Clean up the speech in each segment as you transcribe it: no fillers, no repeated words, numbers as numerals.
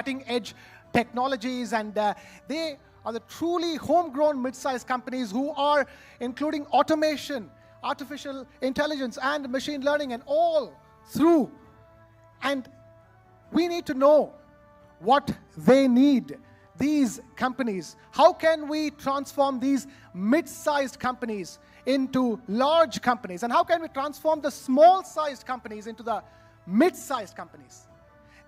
cutting-edge technologies, and they are the truly homegrown mid-sized companies who are including automation, artificial intelligence, and machine learning, and all through. And we need to know what they need, these companies. How can we transform these mid-sized companies into large companies? And how can we transform the small-sized companies into the mid-sized companies?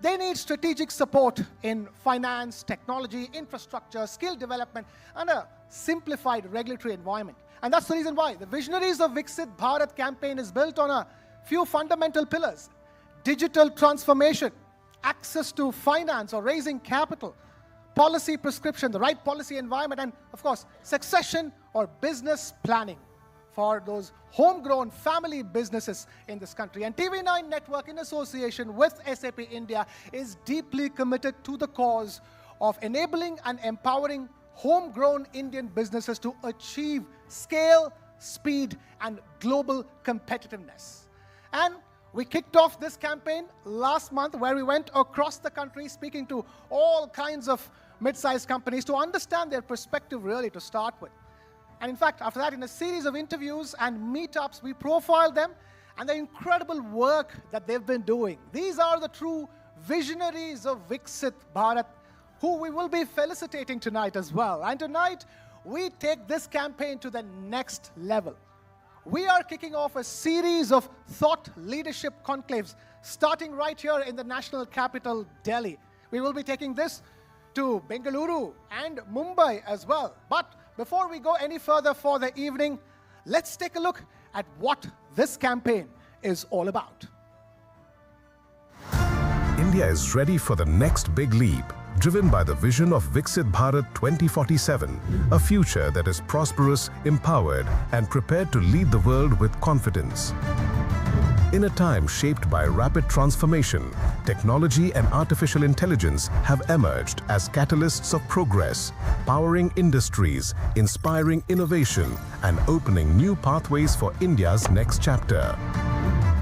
They need strategic support in finance, technology, infrastructure, skill development, and a simplified regulatory environment. And that's the reason why the Visionaries of Viksit Bharat campaign is built on a few fundamental pillars: digital transformation, access to finance or raising capital, policy prescription, the right policy environment, and of course, succession or business planning for those homegrown family businesses in this country. And TV9 Network, in association with SAP India, is deeply committed to the cause of enabling and empowering homegrown Indian businesses to achieve scale, speed, and global competitiveness. And we kicked off this campaign last month, where we went across the country speaking to all kinds of mid-sized companies to understand their perspective really to start with. And in fact, after that, in a series of interviews and meetups, we profiled them and the incredible work that they've been doing. These are the true visionaries of Viksit Bharat, who we will be felicitating tonight as well. And tonight, we take this campaign to the next level. We are kicking off a series of thought leadership conclaves, starting right here in the national capital, Delhi. We will be taking this to Bengaluru and Mumbai as well. But before we go any further for the evening, let's take a look at what this campaign is all about. India is ready for the next big leap, driven by the vision of Viksit Bharat 2047, a future that is prosperous, empowered, and prepared to lead the world with confidence. In a time shaped by rapid transformation, technology and artificial intelligence have emerged as catalysts of progress, powering industries, inspiring innovation, and opening new pathways for India's next chapter.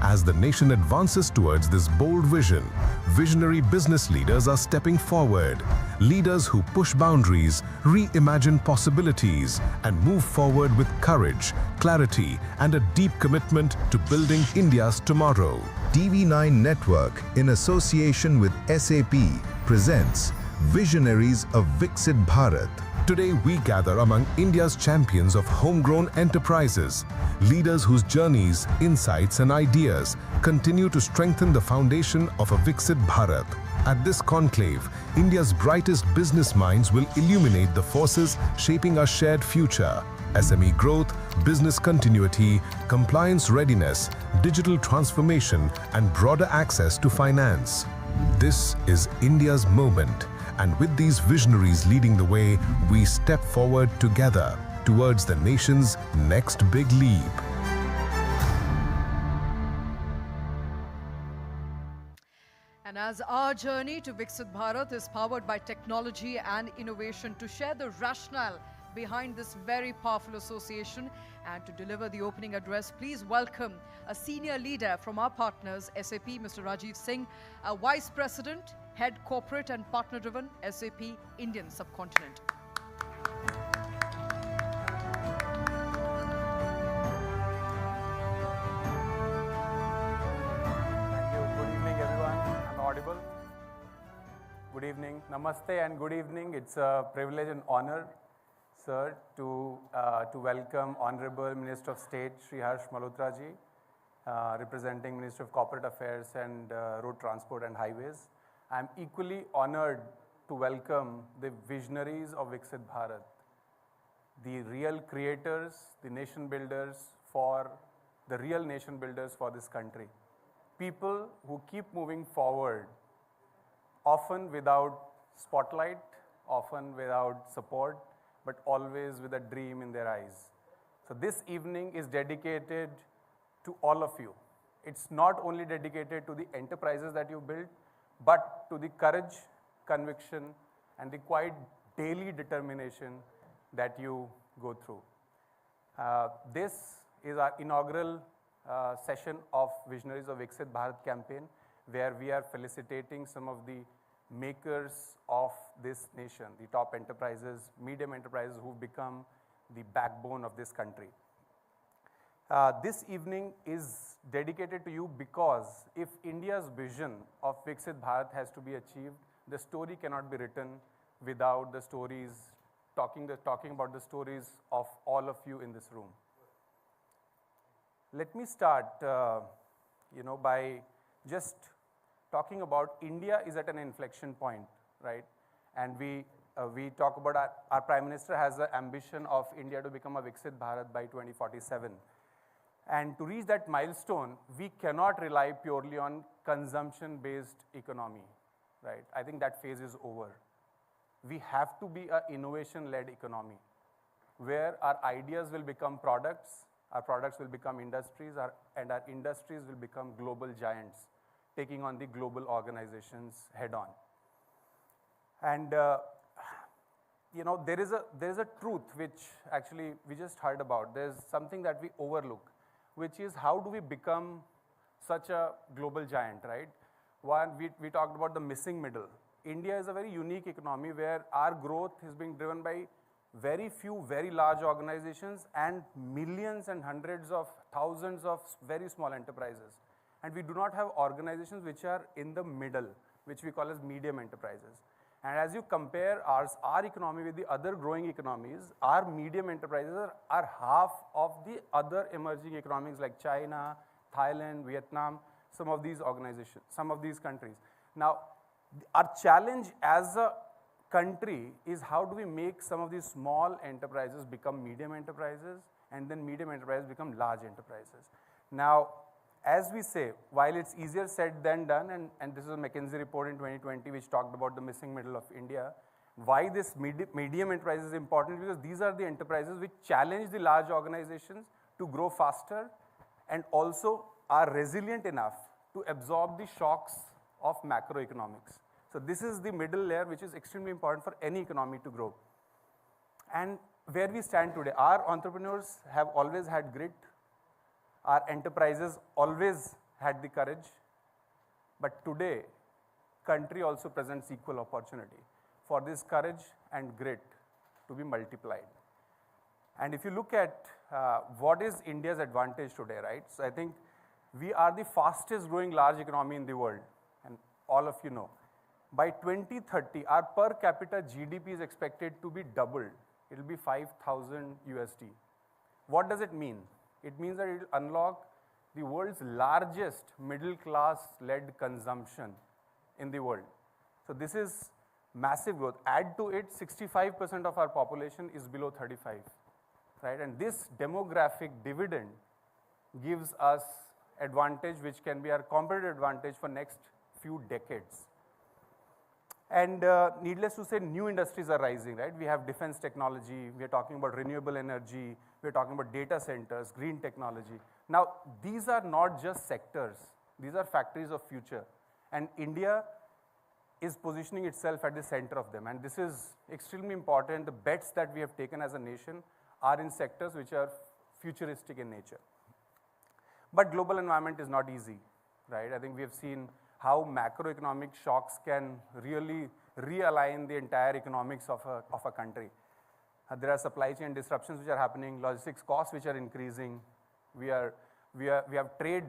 As the nation advances towards this bold vision, visionary business leaders are stepping forward. Leaders who push boundaries, reimagine possibilities, and move forward with courage, clarity, and a deep commitment to building India's tomorrow. TV9 Network, in association with SAP, presents Visionaries of Viksit Bharat. Today, we gather among India's champions of homegrown enterprises, leaders whose journeys, insights, and ideas continue to strengthen the foundation of a Viksit Bharat. At this conclave, India's brightest business minds will illuminate the forces shaping our shared future: SME growth, business continuity, compliance readiness, digital transformation, and broader access to finance. This is India's moment. And with these visionaries leading the way, we step forward together towards the nation's next big leap. And as our journey to Viksit Bharat is powered by technology and innovation, to share the rationale behind this very powerful association and to deliver the opening address, please welcome a senior leader from our partners, SAP, Mr. Rajiv Singh, a Vice President, Head Corporate and Partner-Driven, SAP Indian Subcontinent. Thank you. Good evening, everyone. I'm audible. Good evening. Namaste and good evening. It's a privilege and honor, sir, to welcome Honorable Minister of State, Shri Malhotra ji, representing Ministry of Corporate Affairs and Road Transport and Highways. I'm equally honored to welcome the visionaries of Viksit Bharat, the real creators, the nation builders for the real nation builders for this country. People who keep moving forward, often without spotlight, often without support, but always with a dream in their eyes. So this evening is dedicated to all of you. It's not only dedicated to the enterprises that you build, but to the courage, conviction, and the quite daily determination that you go through. This is our inaugural session of Visionaries of Viksit Bharat campaign, where we are felicitating some of the makers of this nation, the top enterprises, medium enterprises who've become the backbone of this country. This evening is dedicated to you because if India's vision of Viksit Bharat has to be achieved, the story cannot be written without the stories, talking about the stories of all of you in this room. Let me start, by just talking about India is at an inflection point, right? And we talk about our Prime Minister has an ambition of India to become a Viksit Bharat by 2047. And to reach that milestone, we cannot rely purely on consumption-based economy, right? I think that phase is over. We have to be an innovation-led economy where our ideas will become products, our products will become industries, and our industries will become global giants, taking on the global organizations head on. And there is a truth which actually we just heard about. There's something that we overlook, which is how do we become such a global giant, right? One, we talked about the missing middle. India is a very unique economy where our growth is being driven by very few, very large organizations and millions and hundreds of thousands of very small enterprises. And we do not have organizations which are in the middle, which we call as medium enterprises. And as you compare our economy with the other growing economies, our medium enterprises are half of the other emerging economies like China, Thailand, Vietnam, some of these organizations, some of these countries. Now, our challenge as a country is how do we make some of these small enterprises become medium enterprises and then medium enterprises become large enterprises. Now, as we say, while it's easier said than done, and this is a McKinsey report in 2020 which talked about the missing middle of India, why this medium enterprise is important because these are the enterprises which challenge the large organizations to grow faster and also are resilient enough to absorb the shocks of macroeconomics. So this is the middle layer which is extremely important for any economy to grow. And where we stand today, our entrepreneurs have always had grit. Our enterprises always had the courage. But today, country also presents equal opportunity for this courage and grit to be multiplied. And if you look at what is India's advantage today, right? So I think we are the fastest growing large economy in the world, and all of you know. By 2030, our per capita GDP is expected to be doubled. It will be 5,000 USD. What does it mean? It means that it will unlock the world's largest middle class led consumption in the world. So this is massive growth. Add to it, 65% of our population is below 35, right? And this demographic dividend gives us advantage which can be our competitive advantage for next few decades. And needless to say, new industries are rising, right? We have defense technology, we are talking about renewable energy, we are talking about data centers, green technology. Now, these are not just sectors, these are factories of future. And India is positioning itself at the center of them. And this is extremely important. The bets that we have taken as a nation are in sectors which are futuristic in nature. But global environment is not easy, right? I think we have seen how macroeconomic shocks can really realign the entire economics of a country. There are supply chain disruptions which are happening, logistics costs which are increasing. We have trade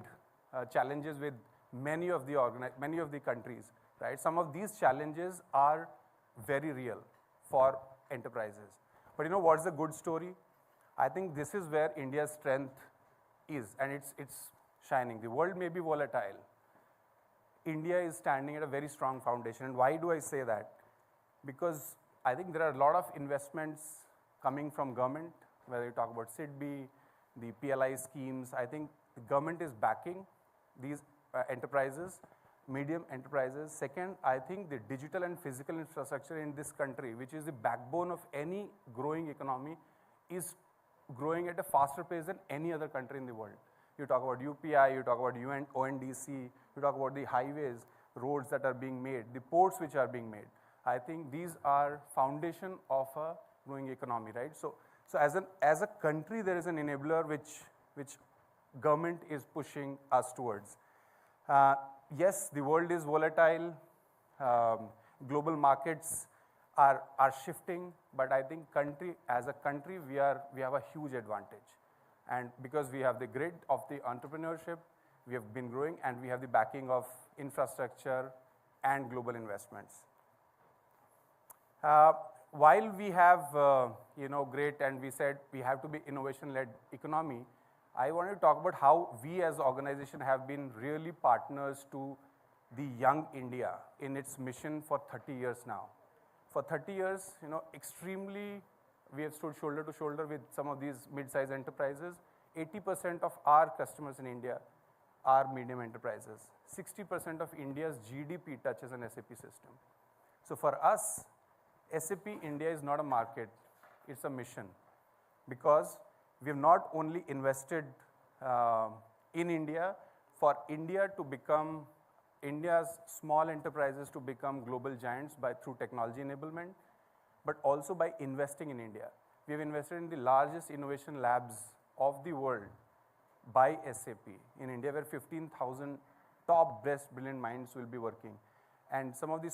challenges with many of the countries, right? Some of these challenges are very real for enterprises. But you know what's the good story? I think this is where India's strength is, and it's shining. The world may be volatile. India is standing at a very strong foundation. And why do I say that? Because I think there are a lot of investments coming from government, whether you talk about SIDBI, the PLI schemes. I think the government is backing these enterprises, medium enterprises. Second, I think the digital and physical infrastructure in this country, which is the backbone of any growing economy, is growing at a faster pace than any other country in the world. You talk about UPI, you talk about ONDC, you talk about the highways, roads that are being made, the ports which are being made. I think these are foundation of a growing economy, right? So as a country, there is an enabler which government is pushing us towards. Yes, the world is volatile. global markets are shifting, but I think as a country, we have a huge advantage. And because we have the grid of the entrepreneurship, we have been growing, and we have the backing of infrastructure and global investments. While we have, great, and we said we have to be innovation-led economy, I want to talk about how we as an organization have been really partners to the young India in its mission for 30 years now. For 30 years, we have stood shoulder to shoulder with some of these mid-sized enterprises. 80% of our customers in India are medium enterprises. 60% of India's GDP touches an SAP system. So for us, SAP India is not a market, it's a mission. Because we have not only invested in India, for India to become, India's small enterprises to become global giants through technology enablement, but also by investing in India. We have invested in the largest innovation labs of the world by SAP in India, where 15,000 top best brilliant minds will be working. And some of the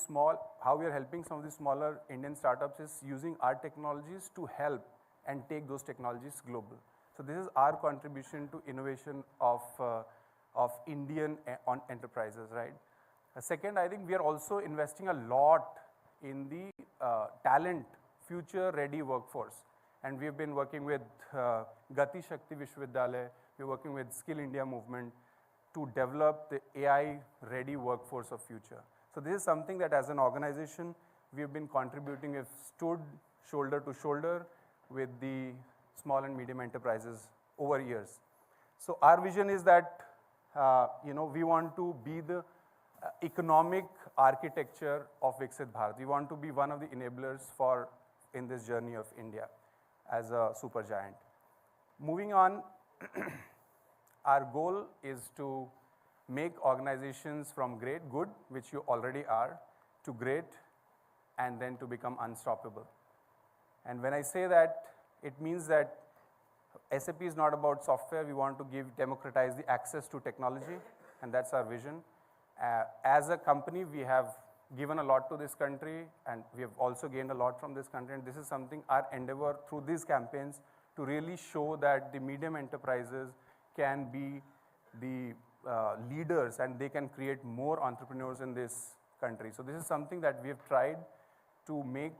how we are helping some of the smaller Indian startups is using our technologies to help and take those technologies global. So this is our contribution to innovation of Indian enterprises, right? Second, I think we are also investing a lot in the talent, future-ready workforce. And we have been working with Gati Shakti Vishwavidyalaya, we're working with Skill India movement to develop the AI-ready workforce of future. So this is something that as an organization, we have been contributing, we've stood shoulder to shoulder with the small and medium enterprises over years. So our vision is that, we want to be the economic architecture of Viksit Bharat. We want to be one of the enablers in this journey of India as a super giant. Moving on, our goal is to make organizations from good, which you already are, to great, and then to become unstoppable. And when I say that, it means that SAP is not about software. We want to democratize the access to technology, and that's our vision. As a company, we have given a lot to this country, and we have also gained a lot from this country, and this is something our endeavor through these campaigns to really show that the medium enterprises can be the leaders and they can create more entrepreneurs in this country. So this is something that we have tried to make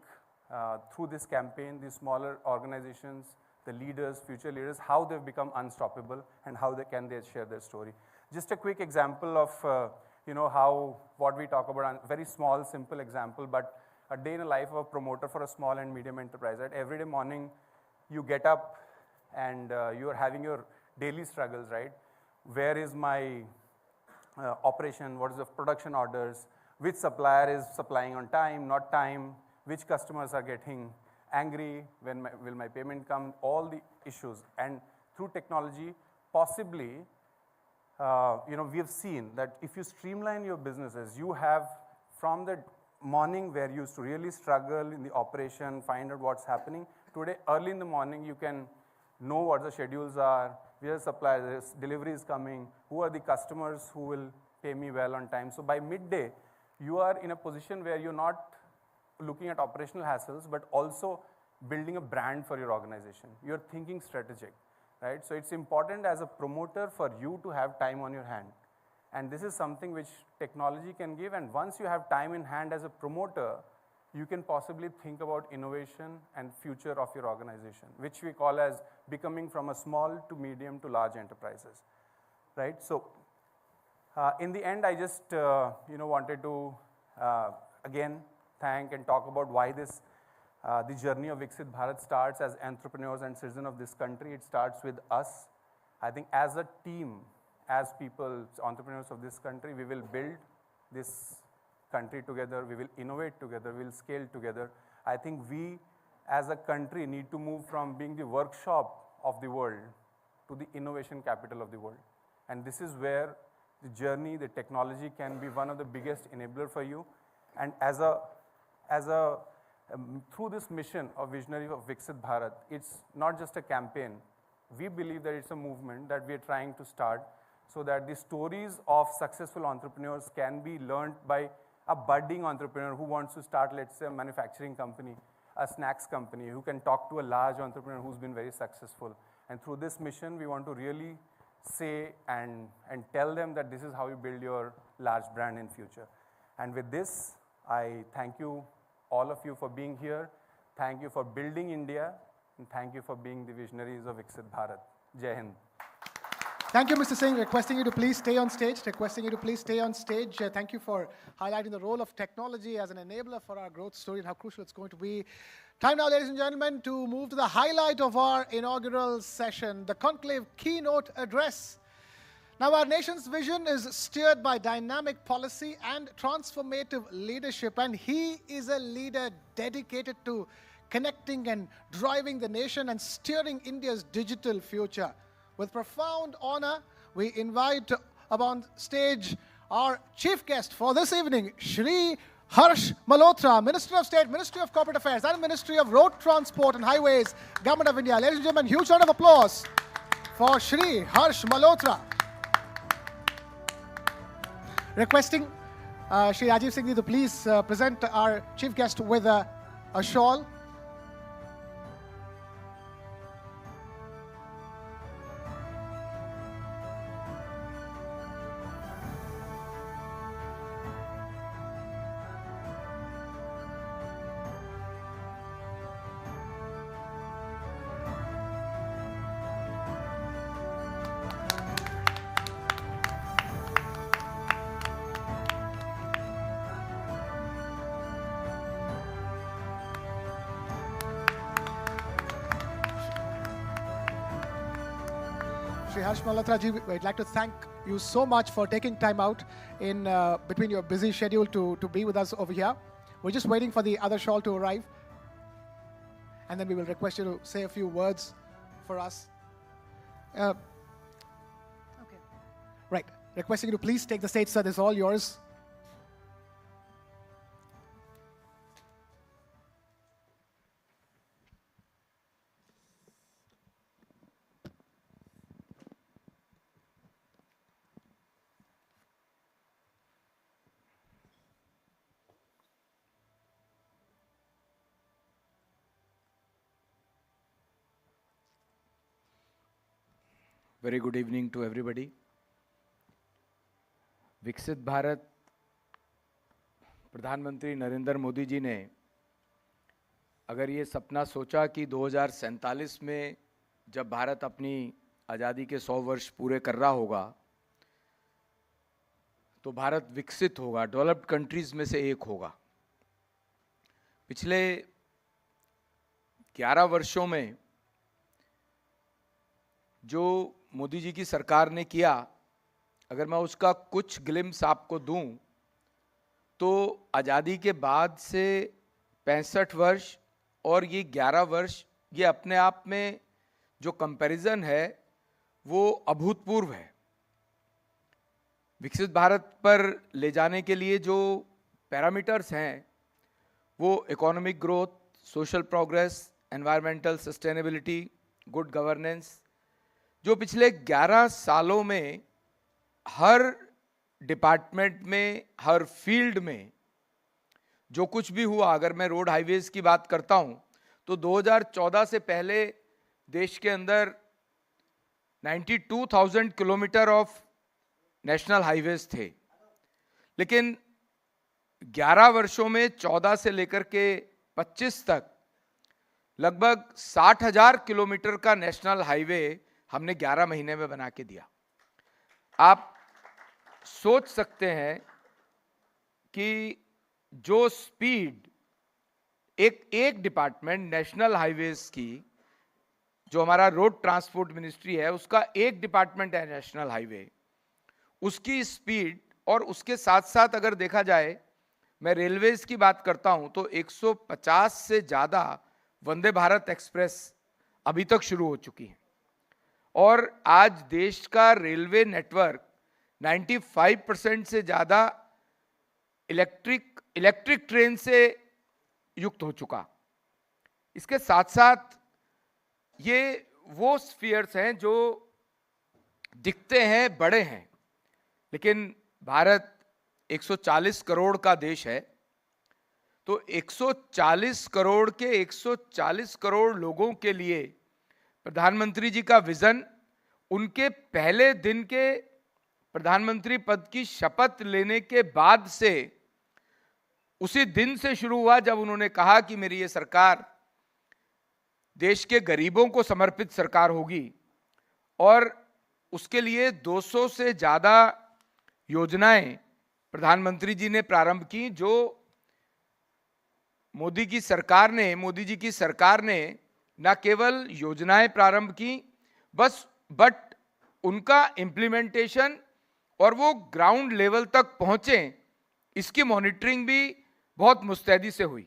through this campaign, these smaller organizations, the leaders, future leaders, how they've become unstoppable and how they share their story. Just a quick example of what we talk about, a very small, simple example, but a day in the life of a promoter for a small and medium enterprise. Right? Every day morning, you get up and you are having your daily struggles, right? Where is my operation? What is the production orders? Which supplier is supplying on time, not time? Which customers are getting angry? When will my payment come? All the issues. And through technology, possibly, we have seen that if you streamline your businesses, you have from the morning where you used to really struggle in the operation, find out what's happening. Today, early in the morning, you can know what the schedules are, where the suppliers, delivery is coming, who are the customers who will pay me well on time. So by midday, you are in a position where you're not looking at operational hassles, but also building a brand for your organization. You're thinking strategic, right? So it's important as a promoter for you to have time on your hand. And this is something which technology can give. And once you have time in hand as a promoter, you can possibly think about innovation and future of your organization, which we call as becoming from a small to medium to large enterprises, right? So in the end, I just wanted to again thank and talk about why the journey of Viksit Bharat starts as entrepreneurs and citizens of this country. It starts with us. I think as a team, as people, entrepreneurs of this country, we will build this country together, we will innovate together, we will scale together. I think we as a country need to move from being the workshop of the world to the innovation capital of the world. And this is where the journey, the technology can be one of the biggest enabler for you. And through this mission of Visionaries of Viksit Bharat, it's not just a campaign. We believe that it's a movement that we are trying to start so that the stories of successful entrepreneurs can be learned by a budding entrepreneur who wants to start, let's say, a manufacturing company, a snacks company, who can talk to a large entrepreneur who's been very successful. And through this mission, we want to really say and tell them that this is how you build your large brand in future. And with this, I thank you, all of you, for being here. Thank you for building India, and thank you for being the visionaries of Viksit Bharat. Jai Hind. Thank you, Mr. Singh. Requesting you to please stay on stage. Thank you for highlighting the role of technology as an enabler for our growth story and how crucial it's going to be. Time now, ladies and gentlemen, to move to the highlight of our inaugural session, the conclave keynote address. Now, our nation's vision is steered by dynamic policy and transformative leadership, and he is a leader dedicated to connecting and driving the nation and steering India's digital future. With profound honor, we invite up on stage our chief guest for this evening, Shri Malhotra, Minister of State, Ministry of Corporate Affairs and Ministry of Road Transport and Highways, Government of India. Ladies and gentlemen, huge round of applause for Shri Malhotra. Requesting Shri Rajiv Singh to please present our chief guest with a shawl. Shri Malhotra ji, we'd like to thank you so much for taking time out in between your busy schedule to be with us over here. We're just waiting for the other shawl to arrive, and then we will request you to say a few words for us. Okay. Right. Requesting you to please take the stage, sir. This is all yours. Very good evening to everybody. विकसित भारत प्रधानमंत्री नरेंद्र मोदी जी ने अगर ये सपना सोचा कि 2047 में जब भारत अपनी आज़ादी के 100 वर्ष पूरे कर रहा होगा तो भारत विकसित होगा, डेवलप्ड कंट्रीज़ में से एक होगा। पिछले 11 वर्षों में जो मोदी जी की सरकार ने किया, अगर मैं उसका कुछ ग्लिम्स आपको दूं तो आज़ादी के बाद से 65 वर्ष और ये 11 वर्ष, ये अपने आप में जो कंपैरिजन है वो अभूतपूर्व है। विकसित भारत पर ले जाने के लिए जो पैरामीटर्स हैं वो economic growth, social progress, environmental sustainability, good governance, जो पिछले 11 सालों में हर डिपार्टमेंट में, हर फील्ड में जो कुछ भी हुआ, अगर मैं रोड हाईवेज की बात करता हूं तो 2014 से पहले देश के अंदर 92,000 किलोमीटर ऑफ नेशनल हाईवेज थे, लेकिन 11 वर्षों में 14 से लेकर के 25 तक लगभग 60,000 किलोमीटर का नेशनल हाईवे हमने 11 महीने में बना के दिया। आप सोच सकते हैं कि जो स्पीड एक डिपार्टमेंट नेशनल हाईवेज की, जो हमारा रोड ट्रांसपोर्ट मिनिस्ट्री है उसका एक डिपार्टमेंट है नेशनल हाईवे, उसकी स्पीड, और उसके साथ साथ अगर देखा जाए, मैं रेलवेज की बात करता हूं तो 150 से ज़्यादा वंदे भारत एक्सप्रेस अभी तक शुरू हो चुकी है और आज देश का रेलवे नेटवर्क 95% से ज़्यादा इलेक्ट्रिक ट्रेन से युक्त हो चुका। इसके साथ साथ ये वो स्फीयर्स हैं जो दिखते हैं बड़े हैं, लेकिन भारत 140 करोड़ का देश है, तो 140 करोड़ के 140 करोड़ लोगों के लिए प्रधानमंत्री जी का विजन उनके पहले दिन के प्रधानमंत्री पद की शपथ लेने के बाद से, उसी दिन से शुरू हुआ जब उन्होंने कहा कि मेरी ये सरकार देश के गरीबों को समर्पित सरकार होगी, और उसके लिए 200 से ज्यादा योजनाएं प्रधानमंत्री जी ने प्रारंभ की, जो मोदी जी की सरकार ने न केवल योजनाएं प्रारंभ की बट उनका इम्प्लीमेंटेशन और वो ग्राउंड लेवल तक पहुंचे, इसकी मॉनिटरिंग भी बहुत मुस्तैदी से हुई।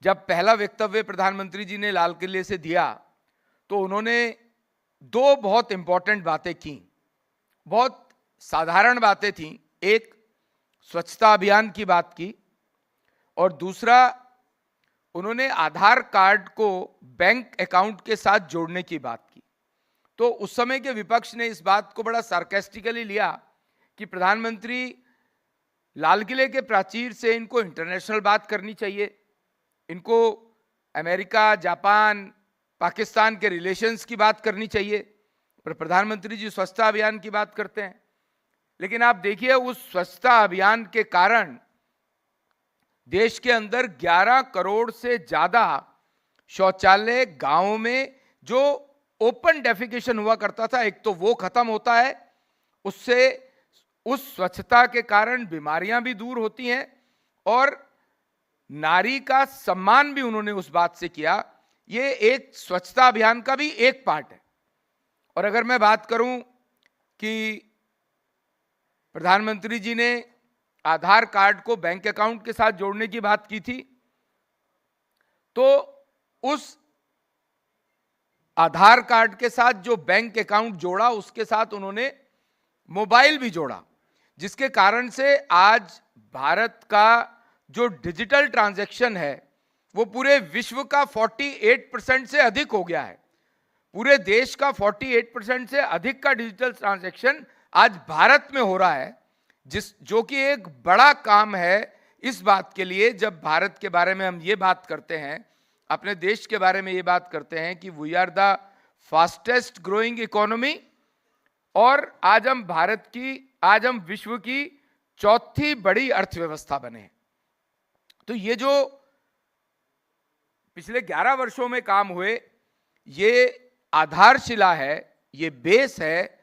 जब पहला वक्तव्य प्रधानमंत्री जी ने लाल किले से दिया तो उन्होंने दो बहुत इंपॉर्टेंट बातें की, बहुत साधारण बातें थीं। एक, स्वच्छता अभियान की बात की, और दूसरा, उन्होंने आधार कार्ड को बैंक अकाउंट के साथ जोड़ने की बात की। तो उस समय के विपक्ष ने इस बात को बड़ा सार्केस्टिकली लिया कि प्रधानमंत्री लाल किले के प्राचीर से इनको इंटरनेशनल बात करनी चाहिए, इनको अमेरिका, जापान, पाकिस्तान के रिलेशंस की बात करनी चाहिए, पर प्रधानमंत्री जी स्वच्छता अभियान की बात करते हैं। लेकिन आप देखिए, उस स्वच्छता अभियान के कारण देश के अंदर 11 करोड़ से ज्यादा शौचालय गांवों में जो ओपन डेफिकेशन हुआ करता था, एक तो वो खत्म होता है, उससे उस स्वच्छता के कारण बीमारियां भी दूर होती हैं, और नारी का सम्मान भी उन्होंने उस बात से किया। ये एक स्वच्छता अभियान का भी एक पार्ट है। और अगर मैं बात करूं कि प्रधानमंत्री जी ने आधार कार्ड को बैंक अकाउंट के साथ जोड़ने की बात की थी, तो उस आधार कार्ड के साथ जो बैंक अकाउंट जोड़ा, उसके साथ उन्होंने मोबाइल भी जोड़ा, जिसके कारण से आज भारत का जो डिजिटल ट्रांजैक्शन है वो पूरे विश्व का 48% से अधिक हो गया है। पूरे देश का 48% से अधिक का डिजिटल ट्रांजैक्शन आज भारत में हो रहा है, जो कि एक बड़ा काम है इस बात के लिए। जब भारत के बारे में हम ये बात करते हैं, अपने देश के बारे में ये बात करते हैं कि we are the fastest growing economy, और आज हम विश्व की चौथी बड़ी अर्थव्यवस्था बने। तो ये जो पिछले 11 वर्षों में काम हुए, ये आधारशिला है, ये बेस है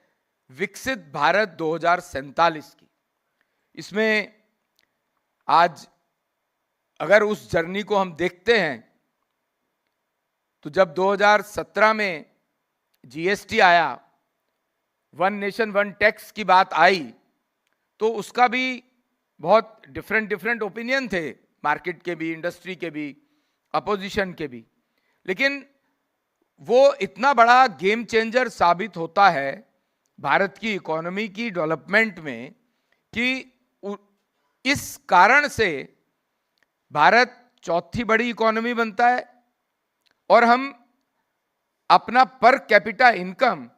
विकसित भारत 2047 की। इसमें आज अगर उस जर्नी को हम देखते हैं तो जब 2017 में जीएसटी आया, वन नेशन वन टैक्स की बात आई, तो उसका भी बहुत डिफरेंट ओपिनियन थे, मार्केट के भी, इंडस्ट्री के भी, अपोजिशन के भी। लेकिन वो इतना बड़ा गेम चेंजर साबित होता है भारत की इकोनॉमी की डेवलपमेंट में कि इस कारण से भारत चौथी बड़ी इकोनॉमी बनता है, और हम अपना पर कैपिटा इनकम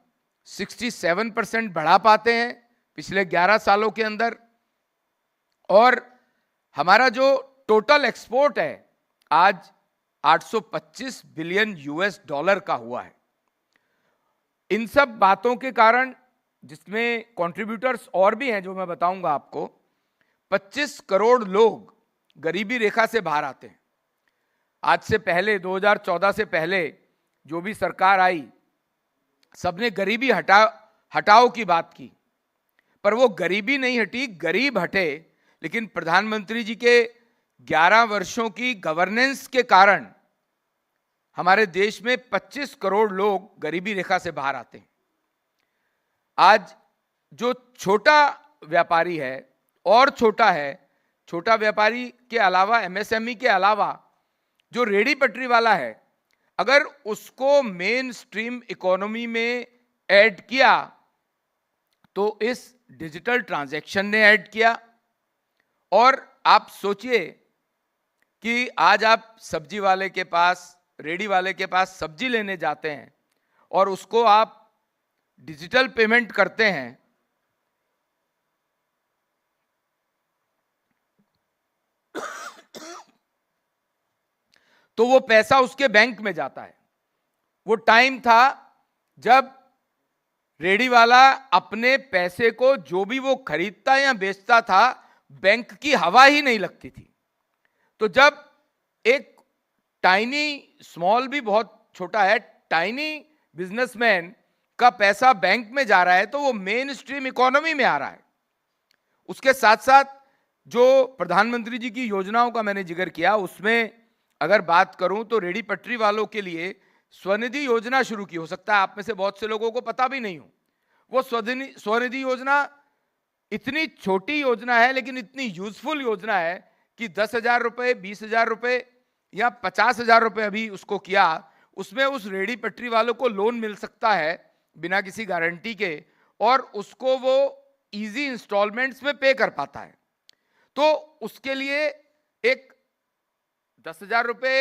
67% बढ़ा पाते हैं पिछले 11 सालों के अंदर, और हमारा जो टोटल एक्सपोर्ट है आज 825 बिलियन यूएस डॉलर का हुआ है। इन सब बातों के कारण, जिसमें कंट्रीब्यूटर्स और भी हैं जो मैं बताऊंगा आपको, 25 करोड़ लोग गरीबी रेखा से बाहर आते हैं। आज से पहले 2014 से पहले जो भी सरकार आई, सबने गरीबी हटाओ की बात की, पर वो गरीबी नहीं हटी, गरीब हटे। लेकिन प्रधानमंत्री जी के 11 वर्षों की गवर्नेंस के कारण हमारे देश में 25 करोड़ लोग गरीबी रेखा से बाहर आते हैं। आज जो छोटा व्यापारी है और छोटा है, छोटा व्यापारी के अलावा, एमएसएमई के अलावा जो रेडी पटरी वाला है, अगर उसको मेन स्ट्रीम इकोनॉमी में ऐड किया तो इस डिजिटल ट्रांजैक्शन ने ऐड किया। और आप सोचिए कि आज आप सब्जी वाले के पास, रेडी वाले के पास सब्जी लेने जाते हैं और उसको आप डिजिटल पेमेंट करते हैं, तो वो पैसा उसके बैंक में जाता है। वो टाइम था जब रेडी वाला अपने पैसे को जो भी वो खरीदता या बेचता था, बैंक की हवा ही नहीं लगती थी। तो जब एक टाइनी, स्मॉल भी बहुत छोटा है, टाइनी बिजनेसमैन का पैसा बैंक में जा रहा है तो वो मेन स्ट्रीम इकोनॉमी में आ रहा है। उसके साथ साथ जो प्रधानमंत्री जी की योजनाओं का मैंने जिक्र किया, उसमें अगर बात करूं तो रेडी पटरी वालों के लिए स्वनिधि योजना शुरू की। हो सकता है आप में से बहुत से लोगों को पता भी नहीं हो। वो स्वनिधि योजना इतनी छोटी योजना है लेकिन इतनी यूजफुल योजना है कि 10,000 रुपए, 20,000 रुपए या 50,000 रुपए अभी उसको किया, उसमें उस रेडी पटरी वालों को लोन मिल सकता है बिना किसी गारंटी के, और उसको वो इजी इंस्टॉलमेंट्स में पे कर पाता है। तो उसके लिए एक 10,000 रुपए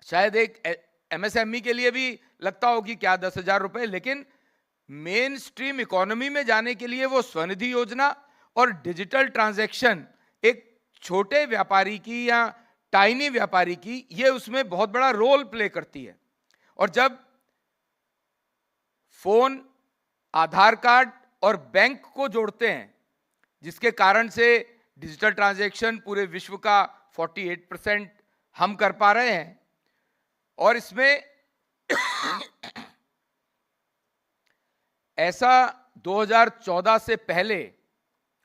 शायद एक एमएसएमई के लिए भी लगता हो कि क्या 10,000 रुपए, लेकिन मेन स्ट्रीम इकोनॉमी में जाने के लिए वो स्वनिधि योजना और डिजिटल ट्रांजैक्शन एक छोटे व्यापारी की या टाइनी व्यापारी की, ये उसमें बहुत बड़ा रोल प्ले करती है। और जब फोन, आधार कार्ड और बैंक को जोड़ते हैं, जिसके कारण से डिजिटल ट्रांजैक्शन पूरे विश्व का 48% हम कर पा रहे हैं, और इसमें ऐसा 2014 से पहले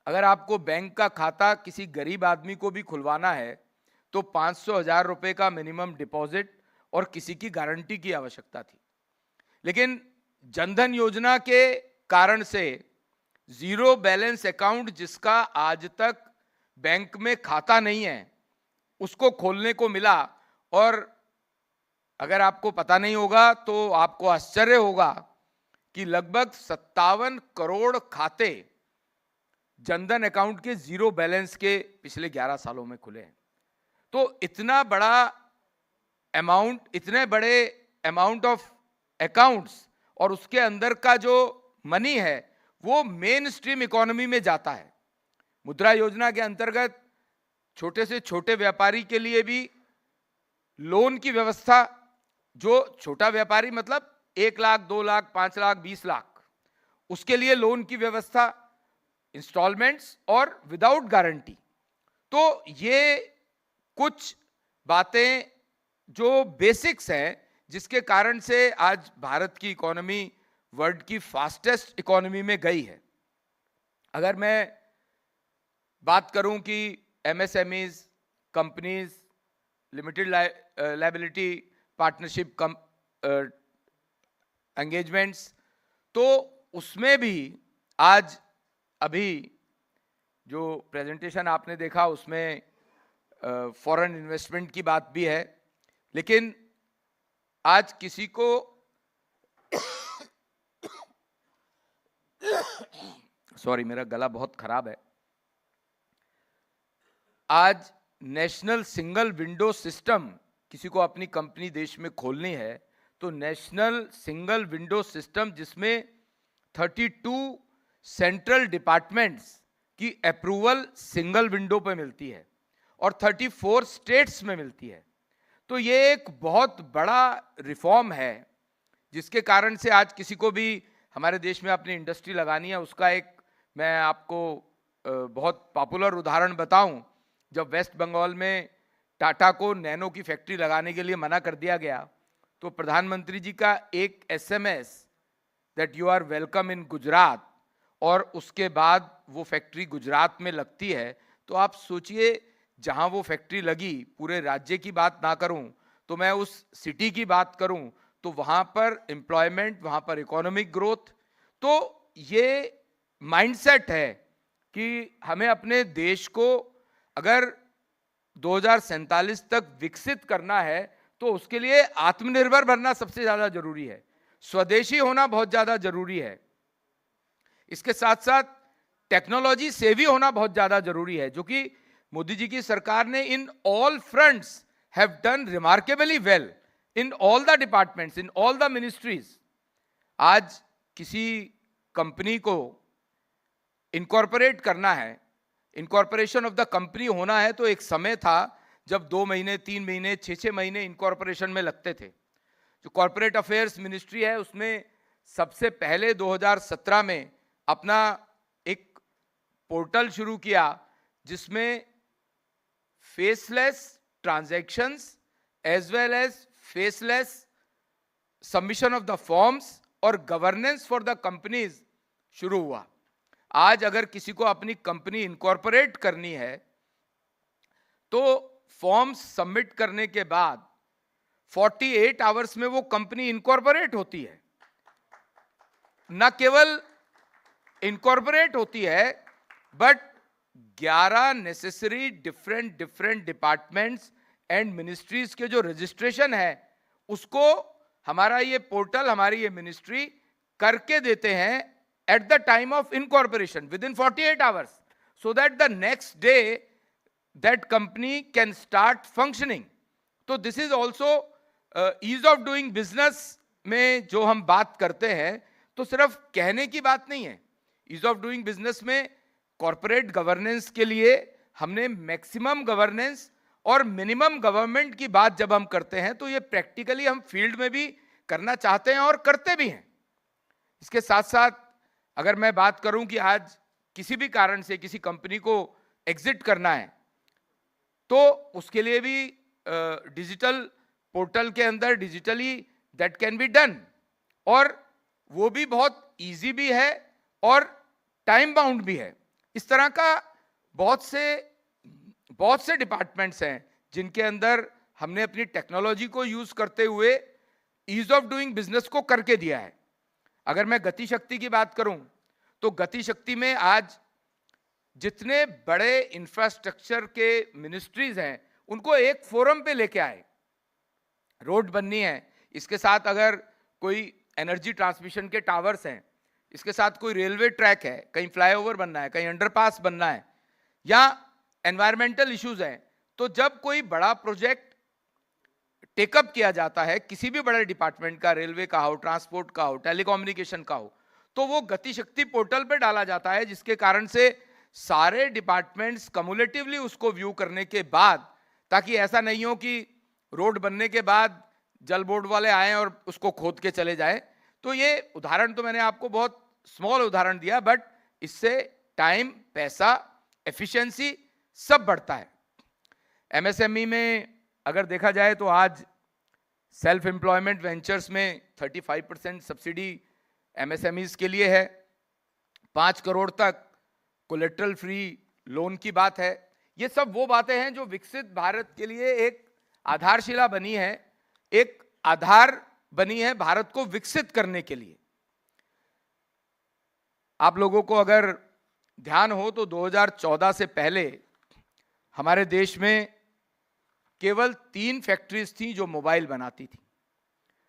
अगर आपको बैंक का खाता किसी गरीब आदमी को भी खुलवाना है तो 500,000 रुपए का मिनिमम डिपॉजिट और किसी की गारंटी की आवश्यकता थी। लेकिन जनधन योजना के कारण से जीरो बैलेंस अकाउंट, जिसका आज तक बैंक में खाता नहीं है, उसको खोलने को मिला। और अगर आपको पता नहीं होगा तो आपको आश्चर्य होगा कि लगभग 57 करोड़ खाते जनधन अकाउंट के जीरो बैलेंस के पिछले 11 सालों में खुले हैं। तो इतना बड़ा अमाउंट, इतने बड़े अमाउंट ऑफ अकाउंट्स और उसके अंदर का जो मनी है वो मेन स्ट्रीम इकोनॉमी में जाता है। मुद्रा योजना के अंतर्गत छोटे से छोटे व्यापारी के लिए भी लोन की व्यवस्था, जो छोटा व्यापारी मतलब 1 लाख, 2 लाख, 5 लाख, 20 लाख, उसके लिए लोन की व्यवस्था, इंस्टॉलमेंट्स और विदाउट गारंटी। तो ये कुछ बातें जो बेसिक्स हैं जिसके कारण से आज भारत की इकोनॉमी वर्ल्ड की फास्टेस्ट इकोनॉमी में गई है। अगर मैं बात करूं कि MSMEs, companies, limited liability partnership engagements, तो उसमें भी आज अभी जो प्रेजेंटेशन आपने देखा उसमें फॉरेन इन्वेस्टमेंट की बात भी है। लेकिन आज किसी को सॉरी, मेरा गला बहुत खराब है। आज नेशनल सिंगल विंडो सिस्टम किसी को अपनी कंपनी देश में खोलनी है तो नेशनल सिंगल विंडो सिस्टम, जिसमें 32 सेंट्रल डिपार्टमेंट्स की अप्रूवल सिंगल विंडो पे मिलती है और 34 स्टेट्स में मिलती है। तो ये एक बहुत बड़ा रिफॉर्म है जिसके कारण से आज किसी को भी हमारे देश में अपनी इंडस्ट्री लगानी है। उसका एक मैं आपको बहुत पॉपुलर उदाहरण बताऊं। जब वेस्ट बंगाल में टाटा को नैनो की फैक्ट्री लगाने के लिए मना कर दिया गया तो प्रधानमंत्री जी का एक SMS that you are welcome in Gujarat, और उसके बाद वो फैक्ट्री गुजरात में लगती है। तो आप सोचिए, जहां वो फैक्ट्री लगी, पूरे राज्य की बात ना करूं तो मैं उस सिटी की बात करूं तो वहां पर एम्प्लॉयमेंट, वहां पर इकोनॉमिक ग्रोथ। तो ये माइंडसेट है कि हमें अपने देश को अगर 2047 तक विकसित करना है तो उसके लिए आत्मनिर्भर बनना सबसे ज्यादा जरूरी है, स्वदेशी होना बहुत ज्यादा जरूरी है। इसके साथ साथ टेक्नोलॉजी सेवी होना बहुत ज्यादा जरूरी है, जो कि मोदी जी की सरकार ने in all fronts have done remarkably well in all the departments, in all the ministries. आज किसी कंपनी को इनकॉर्पोरेट करना है, इनकॉर्पोरेशन ऑफ द कंपनी होना है, तो एक समय था जब 2 महीने, 3 महीने, 6-6 महीने इनकॉर्पोरेशन में लगते थे। जो कॉर्पोरेट अफेयर्स मिनिस्ट्री है उसमें सबसे पहले 2017 में अपना एक पोर्टल शुरू किया जिसमें faceless transactions as well as faceless submission of the forms और गवर्नेंस फॉर द कंपनीज शुरू हुआ। आज अगर किसी को अपनी कंपनी इनकॉर्पोरेट करनी है तो फॉर्म्स सबमिट करने के बाद 48 आवर्स में वो कंपनी इनकॉर्पोरेट होती है। न केवल इनकॉर्पोरेट होती है but 11 necessary different departments and ministries के जो रजिस्ट्रेशन है उसको हमारा ये पोर्टल, हमारी ये मिनिस्ट्री करके देते हैं at the time of incorporation within 48 hours, so that the next day that company can start functioning. तो this is also ease of doing business में जो हम बात करते हैं तो सिर्फ कहने की बात नहीं है। ईज ऑफ डूइंग बिजनेस में कॉर्पोरेट गवर्नेंस के लिए हमने मैक्सिमम गवर्नेंस और मिनिमम गवर्नमेंट की बात जब हम करते हैं तो ये प्रैक्टिकली हम फील्ड में भी करना चाहते हैं और करते भी हैं। इसके साथ साथ अगर मैं बात करूं कि आज किसी भी कारण से किसी कंपनी को एग्जिट करना है तो उसके लिए भी डिजिटल पोर्टल के अंदर digitally that can be done, और वो भी बहुत इजी भी है और टाइम बाउंड भी है। इस तरह का बहुत से डिपार्टमेंट्स हैं जिनके अंदर हमने अपनी टेक्नोलॉजी को यूज करते हुए ईज ऑफ डूइंग बिजनेस को करके दिया है। अगर मैं गति शक्ति की बात करूं तो गति शक्ति में आज जितने बड़े इंफ्रास्ट्रक्चर के मिनिस्ट्रीज हैं उनको एक फोरम पे लेके आए। रोड बननी है, इसके साथ अगर कोई एनर्जी ट्रांसमिशन के टावर्स हैं, इसके साथ कोई रेलवे ट्रैक है, कहीं फ्लाईओवर बनना है, कहीं अंडरपास बनना है, या एनवायरमेंटल इश्यूज हैं, तो जब कोई बड़ा प्रोजेक्ट टेकअप किया जाता है किसी भी बड़े डिपार्टमेंट का, रेलवे का हो, ट्रांसपोर्ट का हो, टेलीकम्युनिकेशन का हो, तो वो गति शक्ति पोर्टल पे डाला जाता है, जिसके कारण से सारे डिपार्टमेंट्स कम्युलेटिवली उसको व्यू करने के बाद, ताकि ऐसा नहीं हो कि रोड बनने के बाद जल बोर्ड वाले आए और उसको खोद के चले जाए। तो ये उदाहरण तो मैंने आपको बहुत स्मॉल उदाहरण दिया, बट इससे टाइम, पैसा, एफिशिएंसी सब बढ़ता है। एमएसएमई में अगर देखा जाए तो आज सेल्फ एम्प्लॉयमेंट वेंचर्स में 35% सब्सिडी एमएसएमईज के लिए है। 5 करोड़ तक कोलेट्रल फ्री लोन की बात है। ये सब वो बातें हैं जो विकसित भारत के लिए एक आधारशिला बनी है, एक आधार बनी है भारत को विकसित करने के लिए। आप लोगों को अगर ध्यान हो तो 2014 से पहले हमारे देश में केवल 3 फैक्ट्रीज थी जो मोबाइल बनाती थी।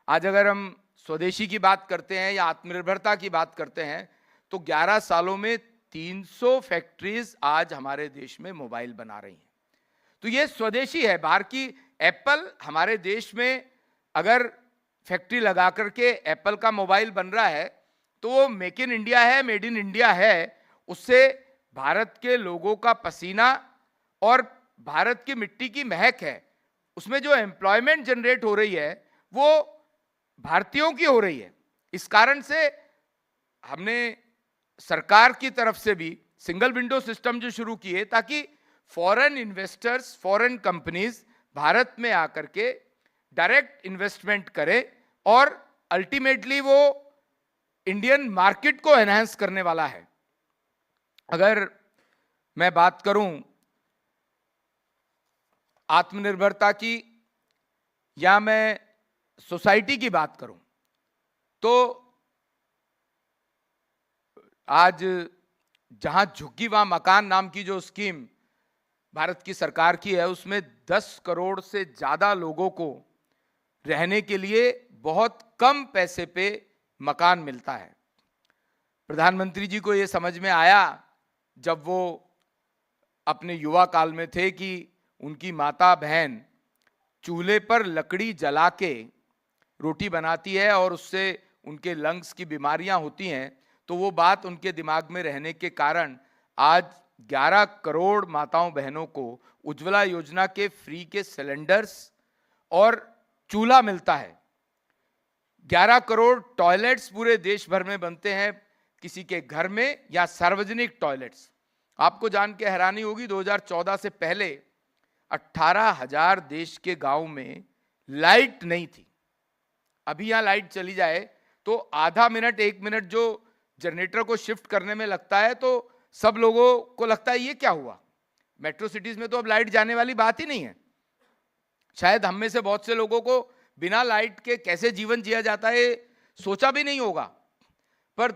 आज अगर हम स्वदेशी की बात करते हैं या आत्मनिर्भरता की बात करते हैं तो 11 सालों में 300 फैक्ट्रीज आज हमारे देश में मोबाइल बना रही हैं। तो ये स्वदेशी है। बाहर की एप्पल हमारे देश में अगर फैक्ट्री लगा करके एप्पल का मोबाइल बन रहा है तो वो मेक इन इंडिया है, मेड इन इंडिया है। उससे भारत के लोगों का पसीना और भारत की मिट्टी की महक है, उसमें जो एम्प्लॉयमेंट जनरेट हो रही है वो भारतीयों की हो रही है। इस कारण से हमने सरकार की तरफ से भी सिंगल विंडो सिस्टम जो शुरू किए ताकि foreign investors, foreign companies Bharat में आकर के डायरेक्ट इन्वेस्टमेंट करें और अल्टीमेटली वो इंडियन मार्केट को एनहांस करने वाला है। अगर मैं बात करूं आत्मनिर्भरता की या मैं सोसाइटी की बात करूं तो आज जहां झुग्गी वहां मकान नाम की जो स्कीम भारत की सरकार की है उसमें 10 करोड़ से ज्यादा लोगों को रहने के लिए बहुत कम पैसे पे मकान मिलता है। प्रधानमंत्री जी को ये समझ में आया जब वो अपने युवा काल में थे कि उनकी माता बहन चूल्हे पर लकड़ी जला के रोटी बनाती है और उससे उनके लंग्स की बीमारियां होती हैं। तो वो बात उनके दिमाग में रहने के कारण आज 11 करोड़ माताओं बहनों को उज्ज्वला योजना के फ्री के सिलेंडर्स और चूल्हा मिलता है। 11 करोड़ टॉयलेट्स पूरे देश भर में बनते हैं, किसी के घर में या सार्वजनिक टॉयलेट्स। आपको जान के हैरानी होगी, 2014 से पहले 18,000 देश के गांव में लाइट नहीं थी। अभी यहां लाइट चली जाए तो आधा मिनट 1 मिनट जो जनरेटर को शिफ्ट करने में लगता है, तो सब लोगों को लगता है ये क्या हुआ। मेट्रो सिटीज में तो अब लाइट जाने वाली बात ही नहीं है। शायद हम में से बहुत से लोगों को बिना लाइट के कैसे जीवन जिया जाता है सोचा भी नहीं होगा। पर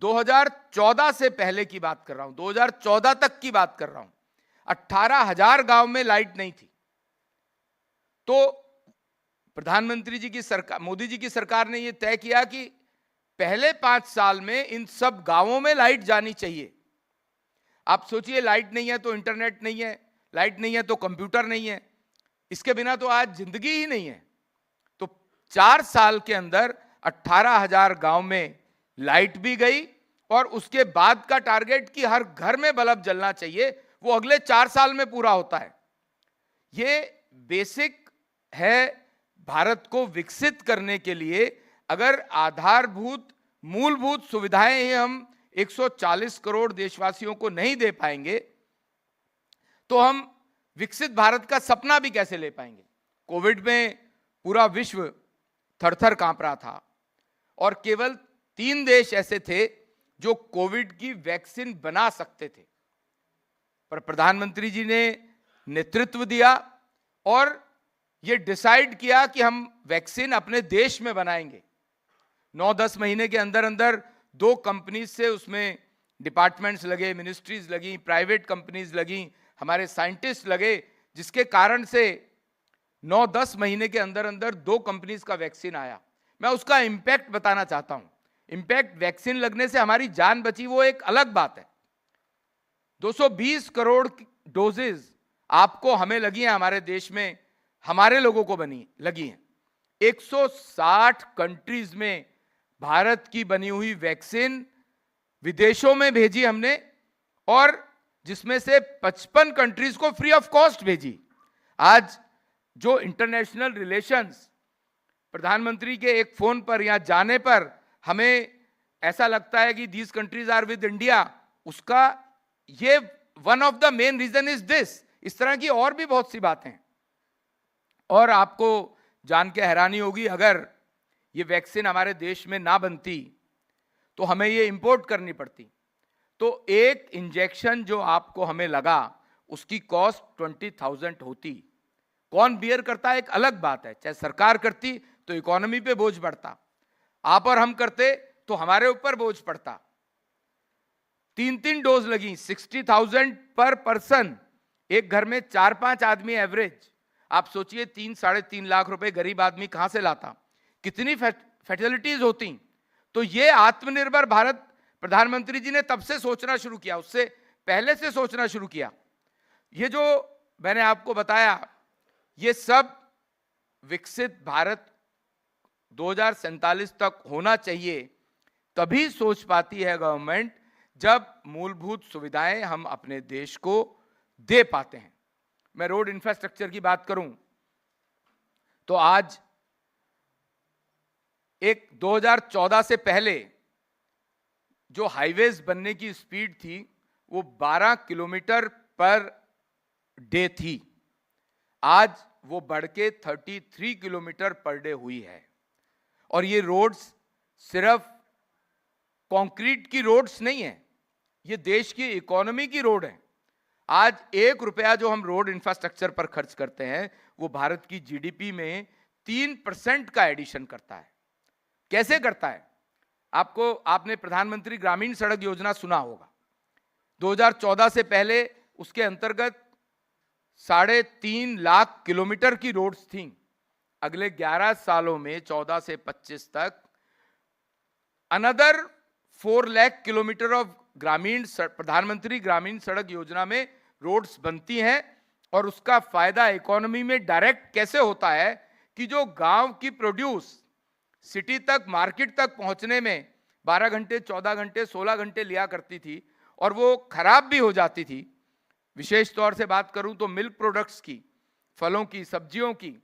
2014 से पहले की बात कर रहा हूं, 2014 तक की बात कर रहा हूं, 18,000 गांव में लाइट नहीं थी। तो प्रधानमंत्री जी की सरकार, मोदी जी की सरकार ने यह तय किया कि पहले 5 साल में इन सब गांवों में लाइट जानी चाहिए। आप सोचिए, लाइट नहीं है तो इंटरनेट नहीं है, लाइट नहीं है तो कंप्यूटर नहीं है, इसके बिना तो आज जिंदगी ही नहीं है। तो 4 साल के अंदर 18,000 गांव में लाइट भी गई, और उसके बाद का टारगेट कि हर घर में बल्ब जलना चाहिए, वो अगले 4 साल में पूरा होता है। ये बेसिक है भारत को विकसित करने के लिए। अगर आधारभूत मूलभूत सुविधाएं ही हम 140 करोड़ देशवासियों को नहीं दे पाएंगे तो हम विकसित भारत का सपना भी कैसे ले पाएंगे। कोविड में पूरा विश्व थरथर कांप रहा था और केवल 3 देश ऐसे थे जो कोविड की वैक्सीन बना सकते थे, पर प्रधानमंत्री जी ने नेतृत्व दिया और ये डिसाइड किया कि हम वैक्सीन अपने देश में बनाएंगे। 9-10 महीने के अंदर अंदर 2 कंपनीज से उसमें डिपार्टमेंट्स लगे, मिनिस्ट्रीज लगी, प्राइवेट कंपनीज लगी, हमारे साइंटिस्ट लगे, जिसके कारण से 9-10 महीने के अंदर अंदर 2 कंपनीज का वैक्सीन आया। मैं उसका इंपैक्ट बताना चाहता हूं। इंपैक्ट वैक्सीन लगने से हमारी जान बची वो एक अलग बात है। 220 करोड़ डोजेज आपको हमें लगी हैं, हमारे देश में हमारे लोगों को लगी हैं। 160 कंट्रीज में भारत की बनी हुई वैक्सीन विदेशों में भेजी हमने, और जिसमें से 55 कंट्रीज को फ्री ऑफ कॉस्ट भेजी। आज जो इंटरनेशनल रिलेशंस, प्रधानमंत्री के एक फोन पर या जाने पर हमें ऐसा लगता है कि these countries are with India, उसका ये one of the main reason is this. इस तरह की और भी बहुत सी बातें हैं। और आपको जान के हैरानी होगी, अगर ये वैक्सीन हमारे देश में ना बनती तो हमें ये इंपोर्ट करनी पड़ती। तो एक इंजेक्शन जो आपको हमें लगा उसकी कॉस्ट 20,000 होती। कौन बियर करता है एक अलग बात है, चाहे सरकार करती तो इकोनॉमी पे बोझ पड़ता, आप और हम करते तो हमारे ऊपर बोझ पड़ता। 3-3 डोज लगी, 60,000 पर पर्सन, एक घर में 4-5 आदमी एवरेज। आप सोचिए 3-3.5 लाख रुपए गरीब आदमी कहां से लाता, कितनी फैसिलिटीज होती। तो ये आत्मनिर्भर भारत प्रधानमंत्री जी ने तब से सोचना शुरू किया, उससे पहले से सोचना शुरू किया। ये जो मैंने आपको बताया, ये सब विकसित भारत 2047 तक होना चाहिए। तभी सोच पाती है गवर्नमेंट जब मूलभूत सुविधाएं हम अपने देश को दे पाते हैं। मैं रोड इंफ्रास्ट्रक्चर की बात करूं तो आज एक 2014 से पहले जो हाईवेज बनने की स्पीड थी वो 12 किलोमीटर पर डे थी, आज वो बढ़ के 33 किलोमीटर पर डे हुई है। और ये रोड्स सिर्फ कंक्रीट की रोड्स नहीं है, ये देश की इकोनॉमी की रोड है। आज 1 रुपया जो हम रोड इंफ्रास्ट्रक्चर पर खर्च करते हैं वो भारत की जीडीपी में 3% का एडिशन करता है। कैसे करता है? आपने प्रधानमंत्री ग्रामीण सड़क योजना सुना होगा। 2014 से पहले उसके अंतर्गत 3.5 लाख किलोमीटर की रोड्स थीं। अगले 11 सालों में 14 से 25 तक अनदर 4 लाख किलोमीटर ऑफ प्रधानमंत्री ग्रामीण सड़क योजना में रोड्स बनती हैं। और उसका फायदा इकोनॉमी में डायरेक्ट कैसे होता है कि जो गांव की प्रोड्यूस सिटी तक, मार्केट तक पहुंचने में 12 घंटे, 14 घंटे, 16 घंटे लिया करती थी, और वो खराब भी हो जाती थी। विशेष तौर से बात करूं तो मिल्क प्रोडक्ट्स की, फलों की, सब्जियों की।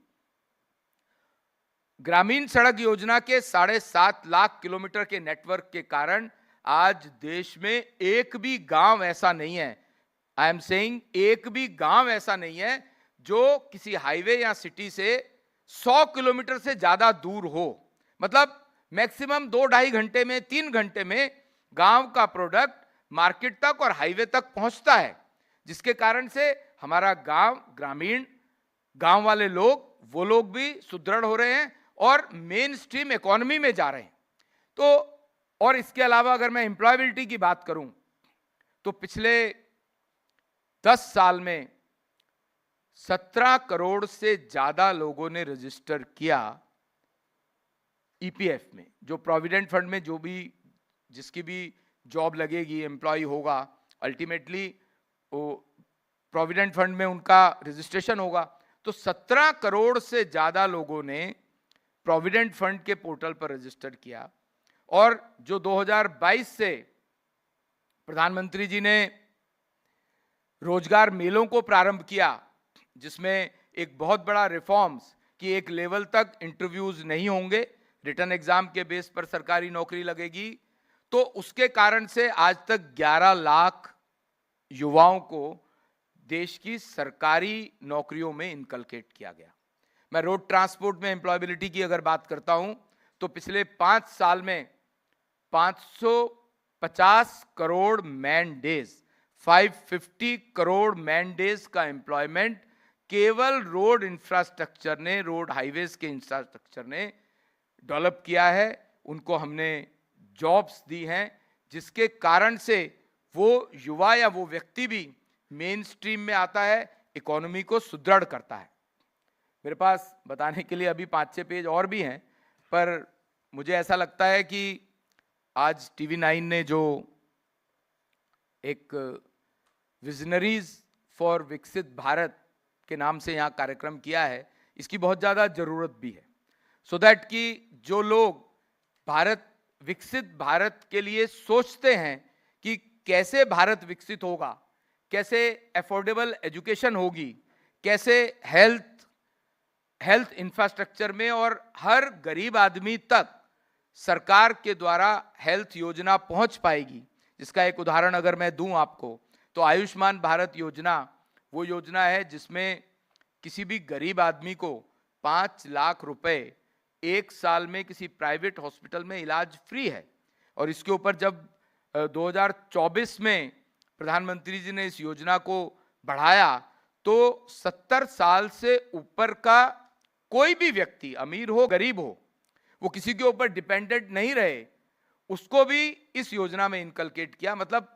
ग्रामीण सड़क योजना के 7.5 लाख किलोमीटर के नेटवर्क के कारण आज देश में एक भी गांव ऐसा नहीं है, आई एम सेइंग एक भी गांव ऐसा नहीं है जो किसी हाईवे या सिटी से 100 किलोमीटर से ज्यादा दूर हो। मतलब मैक्सिमम 2-2.5 घंटे में, 3 घंटे में गांव का प्रोडक्ट मार्केट तक और हाईवे तक पहुंचता है, जिसके कारण से हमारा गांव, ग्रामीण गांव वाले लोग, वो लोग भी सुदृढ़ हो रहे हैं और मेन स्ट्रीम इकोनॉमी में जा रहे हैं। तो और इसके अलावा अगर मैं एम्प्लॉयबिलिटी की बात करूं तो पिछले 10 साल में 17 करोड़ से ज्यादा लोगों ने रजिस्टर किया ईपीएफ में, जो प्रोविडेंट फंड में जो भी जिसकी भी जॉब लगेगी, एम्प्लॉय होगा, अल्टीमेटली वो प्रोविडेंट फंड में उनका रजिस्ट्रेशन होगा। तो 17 करोड़ से ज्यादा लोगों ने प्रोविडेंट फंड के पोर्टल पर रजिस्टर किया। और जो 2022 से प्रधानमंत्री जी ने रोजगार मेलों को प्रारंभ किया, जिसमें एक बहुत बड़ा रिफॉर्म्स कि एक लेवल तक इंटरव्यूज नहीं होंगे, रिटन एग्जाम के बेस पर सरकारी नौकरी लगेगी, तो उसके कारण से आज तक 11 लाख युवाओं को देश की सरकारी नौकरियों में इनकलकेट किया गया। मैं रोड ट्रांसपोर्ट में एम्प्लॉयबिलिटी की अगर बात करता हूं तो पिछले 5 साल में 550 crore man days, 550 crore man days का एम्प्लॉयमेंट केवल रोड इंफ्रास्ट्रक्चर ने, रोड हाईवेज के इंफ्रास्ट्रक्चर ने डेवलप किया है। उनको हमने जॉब्स दी हैं, जिसके कारण से वो युवा या वो व्यक्ति भी मेन स्ट्रीम में आता है, इकोनॉमी को सुदृढ़ करता है। मेरे पास बताने के लिए अभी 5-6 पेज और भी हैं, पर मुझे ऐसा लगता है कि आज TV9 ने जो एक विजनरीज फॉर विकसित भारत के नाम से यहाँ कार्यक्रम किया है, इसकी बहुत ज़्यादा ज़रूरत भी है, सो दैट कि जो लोग भारत, विकसित भारत के लिए सोचते हैं कि कैसे भारत विकसित होगा, कैसे अफोर्डेबल एजुकेशन होगी, कैसे हेल्थ इंफ्रास्ट्रक्चर में और हर गरीब आदमी तक सरकार के द्वारा हेल्थ योजना पहुंच पाएगी। जिसका एक उदाहरण अगर मैं दूं आपको, तो आयुष्मान भारत योजना वो योजना है जिसमें किसी भी गरीब आदमी को 5 लाख रुपए 1 साल में किसी प्राइवेट हॉस्पिटल में इलाज फ्री है। और इसके ऊपर जब 2024 में प्रधानमंत्री जी ने इस योजना को बढ़ाया, तो 70 साल से ऊपर का कोई भी व्यक्ति, अमीर हो गरीब हो, वो किसी के ऊपर डिपेंडेंट नहीं रहे, उसको भी इस योजना में इनकलकेट किया। मतलब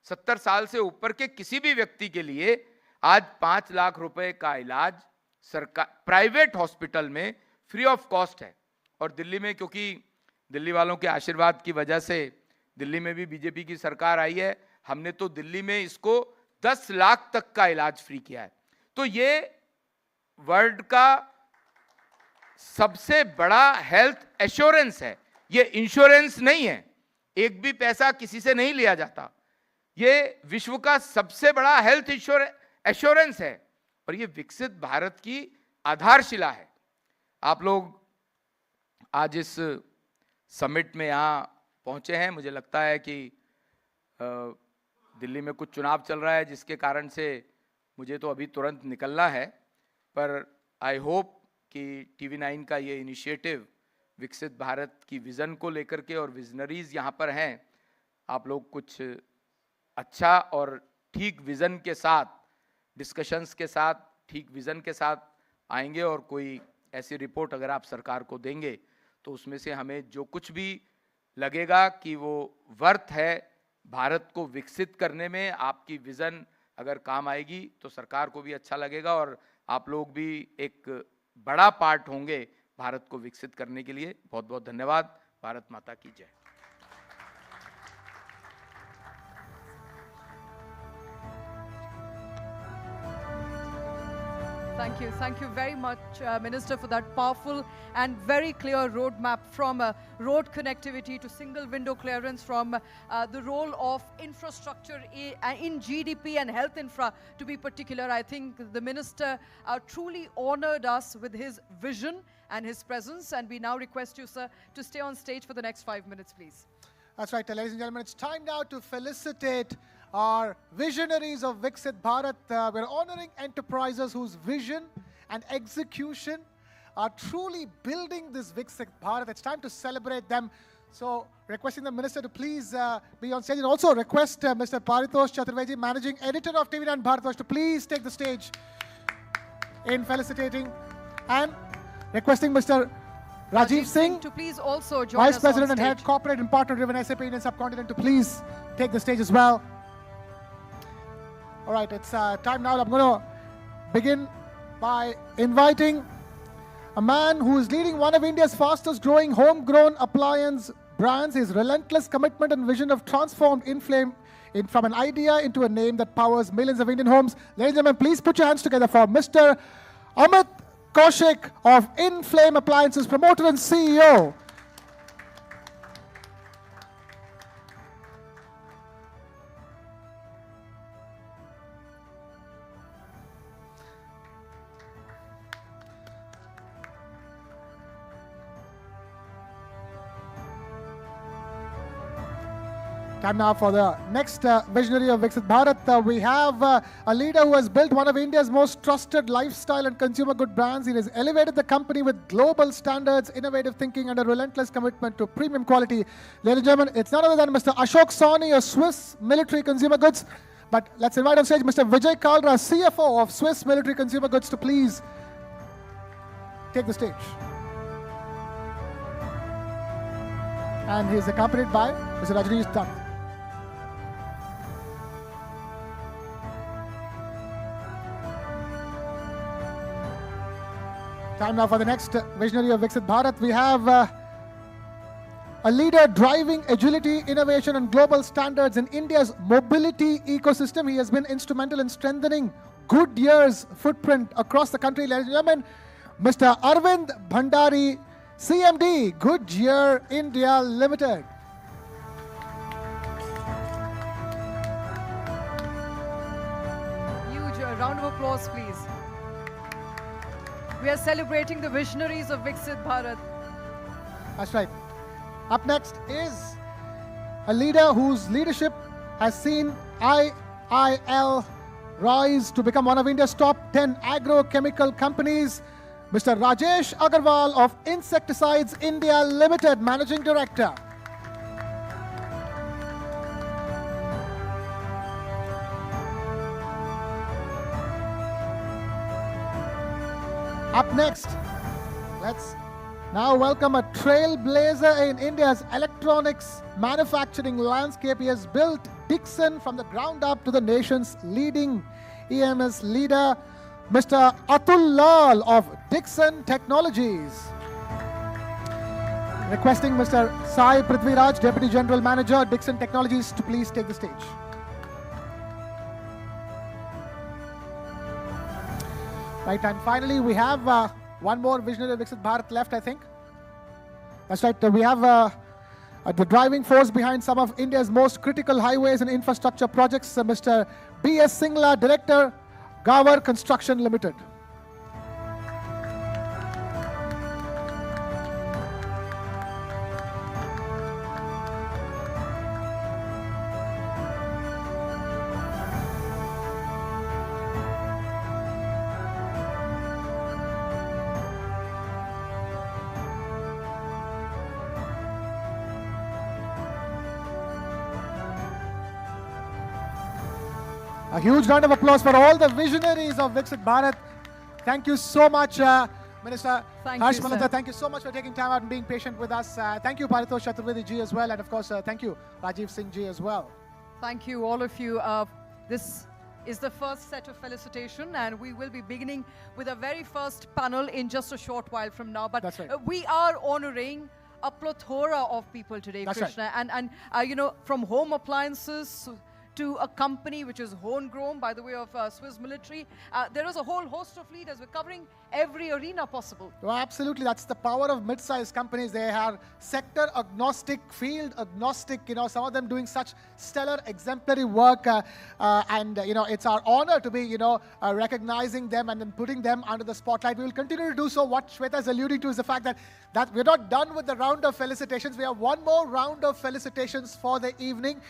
70 साल से ऊपर के किसी भी व्यक्ति के लिए आज 5 लाख रुपए का इलाज सरकार प्राइवेट हॉस्पिटल में फ्री ऑफ कॉस्ट है। और दिल्ली में, क्योंकि दिल्ली वालों के आशीर्वाद की वजह से दिल्ली में भी बीजेपी की सरकार आई है, हमने तो दिल्ली में इसको 10 लाख तक का इलाज फ्री किया है। तो ये वर्ल्ड का सबसे बड़ा हेल्थ एश्योरेंस है, ये इंश्योरेंस नहीं है, एक भी पैसा किसी से नहीं लिया जाता। ये विश्व का सबसे बड़ा हेल्थ एश्योरेंस है और ये विकसित भारत की आधारशिला है। आप लोग आज इस समिट में यहाँ पहुंचे हैं, मुझे लगता है कि दिल्ली में कुछ चुनाव चल रहा है जिसके कारण से मुझे तो अभी तुरंत निकलना है, पर आई होप कि TV9 का ये इनिशिएटिव विकसित भारत की विज़न को लेकर के, और विजनरीज यहाँ पर हैं, आप लोग कुछ अच्छा और ठीक विज़न के साथ, डिस्कशंस के साथ, ठीक विज़न के साथ आएंगे और कोई ऐसी रिपोर्ट अगर आप सरकार को देंगे तो उसमें से हमें जो कुछ भी लगेगा कि वो वर्थ है भारत को विकसित करने में, आपकी विज़न अगर काम आएगी तो सरकार को भी अच्छा लगेगा और आप लोग भी एक बड़ा पार्ट होंगे भारत को विकसित करने के लिए। बहुत बहुत धन्यवाद। भारत माता की जय। Thank you very much, Minister, for that powerful and very clear roadmap from road connectivity to single window clearance, from the role of infrastructure in GDP and health infra to be particular. I think the Minister truly honored us with his vision and his presence, and we now request you, sir, to stay on stage for the next 5 minutes, please. That's right, ladies and gentlemen. It's time now to felicitate our visionaries of Viksit Bharat. We're honoring enterprises whose vision and execution are truly building this Viksit Bharat. It's time to celebrate them. So, requesting the Minister to please be on stage, and also request Mr. Paritosh Chaturvedi, Managing Editor of TV9 Bharatvarsh, to please take the stage in felicitating, and requesting Mr. Rajiv Singh, to please also join Vice us President on and Head stage. Corporate and Partner-Driven SAP Indian Subcontinent, to please take the stage as well. All right, it's time now. I'm going to begin by inviting a man who is leading one of India's fastest growing homegrown appliance brands. His relentless commitment and vision have transformed Inflame from an idea into a name that powers millions of Indian homes. Ladies and gentlemen, please put your hands together for Mr. Amit Kaushik of Inflame Appliances, promoter and CEO. Time now for the next visionary of Viksit Bharat. We have a leader who has built one of India's most trusted lifestyle and consumer good brands. He has elevated the company with global standards, innovative thinking, and a relentless commitment to premium quality. Ladies and gentlemen, it's none other than Mr. Ashok Sawhney of Swiss Military Consumer Goods. But let's invite on stage Mr. Vijay Kalra, CFO of Swiss Military Consumer Goods, to please take the stage. And he's accompanied by Mr. Rajneesh Dutt. Time now for the next visionary of Viksit Bharat. We have a leader driving agility, innovation, and global standards in India's mobility ecosystem. He has been instrumental in strengthening Goodyear's footprint across the country. Ladies and gentlemen, Mr. Arvind Bhandari, CMD, Goodyear India Limited. Huge round of applause, please. We are celebrating the visionaries of Viksit Bharat. That's right. Up next is a leader whose leadership has seen IIL rise to become one of India's top 10 agrochemical companies. Mr. Rajesh Agarwal of Insecticides India Limited, Managing Director. Up next, let's now welcome a trailblazer in India's electronics manufacturing landscape. He has built Dixon from the ground up to the nation's leading EMS leader, Mr. Atul Lal of Dixon Technologies. Requesting Mr. Sai Prithviraj, Deputy General Manager, Dixon Technologies, to please take the stage. Right, and finally we have one more visionary of Viksit Bharat left, I think. That's right, we have the driving force behind some of India's most critical highways and infrastructure projects, Mr. B.S. Singla, Director, Gawar Construction Limited. A huge round of applause for all the visionaries of Viksit Bharat. Thank you so much, Minister Harsh Malhotra. Thank you so much for taking time out and being patient with us. Thank you, Paritosh Chaturvedi ji as well. And of course, thank you, Rajiv Singh ji as well. Thank you, all of you. This is the first set of felicitation, and we will be beginning with a very first panel in just a short while from now. But That's right. We are honoring a plethora of people today, That's Krishna. right. And you know, from home appliances to a company which is homegrown by the way of Swiss military. There is a whole host of leaders. We're covering every arena possible. Well, absolutely. That's the power of mid-sized companies. They are sector agnostic, field agnostic, some of them doing such stellar, exemplary work. And it's our honor to be, recognizing them and then putting them under the spotlight. We will continue to do so. What Shweta is alluding to is the fact that we're not done with the round of felicitations. We have one more round of felicitations for the evening.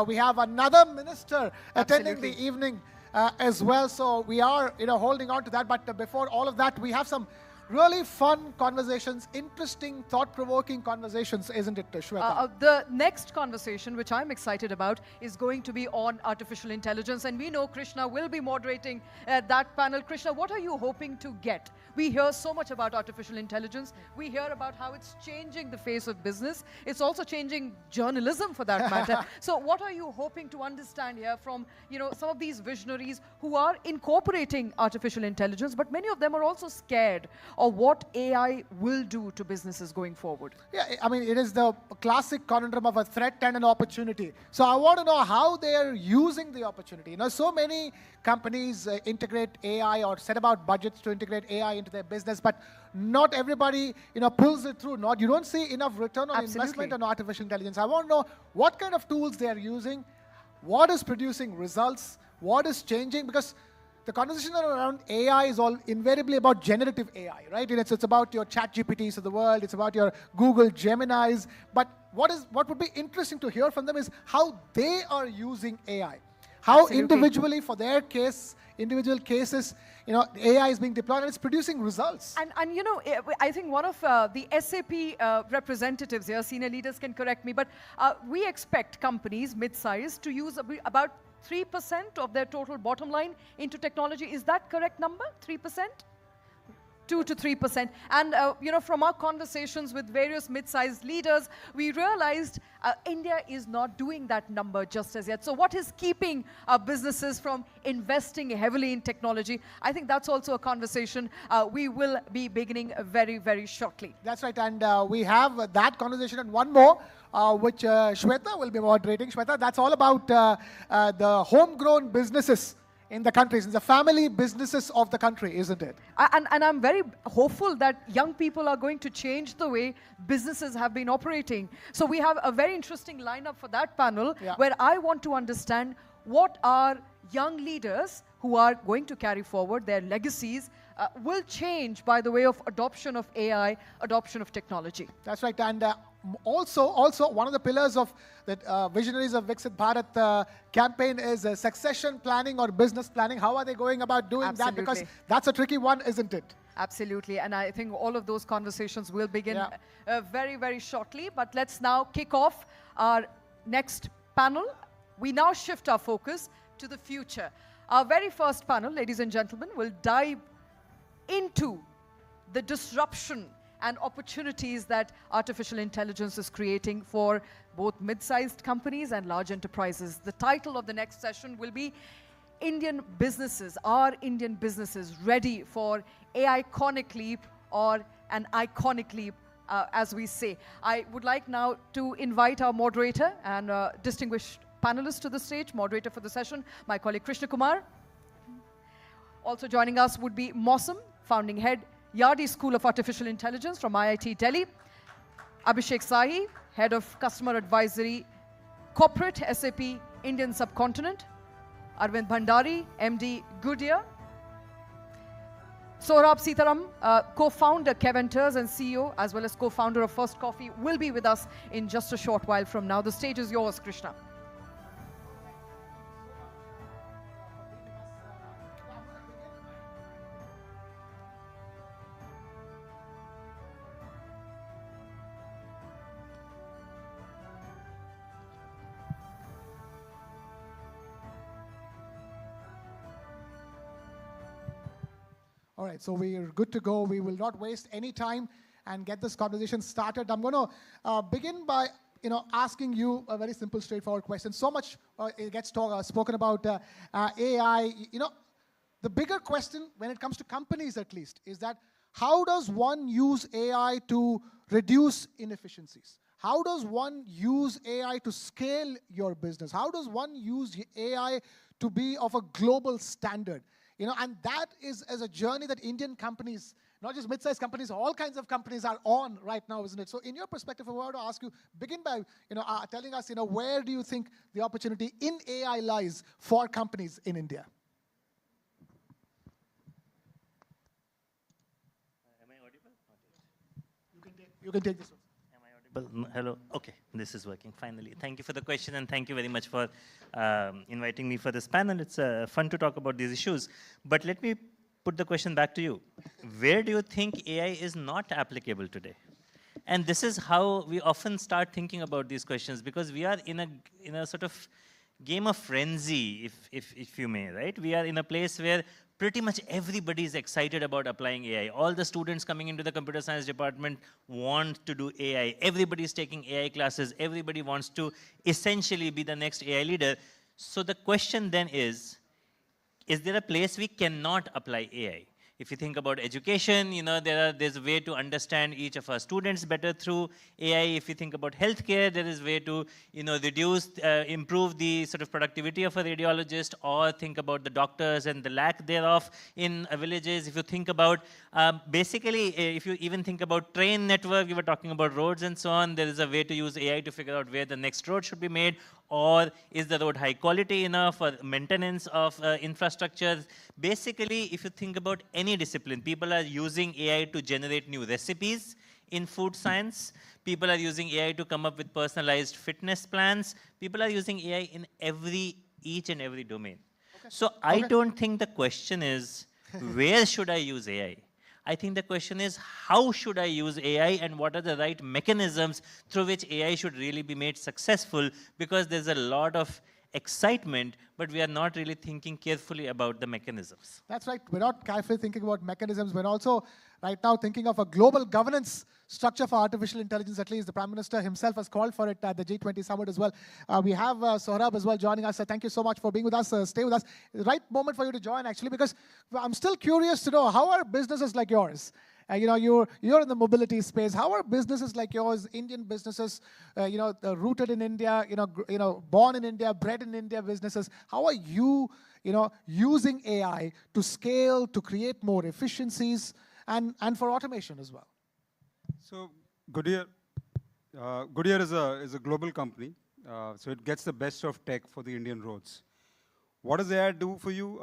We have another minister attending the evening as well. So we are, holding on to that. But before all of that, we have some really fun conversations, interesting, thought-provoking conversations, isn't it, Shweta? The next conversation, which I'm excited about, is going to be on artificial intelligence. And we know Krishna will be moderating that panel. Krishna, what are you hoping to get? We hear so much about artificial intelligence. We hear about how it's changing the face of business. It's also changing journalism, for that matter. So what are you hoping to understand here from, some of these visionaries who are incorporating artificial intelligence, but many of them are also scared of what AI will do to businesses going forward? Yeah, I mean, it is the classic conundrum of a threat and an opportunity. So I want to know how they are using the opportunity. So many companies integrate AI or set about budgets to integrate AI into their business, but not everybody, pulls it through. You don't see enough return on investment on artificial intelligence. I want to know what kind of tools they are using, what is producing results, what is changing, because the conversation around AI is all invariably about generative AI, right? It's about your ChatGPTs of the world, it's about your Google Geminis, but what would be interesting to hear from them is how they are using AI. How individually for their individual cases, AI is being deployed and it's producing results. And I think one of the SAP representatives here, senior leaders can correct me, but we expect companies, mid-sized, to use about 3% of their total bottom line into technology. Is that correct number? 3%? 2 to 3%. And, from our conversations with various mid-sized leaders, we realized India is not doing that number just as yet. So what is keeping our businesses from investing heavily in technology? I think that's also a conversation we will be beginning very, very shortly. That's right. And we have that conversation and one more, which Shweta will be moderating. Shweta, that's all about the homegrown businesses in the countries, in the family businesses of the country, isn't it? And I'm very hopeful that young people are going to change the way businesses have been operating. So we have a very interesting lineup for that panel, where I want to understand what our young leaders who are going to carry forward their legacies will change by the way of adoption of AI, adoption of technology. That's right. And also one of the pillars of the Visionaries of Viksit Bharat campaign is succession planning or business planning. How are they going about doing that? Because that's a tricky one, isn't it? Absolutely. And I think all of those conversations will begin very, very shortly. But let's now kick off our next panel. We now shift our focus to the future. Our very first panel, ladies and gentlemen, will dive into the disruption and opportunities that artificial intelligence is creating for both mid-sized companies and large enterprises. The title of the next session will be Indian Businesses, Are Indian Businesses Ready for AI-conic Leap or an Iconic Leap, as we say. I would like now to invite our moderator and distinguished panelist to the stage, moderator for the session, my colleague Krishna Kumar. Also joining us would be Mosam, founding head, Yardi School of Artificial Intelligence from IIT Delhi. Abhishek Sahi, Head of Customer Advisory, Corporate SAP Indian Subcontinent. Arvind Bhandari, MD Goodyear. Saurabh Sitaram, co-founder Keventers and CEO, as well as co-founder of First Coffee, will be with us in just a short while from now. The stage is yours, Krishna. All right, so we're good to go. We will not waste any time and get this conversation started. I'm going to begin by asking you a very simple, straightforward question. So much it gets spoken about AI. The bigger question, when it comes to companies at least, is that how does one use AI to reduce inefficiencies? how does one use AI to scale your business? How does one use AI to be of a global standard? And that is as a journey that Indian companies, not just mid-sized companies, all kinds of companies are on right now, isn't it? So in your perspective, I want to ask you, begin by telling us, where do you think the opportunity in AI lies for companies in India? Am I audible? Not yet. You can take this one. Am I audible? Hello. Okay, this is working finally. Thank you for the question, and thank you very much for inviting me for this panel. It's fun to talk about these issues. But let me put the question back to you. Where do you think AI is not applicable today? And this is how we often start thinking about these questions, because we are in a sort of game of frenzy, if you may, right? We are in a place where pretty much everybody is excited about applying AI. All the students coming into the computer science department want to do AI. Everybody is taking AI classes. Everybody wants to essentially be the next AI leader. So the question then is there a place we cannot apply AI? If you think about education, there's a way to understand each of our students better through AI. If you think about healthcare, there is a way to, improve the sort of productivity of a radiologist, or think about the doctors and the lack thereof in villages. If you think about, basically, if you even think about train network, we were talking about roads and so on, there is a way to use AI to figure out where the next road should be made, or is the road high quality enough, or maintenance of infrastructure. Basically, if you think about any discipline, people are using AI to generate new recipes in food science. People are using AI to come up with personalized fitness plans. People are using AI in each and every domain. Okay. So I don't think the question is, where should I use AI? I think the question is, how should I use AI, and what are the right mechanisms through which AI should really be made successful? Because there's a lot of excitement, but we are not really thinking carefully about the mechanisms. That's right. We're not carefully thinking about mechanisms. We're also right now thinking of a global governance structure for artificial intelligence. At least the Prime Minister himself has called for it at the G20 summit as well. We have Saurabh as well joining us. Thank you so much for being with us. Stay with us. Right moment for you to join, actually, because I'm still curious to know, how are businesses like yours? You're in the mobility space. How are businesses like yours, Indian businesses, rooted in India, born in India, bred in India businesses? How are you, using AI to scale, to create more efficiencies, and for automation as well? So Goodyear is a global company, so it gets the best of tech for the Indian roads. What does AI do for you?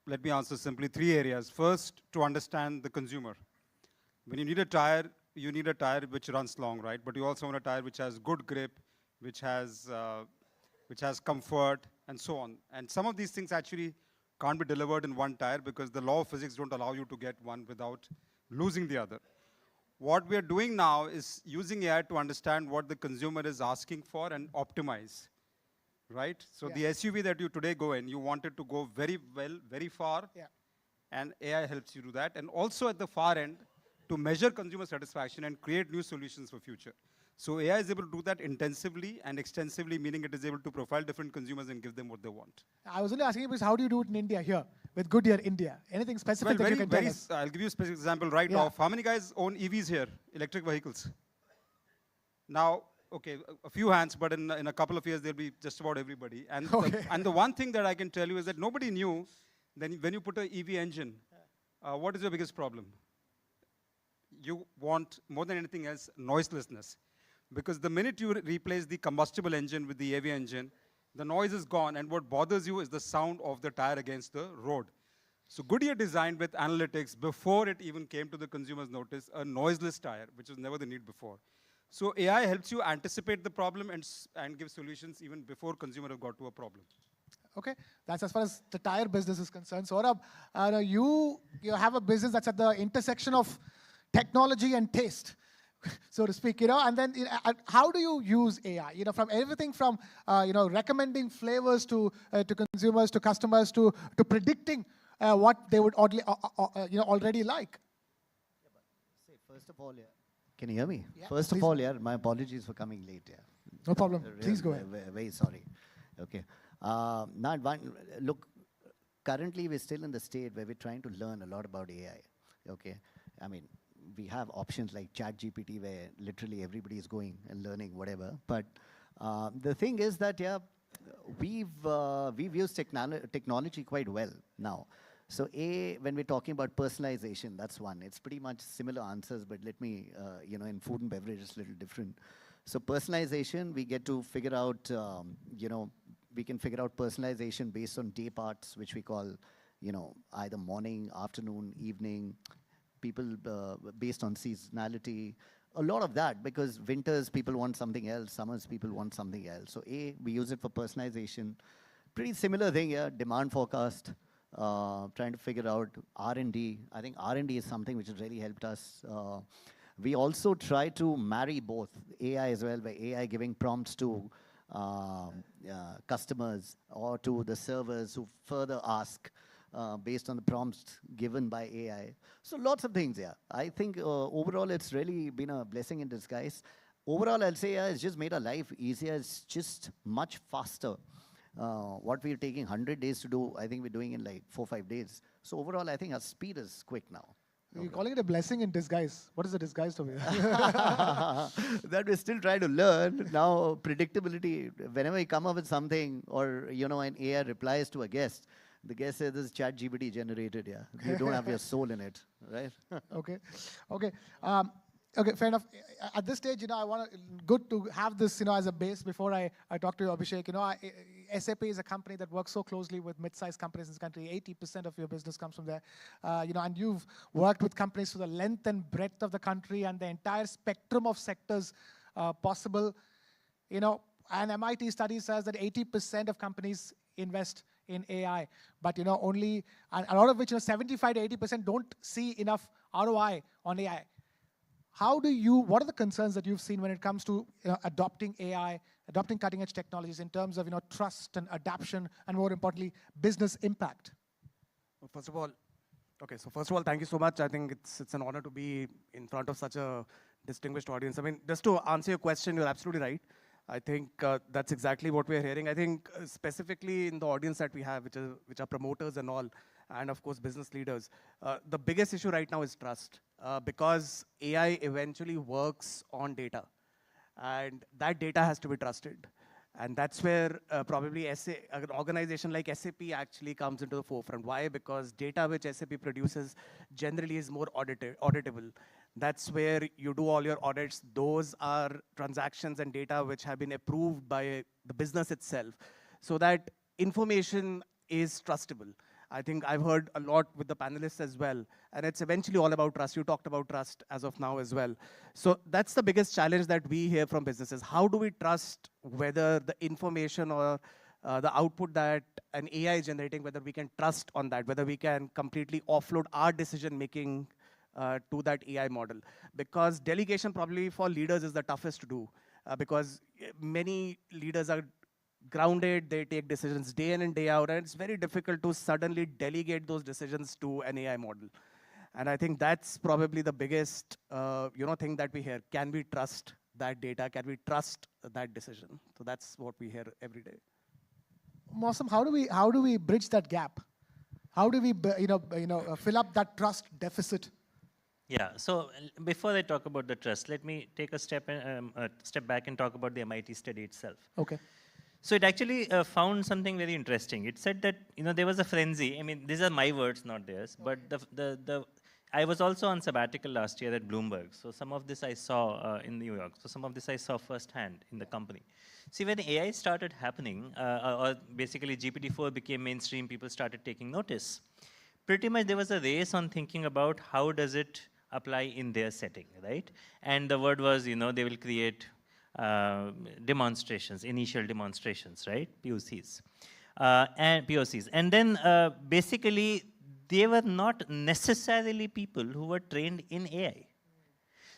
Let me answer simply 3 areas. First, to understand the consumer. When you need a tire which runs long, right? But you also want a tire which has good grip, which has comfort, and so on. And some of these things actually can't be delivered in one tire, because the law of physics don't allow you to get one without losing the other. What we are doing now is using AI to understand what the consumer is asking for and optimize. Right? So the SUV that you today go in, you want it to go very well, very far, and AI helps you do that. And also at the far end, to measure consumer satisfaction and create new solutions for future. So AI is able to do that intensively and extensively, meaning it is able to profile different consumers and give them what they want. I was only asking you, because how do you do it in India here, with Goodyear India? Anything specific that you can tell us? I'll give you a specific example right off. How many guys own EVs here, electric vehicles? Now, okay, a few hands, but in a couple of years, there'll be just about everybody. And, the one thing that I can tell you is that nobody knew, then when you put an EV engine, what is your biggest problem? You want, more than anything else, noiselessness. Because the minute you replace the combustible engine with the EV engine, the noise is gone, and what bothers you is the sound of the tire against the road. So Goodyear designed with analytics, before it even came to the consumer's notice, a noiseless tire, which was never the need before. So AI helps you anticipate the problem and give solutions even before consumer have got to a problem. Okay, that's as far as the tire business is concerned. Saurabh, you have a business that's at the intersection of technology and taste, so to speak, and then how do you use AI? From everything from recommending flavors to consumers, to customers, to predicting what they would already like. First of all, can you hear me? Yeah, First of all, my apologies for coming late. No problem. Please go ahead. Very sorry. Okay. Look, currently we're still in the state where we're trying to learn a lot about AI. Okay. I mean, we have options like ChatGPT where literally everybody is going and learning whatever. But the thing is that, yeah, we've used technology quite well now. So when we're talking about personalization, that's one. It's pretty much similar answers, but let me, in food and beverage, it's a little different. So personalization, we get to figure out, we can figure out personalization based on day parts, which we call, either morning, afternoon, evening, people based on seasonality. A lot of that, because winters, people want something else, summers, people want something else. So we use it for personalization. Pretty similar thing here, demand forecast. Trying to figure out R&D. I think R&D is something which has really helped us. We also try to marry both AI as well, by AI giving prompts to customers or to the servers who further ask based on the prompts given by AI. So lots of things, yeah. I think overall it's really been a blessing in disguise. Overall, I'll say it's just made our life easier. It's just much faster. What we're taking 100 days to do, I think we're doing in like 4-5 days. So overall, I think our speed is quick now. You're calling it a blessing in disguise. What is the disguise of it? That we're still trying to learn. Now, predictability, whenever you come up with something or, an AI replies to a guest, the guest says this is ChatGPT generated, yeah. You don't have your soul in it, right? Okay. Okay, fair enough. At this stage, I want to, good to have this, as a base before I talk to you, Abhishek. SAP is a company that works so closely with mid-sized companies in this country. 80% of your business comes from there. And you've worked with companies to the length and breadth of the country and the entire spectrum of sectors possible. An MIT study says that 80% of companies invest in AI, but only, and a lot of which, 75 to 80% don't see enough ROI on AI. What are the concerns that you've seen when it comes to adopting AI, adopting cutting edge technologies in terms of trust and adaptation and more importantly, business impact? Well, first of all, thank you so much. I think it's an honor to be in front of such a distinguished audience. I mean, just to answer your question, you're absolutely right. I think that's exactly what we're hearing. I think specifically in the audience that we have, which are promoters and all, and of course business leaders, the biggest issue right now is trust, because AI eventually works on data, and that data has to be trusted. And that's where probably an organization like SAP actually comes into the forefront. Why? Because data which SAP produces generally is more auditable. That's where you do all your audits. Those are transactions and data which have been approved by the business itself, so that information is trustable. I think I've heard a lot with the panelists as well, and it's eventually all about trust. You talked about trust as of now as well. So that's the biggest challenge that we hear from businesses. How do we trust whether the information or the output that an AI is generating, whether we can trust on that, whether we can completely offload our decision making to that AI model? Because delegation probably for leaders is the toughest to do, because many leaders are grounded, they take decisions day in and day out, and it's very difficult to suddenly delegate those decisions to an AI model. And I think that's probably the biggest thing that we hear. Can we trust that data? Can we trust that decision? So that's what we hear every day. Awesome. How do we bridge that gap? How do we fill up that trust deficit? Yeah, so before I talk about the trust, let me take a step back and talk about the MIT study itself. Okay. So it actually found something very interesting. It said that there was a frenzy. I mean, these are my words, not theirs. But I was also on sabbatical last year at Bloomberg. So some of this I saw in New York. So some of this I saw firsthand in the company. See, when AI started happening, or basically GPT-4 became mainstream, people started taking notice. Pretty much there was a race on thinking about how does it apply in their setting, right? And the word was, they will create demonstrations, initial demonstrations, right? POCs. And then basically, they were not necessarily people who were trained in AI.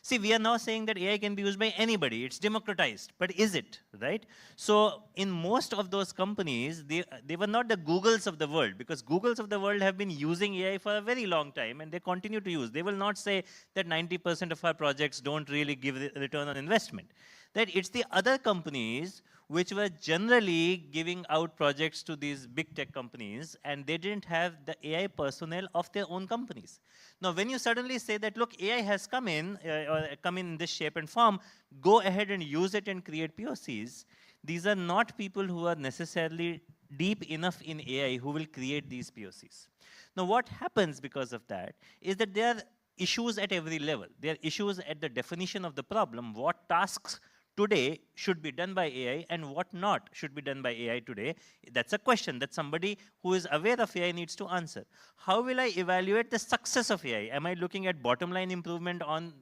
See, we are now saying that AI can be used by anybody. It's democratized. But is it, right? So in most of those companies, they were not the Googles of the world, because Googles of the world have been using AI for a very long time, and they continue to use. They will not say that 90% of our projects don't really give the return on investment. that it's the other companies which were generally giving out projects to these big tech companies, and they didn't have the AI personnel of their own companies. Now, when you suddenly say that, look, AI has come in, or come in this shape and form, go ahead and use it and create POCs, these are not people who are necessarily deep enough in AI who will create these POCs. Now, what happens because of that is that there are issues at every level. There are issues at the definition of the problem, what tasks today should be done by AI and what not should be done by AI today. That's a question that somebody who is aware of AI needs to answer. How will I evaluate the success of AI? Am I looking at bottom line improvement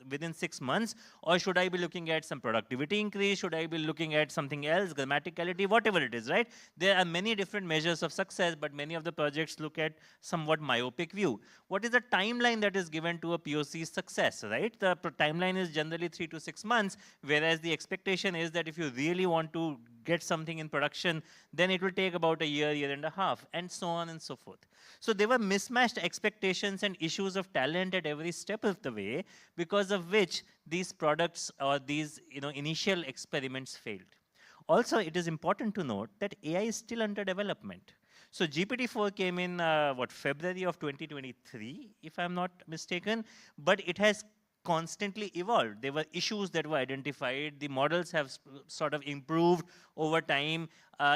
within 6 months, or should I be looking at some productivity increase? Should I be looking at something else, grammaticality, whatever it is, right? There are many different measures of success, but many of the projects look at somewhat myopic view. What is the timeline that is given to a POC's success, right? The timeline is generally 3 to 6 months, whereas the expectation is that if you really want to get something in production, then it will take about a year, year and a half, and so on and so forth. So there were mismatched expectations and issues of talent at every step of the way, because of which these products or these initial experiments failed. Also, it is important to note that AI is still under development. So GPT-4 came in, February of 2023, if I'm not mistaken, but it has constantly evolved. There were issues that were identified. The models have sort of improved over time.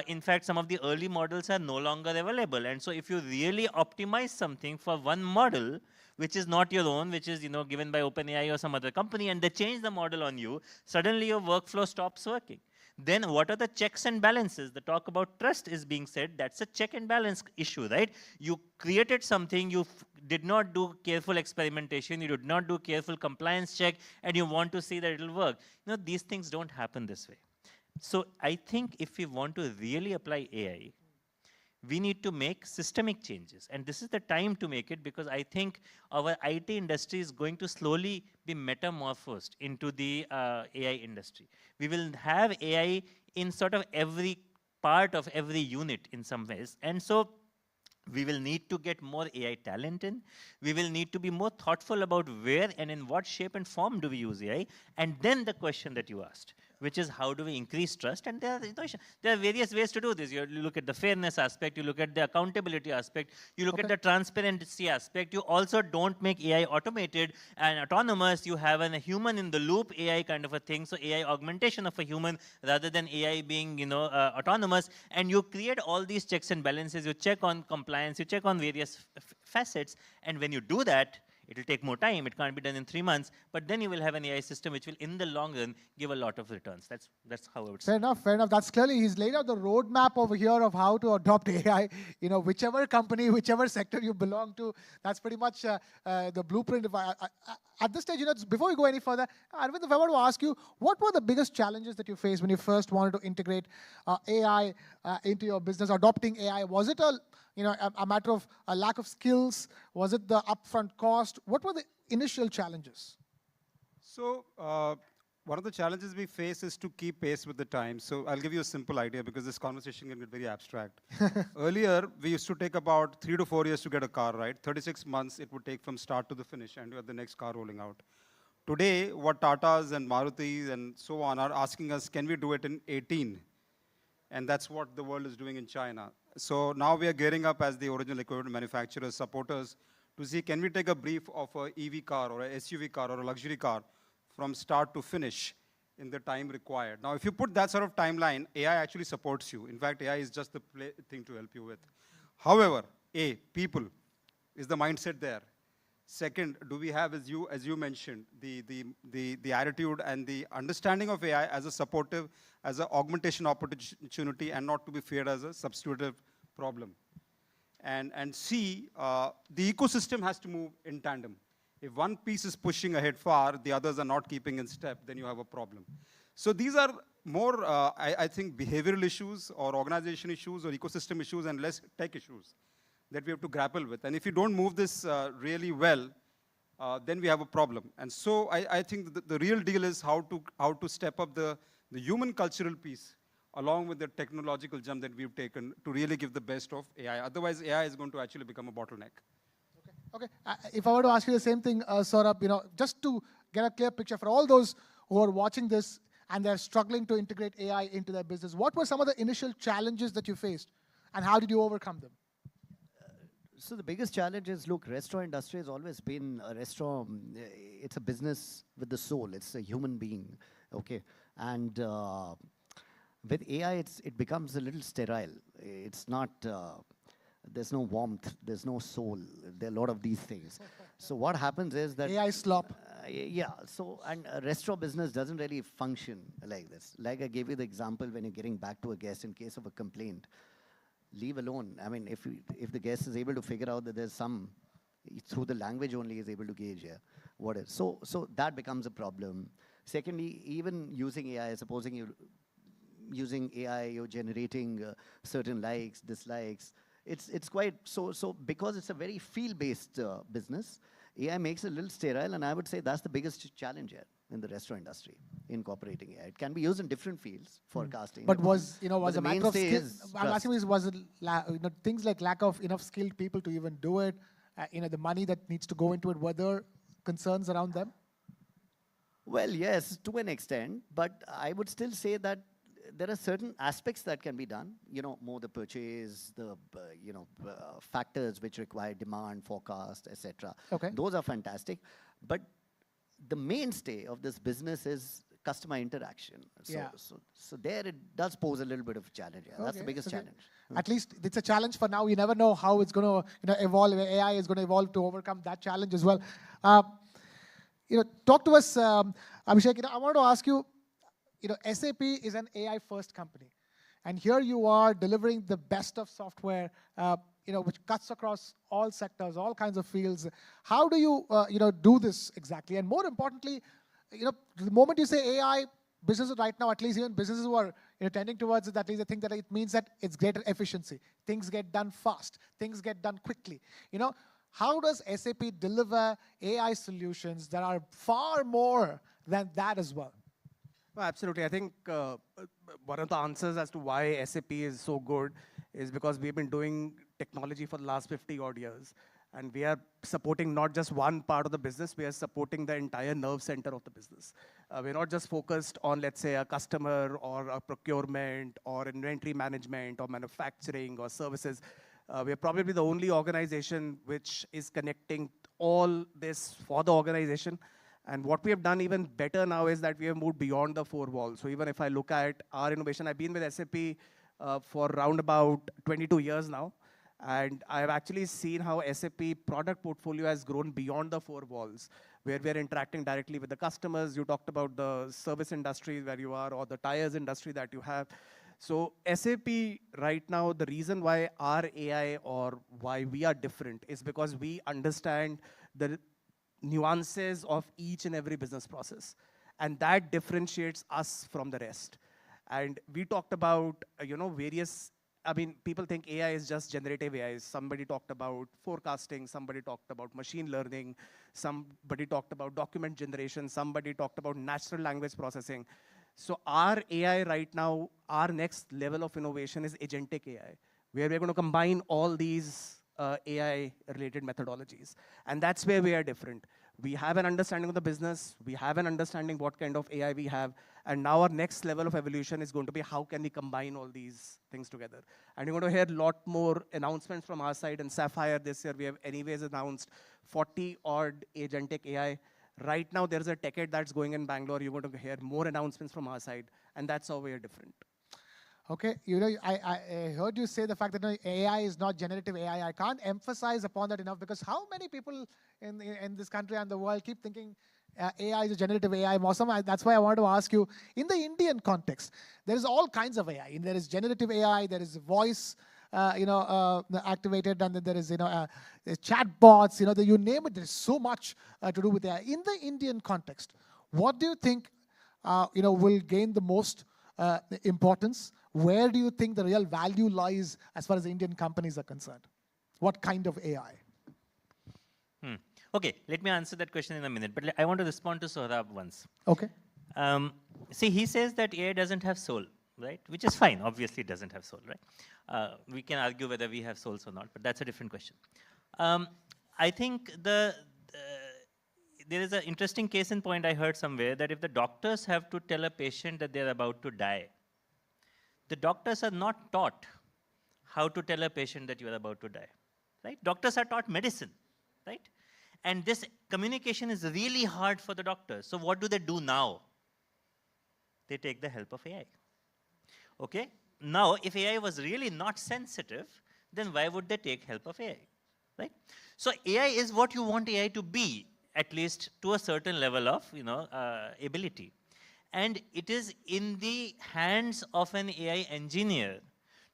In fact, some of the early models are no longer available. And so if you really optimize something for one model, which is not your own, which is given by OpenAI or some other company, and they change the model on you, suddenly your workflow stops working. Then what are the checks and balances? The talk about trust is being said. That's a check and balance issue, right? You created something, you did not do careful experimentation, you did not do careful compliance check, and you want to see that it will work. These things don't happen this way. So I think if we want to really apply AI, we need to make systemic changes. And this is the time to make it, because I think our IT industry is going to slowly be metamorphosed into the AI industry. We will have AI in sort of every part of every unit in some ways. And so we will need to get more AI talent in. We will need to be more thoughtful about where and in what shape and form do we use AI. And then the question that you asked, which is how do we increase trust? And there are various ways to do this. You look at the fairness aspect, you look at the accountability aspect, you look at the transparency aspect. You also don't make AI automated and autonomous. You have a human in the loop AI kind of a thing. So AI augmentation of a human rather than AI being autonomous. And you create all these checks and balances. You check on compliance, you check on various facets. And when you do that, it will take more time. It can't be done in 3 months. But then you will have an AI system which will, in the long run, give a lot of returns. That's how I would say. Fair enough, fair enough. That's clearly, he's laid out the roadmap over here of how to adopt AI. Whichever company, whichever sector you belong to, that's pretty much the blueprint. At this stage, before we go any further, Arvind, if I were to ask you, what were the biggest challenges that you faced when you first wanted to integrate AI into your business, adopting AI? Was it a matter of a lack of skills? Was it the upfront cost? What were the initial challenges? So one of the challenges we face is to keep pace with the time. So I'll give you a simple idea, because this conversation can get very abstract. Earlier, we used to take about 3 to 4 years to get a car, right? 36 months it would take from start to the finish, and you have the next car rolling out. Today, what Tatas and Marutis and so on are asking us, can we do it in 18? And that's what the world is doing in China. So now we are gearing up as the original equipment manufacturers, supporters, to see, can we take a brief of an EV car or an SUV car or a luxury car from start to finish in the time required. Now, if you put that sort of timeline, AI actually supports you. In fact, AI is just the thing to help you with. However, people is the mindset there. Second, do we have, as you mentioned, the attitude and the understanding of AI as a supportive, as an augmentation opportunity, and not to be feared as a substitutive problem. And C, the ecosystem has to move in tandem. If one piece is pushing ahead far, the others are not keeping in step, then you have a problem. So these are more, I think, behavioral issues or organization issues or ecosystem issues and less tech issues that we have to grapple with. And if you don't move this really well, then we have a problem. And so I think the real deal is how to step up the human cultural piece along with the technological jump that we've taken to really give the best of AI. Otherwise, AI is going to actually become a bottleneck. Okay. If I were to ask you the same thing, Saurabh, just to get a clear picture for all those who are watching this, and they're struggling to integrate AI into their business. What were some of the initial challenges that you faced, and how did you overcome them? So the biggest challenge is, look, restaurant industry has always been a restaurant. It's a business with the soul. It's a human being, okay? And with AI, it becomes a little sterile. It's not, there's no warmth, there's no soul. There are a lot of these things. So what happens is that... AI slop. Yeah, so, and a restaurant business doesn't really function like this. Like I gave you the example when you're getting back to a guest in case of a complaint. Leave alone. I mean, if the guest is able to figure out that there's some, through the language only is able to gauge what is. So that becomes a problem. Secondly, even using AI, supposing you're using AI, you're generating certain likes, dislikes. It's quite, so because it's a very field-based business, AI makes it a little sterile, and I would say that's the biggest challenge here in the restaurant industry, incorporating AI. It can be used in different fields, forecasting. But was a matter of skill? I'm asking trust. was it things like lack of enough skilled people to even do it? The money that needs to go into it, were there concerns around them? Well, yes, to an extent, but I would still say that there are certain aspects that can be done, more the purchase, the, factors which require demand, forecast, etc. Okay. Those are fantastic. But the mainstay of this business is customer interaction. So there it does pose a little bit of a challenge. Yeah. That's the biggest challenge. At least it's a challenge for now. You never know how it's going to evolve. AI is going to evolve to overcome that challenge as well. Talk to us, Abhishek. I want to ask you, SAP is an AI-first company. And here you are delivering the best of software, which cuts across all sectors, all kinds of fields. How do you, do this exactly? And more importantly, the moment you say AI, businesses right now, at least even businesses who are tending towards it, at least they think that it means that it's greater efficiency. Things get done fast. Things get done quickly. How does SAP deliver AI solutions that are far more than that as well? Well, absolutely. I think one of the answers as to why SAP is so good is because we've been doing technology for the last 50 odd years. And we are supporting not just one part of the business, we are supporting the entire nerve center of the business. We're not just focused on, let's say, a customer or a procurement or inventory management or manufacturing or services. We are probably the only organization which is connecting all this for the organization. And what we have done even better now is that we have moved beyond the four walls. So even if I look at our innovation, I've been with SAP for around about 22 years now. And I've actually seen how SAP product portfolio has grown beyond the four walls, where we're interacting directly with the customers. You talked about the service industry where you are, or the tires industry that you have. So SAP right now, the reason why our AI or why we are different is because we understand the nuances of each and every business process. And that differentiates us from the rest. And we talked about, various, people think AI is just generative AI. Somebody talked about forecasting, somebody talked about machine learning, somebody talked about document generation, somebody talked about natural language processing. So our AI right now, our next level of innovation is agentic AI, where we're going to combine all these AI-related methodologies. And that's where we are different. We have an understanding of the business. We have an understanding what kind of AI we have. And now our next level of evolution is going to be how can we combine all these things together. And you're going to hear a lot more announcements from our side. And Sapphire this year, we have anyways announced 40-odd agentic AI. Right now, there's a TechEd that's going in Bangalore. You're going to hear more announcements from our side. And that's how we are different. Okay, I heard you say the fact that AI is not generative AI. I can't emphasize upon that enough, because how many people in this country and the world keep thinking AI is a generative AI? Mausam, that's why I wanted to ask you, in the Indian context, there is all kinds of AI. There is generative AI, there is voice, activated, and then there is, chat bots, you name it. There's so much to do with AI. In the Indian context, what do you think, will gain the most importance? Where do you think the real value lies as far as Indian companies are concerned? What kind of AI? Okay, let me answer that question in a minute, but I want to respond to Saurabh once. Okay. See, he says that AI doesn't have soul, right? Which is fine. Obviously, it doesn't have soul, right? We can argue whether we have souls or not, but that's a different question. I think there is an interesting case in point I heard somewhere that if the doctors have to tell a patient that they're about to die, the doctors are not taught how to tell a patient that you are about to die, right? Doctors are taught medicine, right? And this communication is really hard for the doctors. So what do they do now? They take the help of AI. Okay? Now, if AI was really not sensitive, then why would they take help of AI, right? So AI is what you want AI to be, at least to a certain level of, ability. And it is in the hands of an AI engineer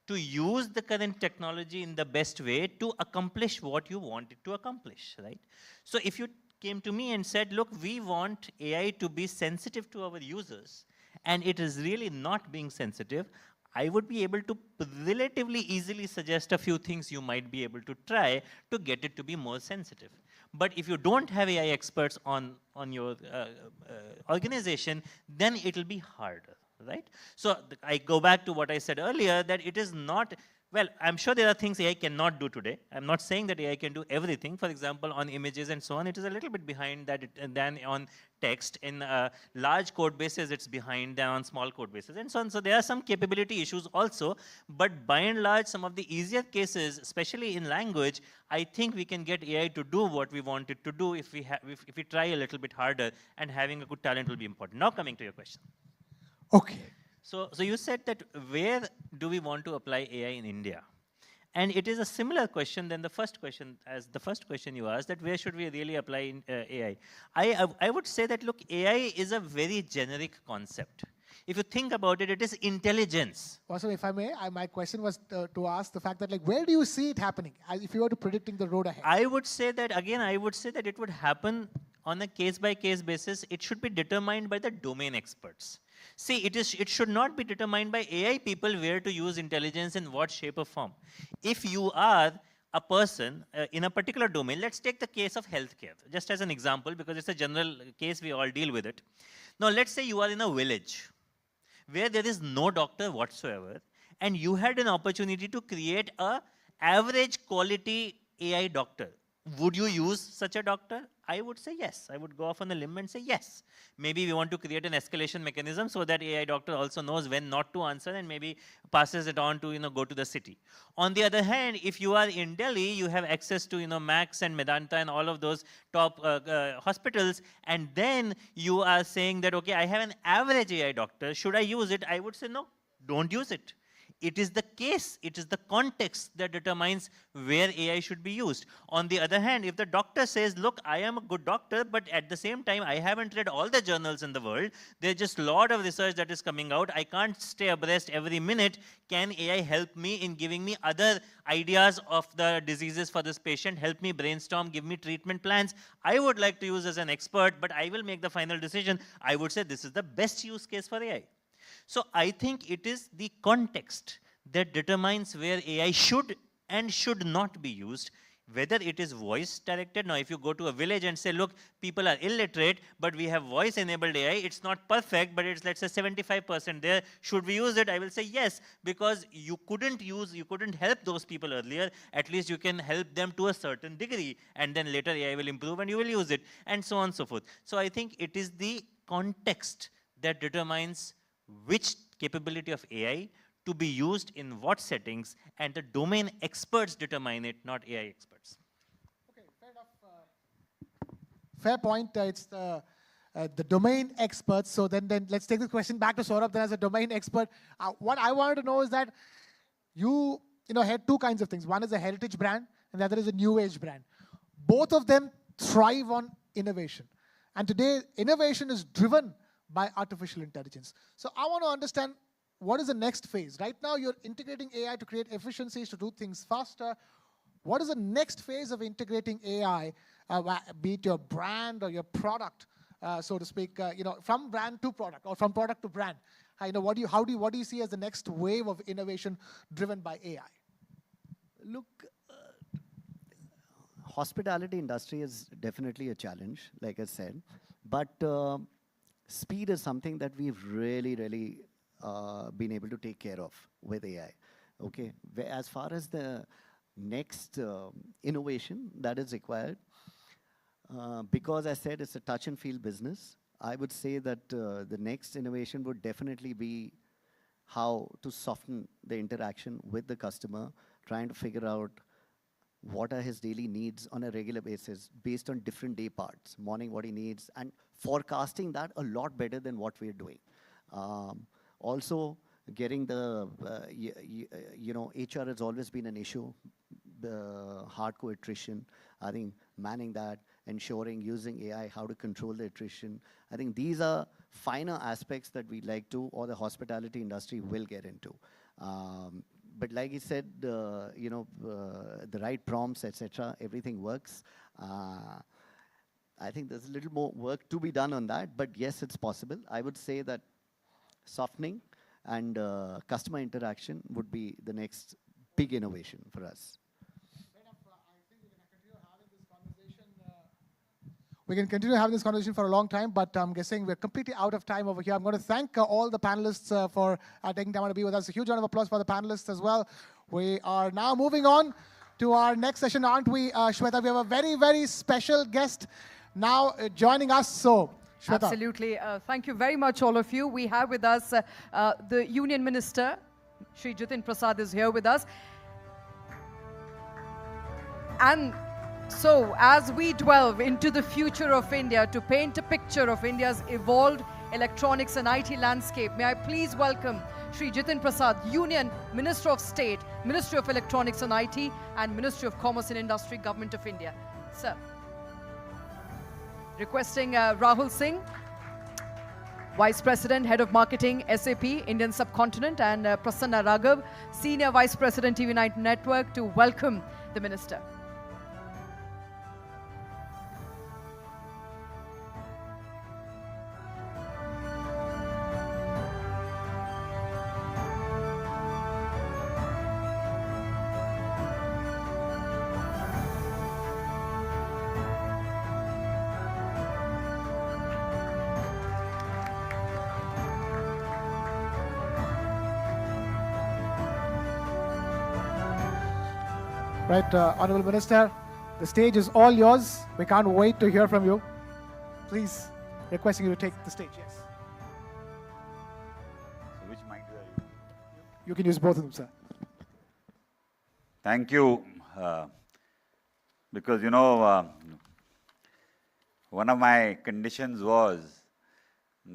to use the current technology in the best way to accomplish what you want it to accomplish, right? So if you came to me and said, look, we want AI to be sensitive to our users, and it is really not being sensitive, I would be able to relatively easily suggest a few things you might be able to try to get it to be more sensitive. But if you don't have AI experts on your organization, then it will be harder, right? So I go back to what I said earlier, that it is not, well, I'm sure there are things AI cannot do today. I'm not saying that AI can do everything. For example, on images and so on, it is a little bit behind that than on text. In large code bases, it's behind than on small code bases and so on. So there are some capability issues also. But by and large, some of the easier cases, especially in language, I think we can get AI to do what we want it to do if we try a little bit harder, and having a good talent will be important. Now coming to your question. Okay. So you said that where do we want to apply AI in India? And it is a similar question than the first question, as the first question you asked, that where should we really apply in, AI? I would say that, look, AI is a very generic concept. If you think about it, it is intelligence. Also, if I may, my question was to ask the fact that, like, where do you see it happening? If you were to predicting the road ahead. I would say that, again, it would happen on a case-by-case basis. It should be determined by the domain experts. See, it should not be determined by AI people where to use intelligence in what shape or form. If you are a person in a particular domain, let's take the case of healthcare, just as an example, because it's a general case, we all deal with it. Now, let's say you are in a village where there is no doctor whatsoever, and you had an opportunity to create a average quality AI doctor. Would you use such a doctor? I would say yes. I would go off on a limb and say yes. Maybe we want to create an escalation mechanism so that AI doctor also knows when not to answer and maybe passes it on to go to the city. On the other hand, if you are in Delhi, you have access to Max and Medanta and all of those top hospitals, and then you are saying that, okay, I have an average AI doctor. Should I use it? I would say no, don't use it. It is the case, it is the context that determines where AI should be used. On the other hand, if the doctor says, look, I am a good doctor, but at the same time, I haven't read all the journals in the world. There's just a lot of research that is coming out. I can't stay abreast every minute. Can AI help me in giving me other ideas of the diseases for this patient, help me brainstorm, give me treatment plans? I would like to use as an expert, but I will make the final decision. I would say this is the best use case for AI. So I think it is the context that determines where AI should and should not be used, whether it is voice directed. Now, if you go to a village and say, look, people are illiterate, but we have voice enabled AI, it's not perfect, but it's, let's say, 75% there. Should we use it? I will say yes, because you couldn't help those people earlier. At least you can help them to a certain degree, and then later AI will improve and you will use it, and so on and so forth. So I think it is the context that determines which capability of AI to be used in what settings, and the domain experts determine it, not AI experts. Okay, fair enough. Fair point. It's the domain experts. So then let's take the question back to Saurabh. Then, as a domain expert, what I wanted to know is that you had two kinds of things. One is a heritage brand, and the other is a new age brand. Both of them thrive on innovation, and today innovation is driven by artificial intelligence. So I want to understand, what is the next phase? Right now, you're integrating AI to create efficiencies, to do things faster. What is the next phase of integrating AI, be it your brand or your product, so to speak, from brand to product or from product to brand? What do you see as the next wave of innovation driven by AI? Look, hospitality industry is definitely a challenge, like I said, but speed is something that we've really been able to take care of with AI. Okay, as far as the next innovation that is required, Because I said it's a touch and feel business, I would say that the next innovation would definitely be how to soften the interaction with the customer, trying to figure out what are his daily needs on a regular basis based on different day parts, morning what he needs, and forecasting that a lot better than what we're doing. Also, getting the, HR has always been an issue, the hardcore attrition. I think manning that, ensuring using AI, how to control the attrition. I think these are finer aspects that we'd like to, or the hospitality industry will get into. But like he said, the right prompts, etc., everything works. I think there's a little more work to be done on that, but yes, it's possible. I would say that softening and customer interaction would be the next big innovation for us. We can continue having this conversation for a long time, but I'm guessing we're completely out of time over here. I'm going to thank all the panelists for taking time to be with us. A huge round of applause for the panelists as well. We are now moving on to our next session, aren't we, Shweta? We have a very, very special guest now joining us. So, Shweta. Absolutely. Thank you very much, all of you. We have with us the Union Minister, Shri Jitin Prasada is here with us. And so, as we delve into the future of India to paint a picture of India's evolved electronics and IT landscape, may I please welcome Shri Jitin Prasad, Union Minister of State, Ministry of Electronics and IT, and Ministry of Commerce and Industry, Government of India. Sir. Requesting Rahul Singh, Vice President, Head of Marketing, SAP, Indian Subcontinent, and Prasada Raghav, Senior Vice President, TV9 Network, to welcome the Minister. Right, Honorable Minister, the stage is all yours. We can't wait to hear from you. Please, requesting you to take the stage, yes. So which mic do I use? You can use both of them, sir. Thank you. Because, one of my conditions was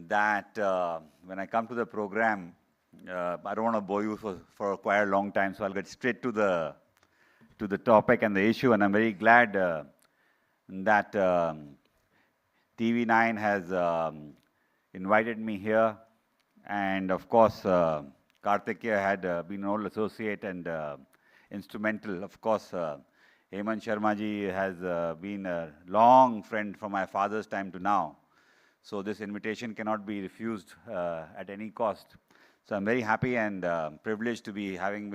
that when I come to the program, I don't want to bore you for quite a long time, so I'll get straight to the topic and the issue, and I'm very glad that TV9 has invited me here, and of course Karthikeya had been an old associate and instrumental. Of course Hemant Sharma ji has been a long friend from my father's time to now, so this invitation cannot be refused at any cost. So I'm very happy and privileged to be having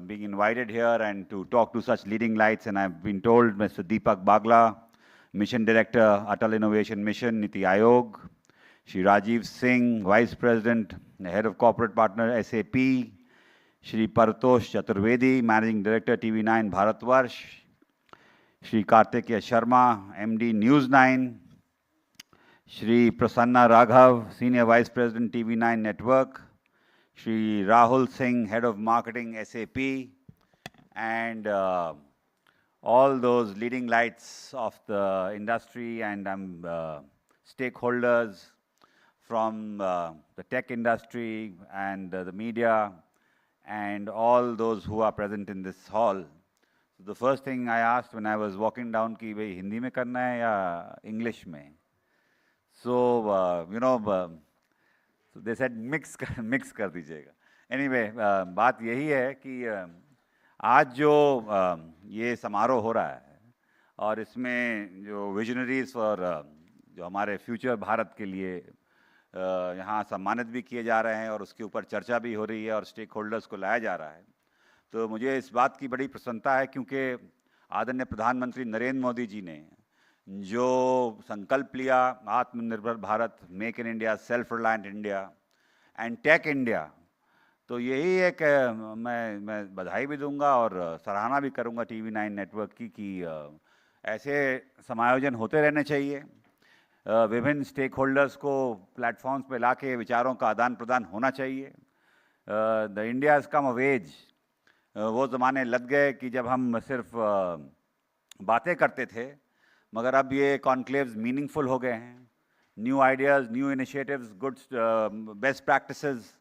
being invited here and to talk to such leading lights. And I've been told Mr. Deepak Bagla, Mission Director, Atal Innovation Mission, Niti Aayog, Shri Rajiv Singh, Vice President, Head of Corporate Partner, SAP, Shri Partosh Chaturvedi, Managing Director, TV9 Bharatvarsh, Shri Karthikeya Sharma, MD News 9, Shri Prasada Raghav, Senior Vice President, TV9 Network, Shri Rahul Singh, Head of Marketing, SAP, and all those leading lights of the industry and stakeholders from the tech industry and the media and all those who are present in this hall. So the first thing I asked when I was walking down, कि भाई हिंदी में करना है या English में? So so they said mix कर दीजिएगा. Anyway, बात यही है कि आज जो ये समारोह हो रहा है और इसमें जो विजनरीज और जो हमारे फ्यूचर भारत के लिए यहाँ सम्मानित भी किए जा रहे हैं और उसके ऊपर चर्चा भी हो रही है और स्टेक होल्डर्स को लाया जा रहा है, तो मुझे इस बात की बड़ी प्रसन्नता है क्योंकि आदरणीय प्रधानमंत्री नरेंद्र मोदी जी ने जो संकल्प लिया Atmanirbhar Bharat, make in India, self reliant India and tech India, तो यही एक मैं बधाई भी दूंगा और सराहना भी करूंगा TV9 नेटवर्क की कि ऐसे समायोजन होते रहने चाहिए। विभिन्न स्टेक होल्डर्स को प्लेटफॉर्म्स पे लाके विचारों का आदान प्रदान होना चाहिए। The India has come of age, वो ज़माने लग गए कि जब हम सिर्फ बातें करते थे, मगर अब ये कॉन्क्लेव्स मीनिंगफुल हो गए हैं। New ideas, new initiatives, good best practices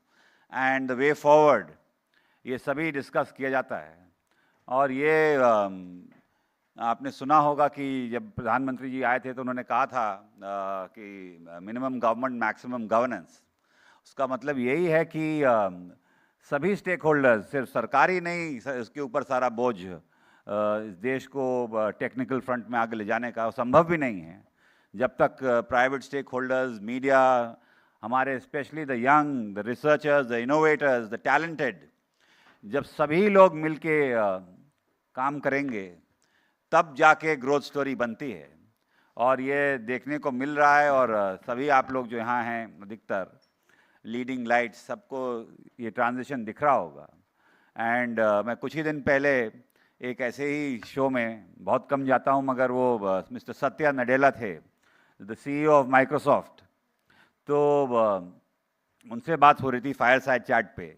and the way forward, ये सभी डिस्कस किया जाता है। और ये आपने सुना होगा कि जब प्रधानमंत्री जी आए थे तो उन्होंने कहा था कि मिनिमम गवर्नमेंट मैक्सिमम गवर्नेंस। उसका मतलब यही है कि सभी स्टेक होल्डर्स, सिर्फ सरकारी नहीं, इसके ऊपर सारा बोझ इस देश को टेक्निकल फ्रंट में आगे ले जाने का संभव भी नहीं है जब तक प्राइवेट स्टेक होल्डर्स, मीडिया, हमारे specially the young, the researchers, the innovators, the talented, जब सभी लोग मिलके काम करेंगे तब जाके ग्रोथ स्टोरी बनती है। और ये देखने को मिल रहा है। और सभी आप लोग जो यहाँ हैं, अधिकतर लीडिंग लाइट्स, सबको ये ट्रांजिशन दिख रहा होगा। एंड मैं कुछ ही दिन पहले एक ऐसे ही शो में, बहुत कम जाता हूँ मगर वो मिस्टर सत्या नडेला थे, द CEO ऑफ माइक्रोसॉफ्ट, तो उनसे बात हो रही थी फायर साइड चैट पे।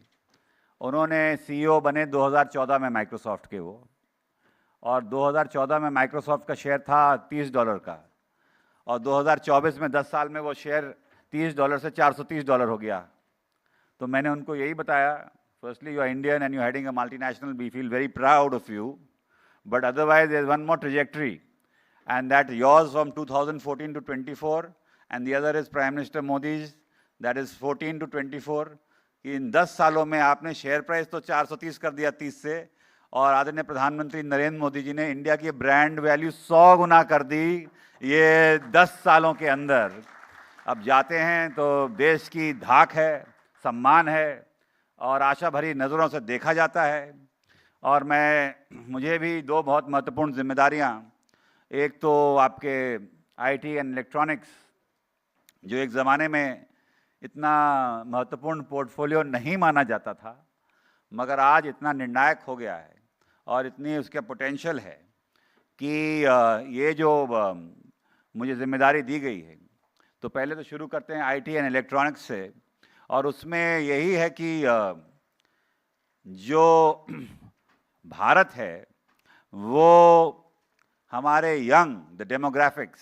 उन्होंने CEO बने 2014 में माइक्रोसॉफ्ट के वो, और 2014 में माइक्रोसॉफ्ट का शेयर था $30 का, और 2024 में 10 साल में वो शेयर $30 से $430 हो गया। तो मैंने उनको यही बताया, firstly you are Indian and you heading a multinational, we feel very proud of you, but otherwise there is one more trajectory and that yours from 2014 to 24 and the other is Prime Minister Modi's, that is 14 to 24, कि इन 10 सालों में आपने share price तो 430 कर दिया 30 से, और आदरणीय प्रधानमंत्री नरेंद्र मोदी जी ने इंडिया की ब्रांड वैल्यू 100 गुना कर दी ये 10 सालों के अंदर। अब जाते हैं तो देश की धाक है, सम्मान है और आशा भरी नज़रों से देखा जाता है। और मुझे भी दो बहुत महत्वपूर्ण जिम्मेदारियां, एक तो आपके आईटी एंड इलेक्ट्रॉनिक्स, जो एक ज़माने में इतना महत्वपूर्ण पोर्टफोलियो नहीं माना जाता था मगर आज इतना निर्णायक हो गया है और इतनी उसका पोटेंशियल है कि ये जो मुझे जिम्मेदारी दी गई है, तो पहले तो शुरू करते हैं आईटी एंड इलेक्ट्रॉनिक्स से। और उसमें यही है कि जो भारत है वो हमारे यंग, द डेमोग्राफिक्स,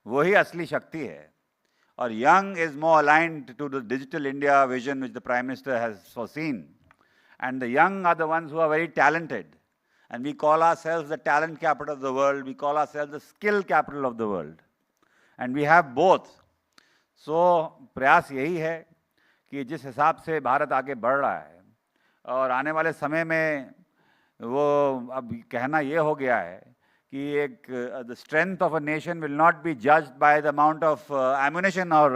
वही असली शक्ति है। और young is more aligned to the digital India vision which the prime minister has foreseen, and the young are the ones who are very talented, and we call ourselves the talent capital of the world, we call ourselves the skill capital of the world, and we have both. So प्रयास यही है कि जिस हिसाब से भारत आगे बढ़ रहा है और आने वाले समय में वो अब कहना ये हो गया है कि एक the strength of a nation will not be judged by the amount of ammunition or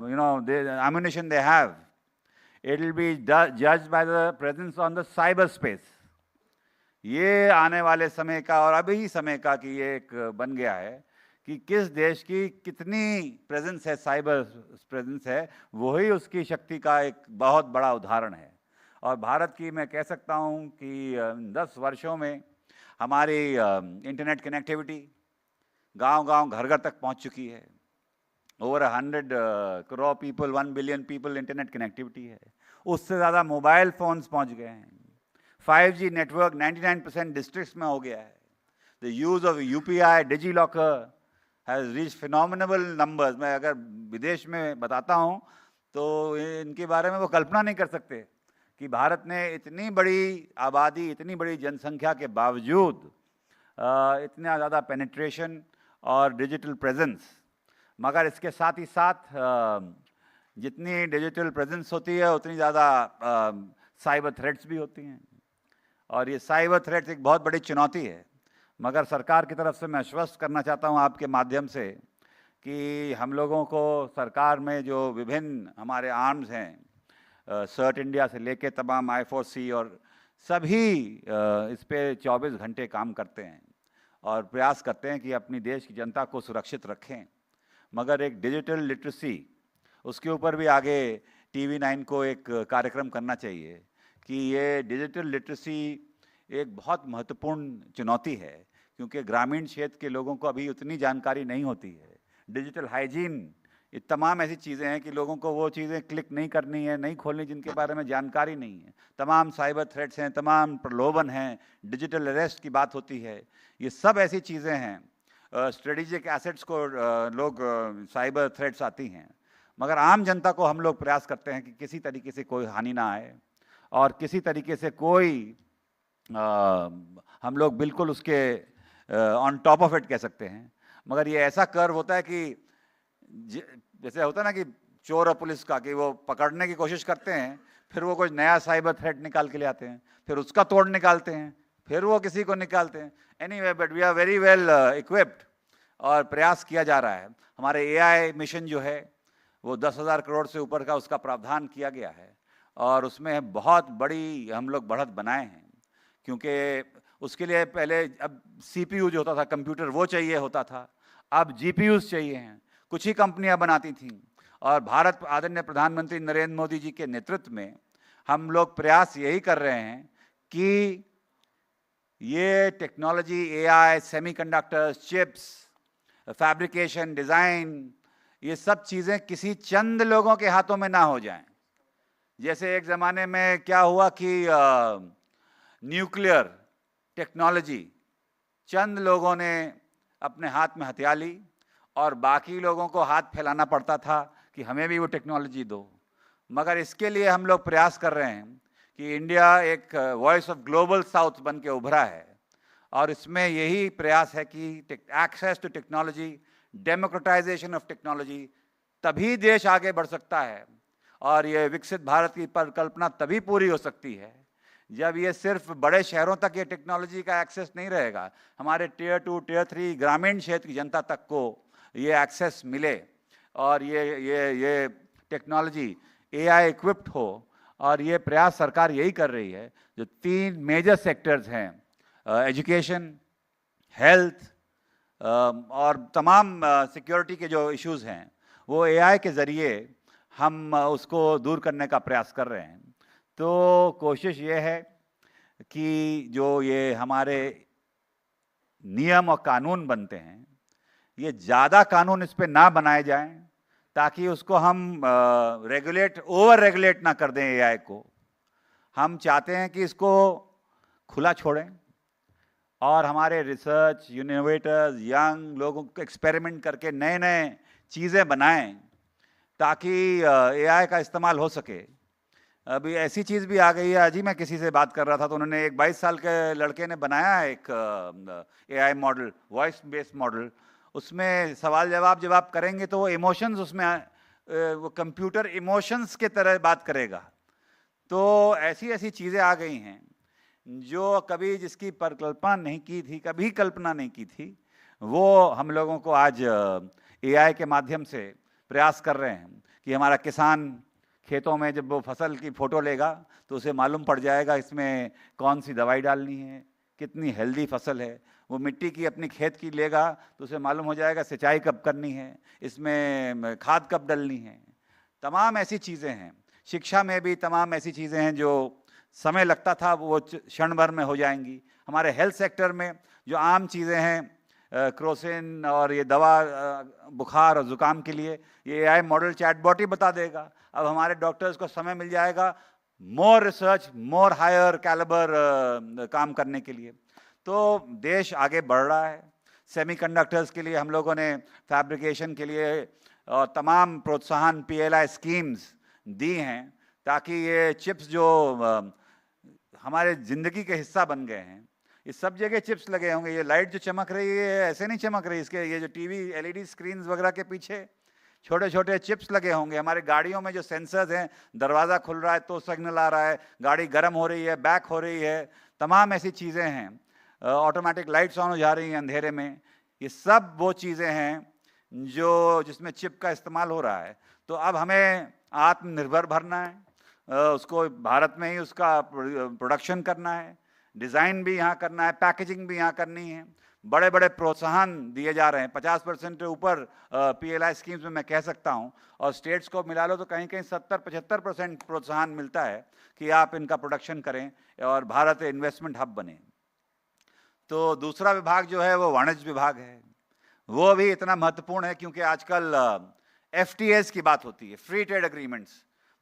you know the ammunition they have. It will be judged by the presence on the cyberspace. ये आने वाले समय का और अभी समय का कि ये एक बन गया है कि किस देश की कितनी प्रेजेंस है, साइबर प्रेजेंस है, वही उसकी शक्ति का एक बहुत बड़ा उदाहरण है। और भारत की मैं कह सकता हूँ कि 10 वर्षों में हमारी इंटरनेट कनेक्टिविटी गांव-गांव, घर-घर तक पहुंच चुकी है। Over 100 crore people, 1 billion people internet connectivity है। उससे ज़्यादा मोबाइल फ़ोन्स पहुंच गए हैं। 5G नेटवर्क 99% डिस्ट्रिक्ट्स में हो गया है। The use of UPI, DigiLocker has reach phenomenal numbers. मैं अगर विदेश में बताता हूँ तो इनके बारे में वो कल्पना नहीं कर सकते कि भारत ने इतनी बड़ी आबादी, इतनी बड़ी जनसंख्या के बावजूद इतना ज़्यादा पेनिट्रेशन और डिजिटल प्रेजेंस। मगर इसके साथ ही साथ जितनी डिजिटल प्रेजेंस होती है उतनी ज़्यादा साइबर थ्रेट्स भी होती हैं, और ये साइबर थ्रेट्स एक बहुत बड़ी चुनौती है। मगर सरकार की तरफ से मैं आश्वस्त करना चाहता हूँ आपके माध्यम से कि हम लोगों को सरकार में जो विभिन्न हमारे आर्म्स हैं, सर्ट इंडिया से लेके तमाम I4C और सभी इस पे 24 घंटे काम करते हैं और प्रयास करते हैं कि अपनी देश की जनता को सुरक्षित रखें। मगर एक डिजिटल लिटरेसी, उसके ऊपर भी आगे TV9 को एक कार्यक्रम करना चाहिए कि ये डिजिटल लिटरेसी एक बहुत महत्वपूर्ण चुनौती है, क्योंकि ग्रामीण क्षेत्र के लोगों को अभी उतनी जानकारी नहीं होती है। डिजिटल हाइजीन, ये तमाम ऐसी चीज़ें हैं कि लोगों को वो चीज़ें क्लिक नहीं करनी है, नहीं खोलनी, जिनके बारे में जानकारी नहीं है। तमाम साइबर थ्रेट्स हैं, तमाम प्रलोभन हैं, डिजिटल अरेस्ट की बात होती है, ये सब ऐसी चीज़ें हैं। स्ट्रेटेजिक एसेट्स को लोग साइबर थ्रेट्स आती हैं, मगर आम जनता को हम लोग प्रयास करते हैं कि किसी तरीके से कोई हानि ना आए और किसी तरीके से कोई हम लोग बिल्कुल उसके ऑन टॉप ऑफ इट कह सकते हैं। मगर ये ऐसा कर्व होता है कि जैसे होता है ना कि चोर और पुलिस का, कि वो पकड़ने की कोशिश करते हैं, फिर वो कोई नया साइबर थ्रेट निकाल के ले आते हैं, फिर उसका तोड़ निकालते हैं, फिर वो किसी को निकालते हैं। Anyway, but we are very well equipped और प्रयास किया जा रहा है। हमारे एआई मिशन जो है वो 10,000 करोड़ से ऊपर का उसका प्रावधान किया गया है और उसमें बहुत बड़ी हम लोग बढ़त बनाए हैं, क्योंकि उसके लिए पहले अब CPU जो होता था कंप्यूटर, वो चाहिए होता था, अब GPUs चाहिए हैं। कुछ ही कंपनियां बनाती थीं और भारत आदरणीय प्रधानमंत्री नरेंद्र मोदी जी के नेतृत्व में हम लोग प्रयास यही कर रहे हैं कि ये technology, AI, semiconductors, chips, fabrication, design, ये सब चीज़ें किसी चंद लोगों के हाथों में ना हो जाएं। जैसे एक ज़माने में क्या हुआ कि न्यूक्लियर टेक्नोलॉजी चंद लोगों ने अपने हाथ में हथिया ली और बाकी लोगों को हाथ फैलाना पड़ता था कि हमें भी वो टेक्नोलॉजी दो। मगर इसके लिए हम लोग प्रयास कर रहे हैं कि इंडिया एक वॉइस ऑफ ग्लोबल साउथ बन के उभरा है और इसमें यही प्रयास है कि access to technology, democratisation of technology, तभी देश आगे बढ़ सकता है और ये विकसित भारत की परिकल्पना तभी पूरी हो सकती है जब ये सिर्फ बड़े शहरों तक ये टेक्नोलॉजी का एक्सेस नहीं रहेगा, हमारे Tier 2, Tier 3 ग्रामीण क्षेत्र की जनता तक को ये एक्सेस मिले और ये टेक्नोलॉजी AI इक्विप्ड हो। और ये प्रयास सरकार यही कर रही है। जो 3 मेजर सेक्टर्स हैं, एजुकेशन, हेल्थ और तमाम सिक्योरिटी के जो इश्यूज़ हैं, वो AI के ज़रिए हम उसको दूर करने का प्रयास कर रहे हैं। तो कोशिश ये है कि जो ये हमारे नियम और कानून बनते हैं, ये ज़्यादा कानून इस पे ना बनाए जाएं ताकि उसको हम ओवर रेगुलेट ना कर दें AI को। हम चाहते हैं कि इसको खुला छोड़ें और हमारे रिसर्च, इनोवेटर्स, यंग लोगों को एक्सपेरिमेंट करके नए नए चीज़ें बनाएं ताकि AI का इस्तेमाल हो सके। अभी ऐसी चीज़ भी आ गई है, आज ही मैं किसी से बात कर रहा था तो उन्होंने एक 22 साल के लड़के ने बनाया एक AI model, voice based model. उसमें सवाल जवाब जब आप करेंगे तो वो इमोशंस उसमें वो कंप्यूटर इमोशंस के तरह बात करेगा। तो ऐसी ऐसी चीज़ें आ गई हैं जो कभी जिसकी परिकल्पना नहीं की थी, कभी कल्पना नहीं की थी, वो हम लोगों को आज AI के माध्यम से प्रयास कर रहे हैं कि हमारा किसान खेतों में जब वो फसल की फ़ोटो लेगा तो उसे मालूम पड़ जाएगा इसमें कौन सी दवाई डालनी है, कितनी हेल्दी फसल है। वो मिट्टी की अपनी खेत की लेगा तो उसे मालूम हो जाएगा सिंचाई कब करनी है, इसमें खाद कब डालनी है। तमाम ऐसी चीज़ें हैं। शिक्षा में भी तमाम ऐसी चीज़ें हैं जो समय लगता था वो क्षण भर में हो जाएंगी। हमारे हेल्थ सेक्टर में जो आम चीज़ें हैं, क्रोसिन और ये दवा बुखार और ज़ुकाम के लिए ये AI मॉडल चैटबॉट ही बता देगा। अब हमारे डॉक्टर्स को समय मिल जाएगा more research, more higher calibre काम करने के लिए। तो देश आगे बढ़ रहा है। सेमीकंडक्टर्स के लिए हम लोगों ने फैब्रिकेशन के लिए तमाम प्रोत्साहन PLI स्कीम्स दी हैं ताकि ये चिप्स जो हमारे ज़िंदगी के हिस्सा बन गए हैं, ये सब जगह चिप्स लगे होंगे। ये लाइट जो चमक रही है ऐसे नहीं चमक रही, इसके ये जो TV LED स्क्रीन्स वगैरह के पीछे छोटे छोटे चिप्स लगे होंगे। हमारे गाड़ियों में जो सेंसर्स हैं, दरवाज़ा खुल रहा है तो सिग्नल आ रहा है, गाड़ी गर्म हो रही है, बैक हो रही है, तमाम ऐसी चीज़ें हैं। ऑटोमेटिक लाइट्स ऑन हो जा रही हैं अंधेरे में। ये सब वो चीज़ें हैं जो जिसमें चिप का इस्तेमाल हो रहा है। तो अब हमें आत्मनिर्भर भरना है, उसको भारत में ही उसका प्रोडक्शन करना है, डिज़ाइन भी यहाँ करना है, पैकेजिंग भी यहाँ करनी है। बड़े बड़े प्रोत्साहन दिए जा रहे हैं, 50% के ऊपर PLI स्कीम्स में मैं कह सकता हूँ, और स्टेट्स को मिला लो तो कहीं कहीं 70-75% प्रोत्साहन मिलता है कि आप इनका प्रोडक्शन करें और भारत इन्वेस्टमेंट हब बने। तो दूसरा विभाग जो है वो वाणिज्य विभाग है। वो भी इतना महत्वपूर्ण है क्योंकि आजकल FTAs की बात होती है, फ्री ट्रेड एग्रीमेंट्स,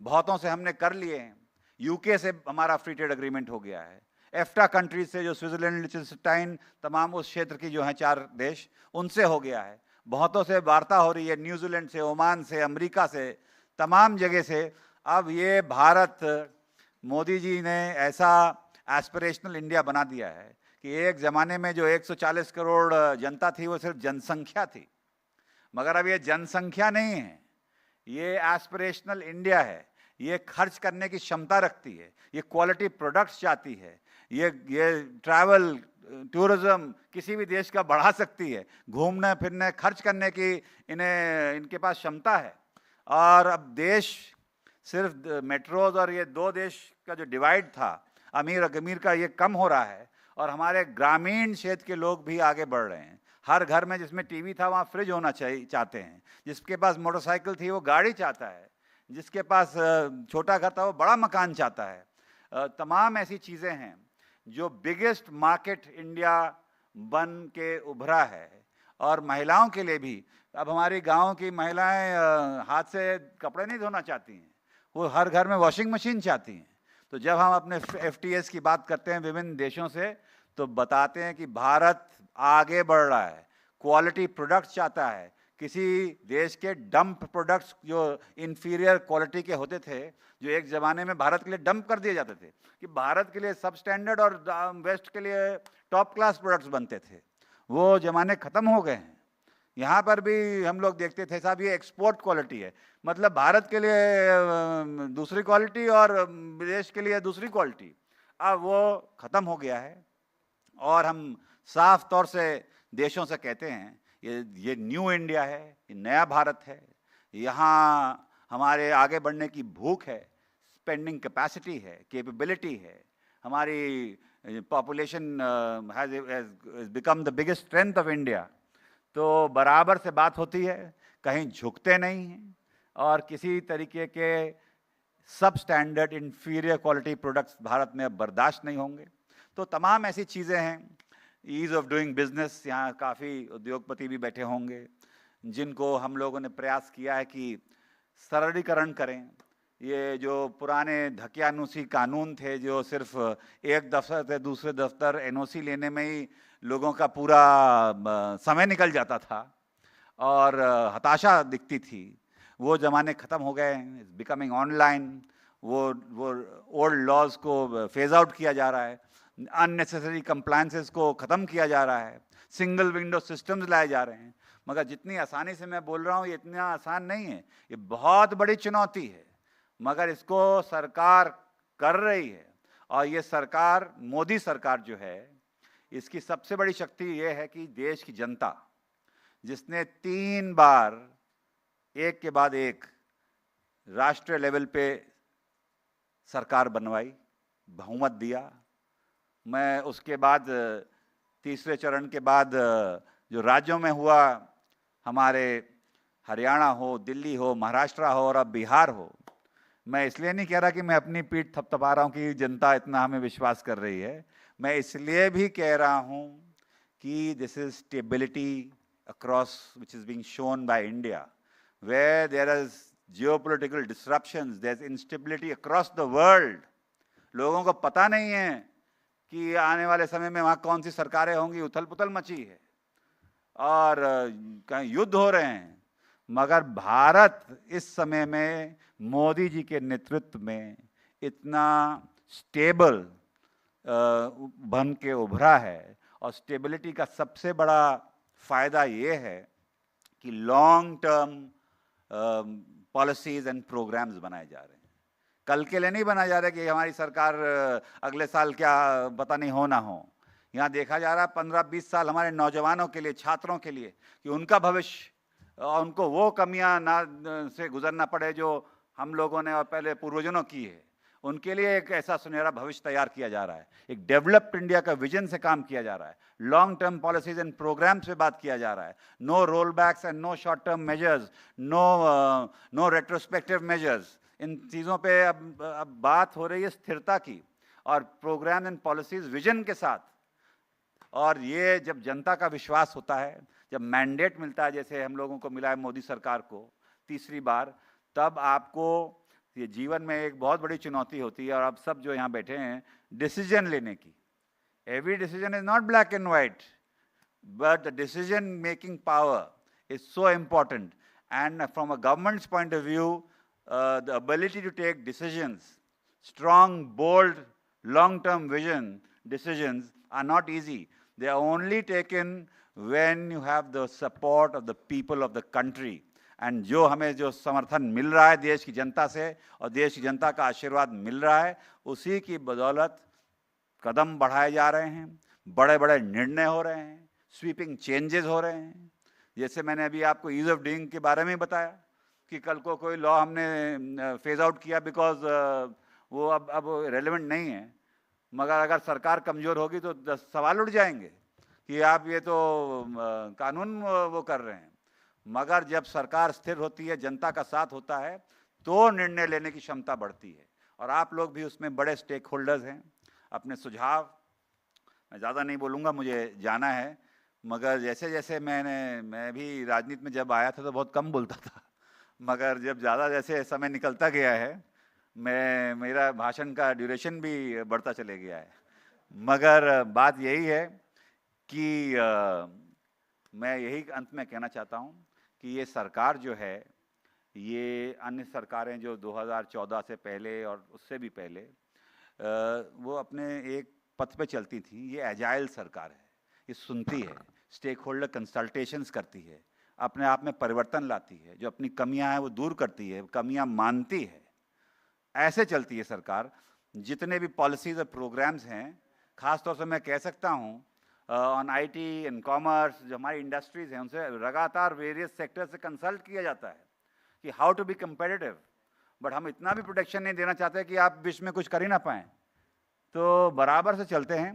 बहुतों से हमने कर लिए हैं। यूके से हमारा फ्री ट्रेड एग्रीमेंट हो गया है, एफ्टा कंट्रीज से जो स्विट्जरलैंड, लिechtenstein, तमाम उस क्षेत्र की जो हैं 4 देश, उनसे हो गया है। बहुतों से वार्ता हो रही है, न्यूजीलैंड से, ओमान से, अमेरिका से, तमाम जगह से। अब ये भारत, मोदी जी ने ऐसा एस्पिरेशनल इंडिया बना दिया है कि एक ज़माने में जो 140 करोड़ जनता थी वो सिर्फ जनसंख्या थी, मगर अब ये जनसंख्या नहीं है, ये एस्पिरेशनल इंडिया है। ये खर्च करने की क्षमता रखती है, ये क्वालिटी प्रोडक्ट्स चाहती है, ये ट्रैवल टूरिज्म किसी भी देश का बढ़ा सकती है, घूमने फिरने खर्च करने की इनके पास क्षमता है। और अब देश सिर्फ मेट्रोज और ये 2 देश का जो डिवाइड था, अमीर और गरीब का, ये कम हो रहा है और हमारे ग्रामीण क्षेत्र के लोग भी आगे बढ़ रहे हैं। हर घर में जिसमें टीवी था वहाँ फ्रिज होना चाहते हैं, जिसके पास मोटरसाइकिल थी वो गाड़ी चाहता है, जिसके पास छोटा घर था वो बड़ा मकान चाहता है। तमाम ऐसी चीज़ें हैं जो बिगेस्ट मार्केट इंडिया बन के उभरा है। और महिलाओं के लिए भी, अब हमारी गांव की महिलाएं हाथ से कपड़े नहीं धोना चाहती हैं, वो हर घर में वॉशिंग मशीन चाहती हैं। तो जब हम अपने FTAs की बात करते हैं विभिन्न देशों से, तो बताते हैं कि भारत आगे बढ़ रहा है, क्वालिटी प्रोडक्ट्स चाहता है। किसी देश के डंप प्रोडक्ट्स जो इंफीरियर क्वालिटी के होते थे, जो एक ज़माने में भारत के लिए डंप कर दिए जाते थे कि भारत के लिए सब स्टैंडर्ड और वेस्ट के लिए टॉप क्लास प्रोडक्ट्स बनते थे, वो ज़माने ख़त्म हो गए हैं। यहाँ पर भी हम लोग देखते थे साहब ये एक्सपोर्ट क्वालिटी है, मतलब भारत के लिए दूसरी क्वालिटी और विदेश के लिए दूसरी क्वालिटी, अब वो ख़त्म हो गया है। और हम साफ तौर से देशों से कहते हैं ये न्यू इंडिया है, ये नया भारत है, यहाँ हमारे आगे बढ़ने की भूख है, स्पेंडिंग कैपेसिटी है, कैपेबिलिटी है, हमारी population has become the biggest strength of India. तो बराबर से बात होती है, कहीं झुकते नहीं हैं और किसी तरीके के सब standard inferior quality products Bharat में अब बर्दाश्त नहीं होंगे। तो तमाम ऐसी चीज़ें हैं, ईज़ ऑफ डूइंग बिजनेस, यहाँ काफ़ी उद्योगपति भी बैठे होंगे जिनको हम लोगों ने प्रयास किया है कि सरलीकरण करें। ये जो पुराने धकियानुसी कानून थे, जो सिर्फ एक दफ्तर से दूसरे दफ्तर NOC लेने में ही लोगों का पूरा समय निकल जाता था और हताशा दिखती थी, वो ज़माने ख़त्म हो गए हैं। इट्स बिकमिंग ऑनलाइन, वो ओल्ड लॉज को फेज आउट किया जा रहा है, अननेसेसरी कंप्लायंसेस को ख़त्म किया जा रहा है, सिंगल विंडो सिस्टम्स लाए जा रहे हैं। मगर जितनी आसानी से मैं बोल रहा हूँ ये इतना आसान नहीं है, ये बहुत बड़ी चुनौती है, मगर इसको सरकार कर रही है। और ये सरकार, मोदी सरकार जो है, इसकी सबसे बड़ी शक्ति ये है कि देश की जनता, जिसने 3 बार एक के बाद एक राष्ट्रीय लेवल पे सरकार बनवाई, बहुमत दिया। मैं उसके बाद तीसरे चरण के बाद जो राज्यों में हुआ, हमारे हरियाणा हो, दिल्ली हो, महाराष्ट्र हो और अब बिहार हो, मैं इसलिए नहीं कह रहा कि मैं अपनी पीठ थपथपा रहा हूँ कि जनता इतना हमें विश्वास कर रही है, मैं इसलिए भी कह रहा हूँ कि this is stability across which is being shown by India, where there is geopolitical disruptions, there is instability across the world. लोगों को पता नहीं है कि आने वाले समय में वहाँ कौन सी सरकारें होंगी, उथल पुथल मची है और कहीं युद्ध हो रहे हैं, मगर भारत इस समय में मोदी जी के नेतृत्व में इतना स्टेबल बन के उभरा है। और स्टेबिलिटी का सबसे बड़ा फ़ायदा ये है कि long term policies and programmes बनाए जा रहे हैं, कल के लिए नहीं बनाया जा रहा है कि हमारी सरकार अगले साल क्या पता नहीं हो ना हो। यहाँ देखा जा रहा है 15-20 साल हमारे नौजवानों के लिए, छात्रों के लिए, कि उनका भविष्य, उनको वो कमियां ना से गुजरना पड़े जो हम लोगों ने और पहले पूर्वजों की है, उनके लिए एक ऐसा सुनहरा भविष्य तैयार किया जा रहा है। एक डेवलप्ड इंडिया का विजन से काम किया जा रहा है, long term policies and programs पे बात किया जा रहा है, no roll backs and no short term measures, no retrospective measures. इन चीज़ों पे अब बात हो रही है स्थिरता की, और प्रोग्राम एंड पॉलिसीज विजन के साथ और ये जब जनता का विश्वास होता है, जब मैंडेट मिलता है जैसे हम लोगों को मिला है मोदी सरकार को तीसरी बार, तब आपको ये जीवन में एक बहुत बड़ी चुनौती होती है। और आप सब जो यहाँ बैठे हैं डिसीजन लेने की, every decision is not black and white, but the decision making power is so important, and from a government's point of view, the ability to take decisions, strong, bold, long-term vision decisions are not easy. They are only taken when you have the support of the people of the country. And जो हमें जो समर्थन मिल रहा है देश की जनता से और देश की जनता का आशीर्वाद मिल रहा है, उसी की बदौलत कदम बढ़ाए जा रहे हैं, बड़े बड़े निर्णय हो रहे हैं, स्वीपिंग चेंजेस हो रहे हैं। जैसे मैंने अभी आपको ईज ऑफ डूइंग के बारे में बताया कि कल को कोई लॉ हमने फेज आउट किया बिकॉज वो अब रेलेवेंट नहीं है, मगर अगर सरकार कमज़ोर होगी तो 10 सवाल उठ जाएंगे कि आप ये तो कानून वो कर रहे हैं। मगर जब सरकार स्थिर होती है, जनता का साथ होता है, तो निर्णय लेने की क्षमता बढ़ती है। और आप लोग भी उसमें बड़े स्टेक होल्डर्स हैं। अपने सुझाव, मैं ज़्यादा नहीं बोलूँगा, मुझे जाना है, मगर जैसे जैसे मैं भी राजनीति में जब आया था तो बहुत कम बोलता था, मगर जब ज़्यादा जैसे समय निकलता गया है, मेरा भाषण का ड्यूरेशन भी बढ़ता चले गया है। मगर बात यही है कि मैं यही अंत में कहना चाहता हूँ कि ये सरकार जो है, ये अन्य सरकारें जो 2014 से पहले और उससे भी पहले वो अपने एक पथ पे चलती थी, ये एजाइल सरकार है। ये सुनती है, स्टेक होल्डर कंसल्टेशंस करती है, अपने आप में परिवर्तन लाती है, जो अपनी कमियां हैं वो दूर करती है, कमियां मानती है। ऐसे चलती है सरकार। जितने भी पॉलिसीज़ और प्रोग्राम्स हैं, ख़ास तौर से मैं कह सकता हूँ ऑन आईटी एंड कॉमर्स, जो हमारी इंडस्ट्रीज़ हैं, उनसे लगातार वेरियस सेक्टर से कंसल्ट किया जाता है कि how to be competitive. But हम इतना भी प्रोटेक्शन नहीं देना चाहते कि आप बीच में कुछ कर ही ना पाएँ, तो बराबर से चलते हैं।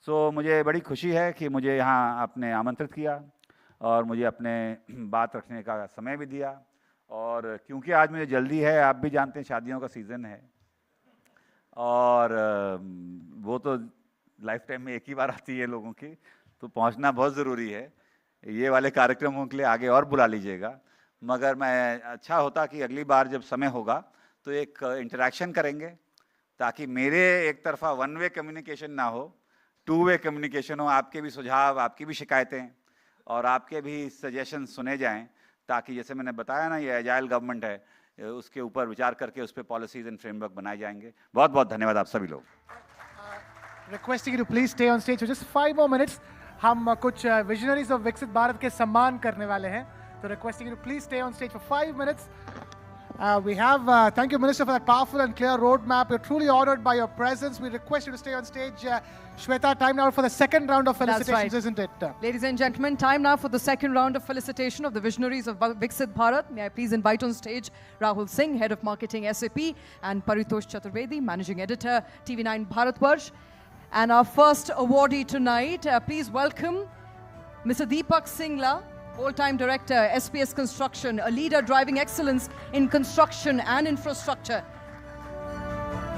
सो मुझे बड़ी खुशी है कि मुझे यहाँ आपने आमंत्रित किया और मुझे अपने बात रखने का समय भी दिया। और क्योंकि आज मुझे जल्दी है, आप भी जानते हैं शादियों का सीज़न है और वो तो लाइफ टाइम में एक ही बार आती है लोगों की, तो पहुँचना बहुत ज़रूरी है। ये वाले कार्यक्रमों के लिए आगे और बुला लीजिएगा, मगर मैं अच्छा होता कि अगली बार जब समय होगा तो एक इंटरेक्शन करेंगे, ताकि मेरे एक तरफा वन वे कम्युनिकेशन ना हो, टू वे कम्युनिकेशन हो। आपके भी सुझाव, आपकी भी शिकायतें और आपके भी सजेशन सुने जाएं, ताकि जैसे मैंने बताया ना, ये एजाइल गवर्नमेंट है, उसके ऊपर विचार करके उस पर पॉलिसीज एंड फ्रेमवर्क बनाए जाएंगे। बहुत बहुत धन्यवाद आप सभी लोग। Requesting you to please stay on stage for just 5 more minutes. हम कुछ विजनरीज ऑफ विकसित भारत के सम्मान करने वाले हैं, तो requesting you to please stay on stage for 5 minutes. We have, thank you Minister for that powerful and clear roadmap. We're truly honored by your presence. We request you to stay on stage. Shweta, time now for the second round of felicitations, isn't it? Ladies and gentlemen, time now for the second round of felicitation of the Visionaries of Viksit Bharat. May I please invite on stage Rahul Singh, Head of Marketing SAP, and Paritosh Chaturvedi, Managing Editor, TV9 Bharatvarsh. And our first awardee tonight, please welcome Mr. Deepak Singla, All-Time Director, SPS Construction, a leader driving excellence in construction and infrastructure.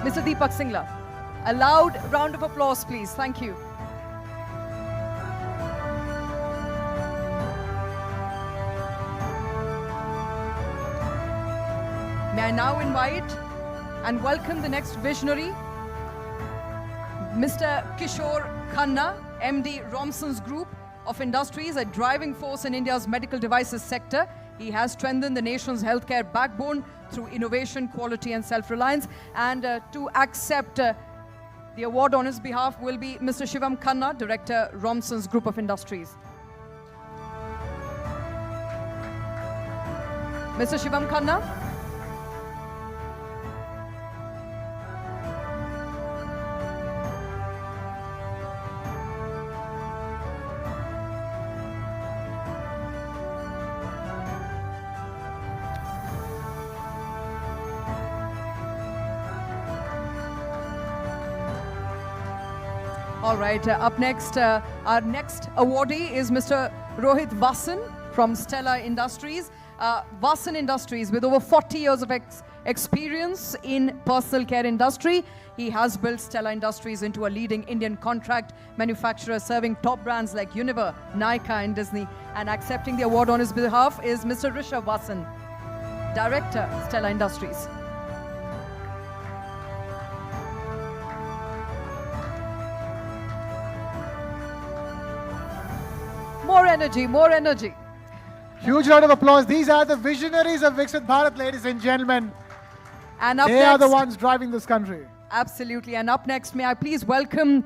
Mr. Deepak Singla, a loud round of applause, please. Thank you. May I now invite and welcome the next visionary, Mr. Kishore Khanna, MD Romson's Group of Industries, a driving force in India's medical devices sector. He has strengthened the nation's healthcare backbone through innovation, quality and self-reliance. And to accept the award on his behalf will be Mr. Shivam Khanna, Director, Romson's Group of Industries. Mr. Shivam Khanna. All right, up next, our next awardee is Mr. Rohit Vasan from Stella Industries. Vasan Industries, with over 40 years of experience in personal care industry. He has built Stella Industries into a leading Indian contract manufacturer serving top brands like Unilever, Nike and Disney. And accepting the award on his behalf is Mr. Rishabh Vasan, Director, Stella Industries. More energy, more energy. Huge round of applause. These are the visionaries of Viksit Bharat, ladies and gentlemen. And up They next, are the ones driving this country. absolutely. And up next, may I please welcome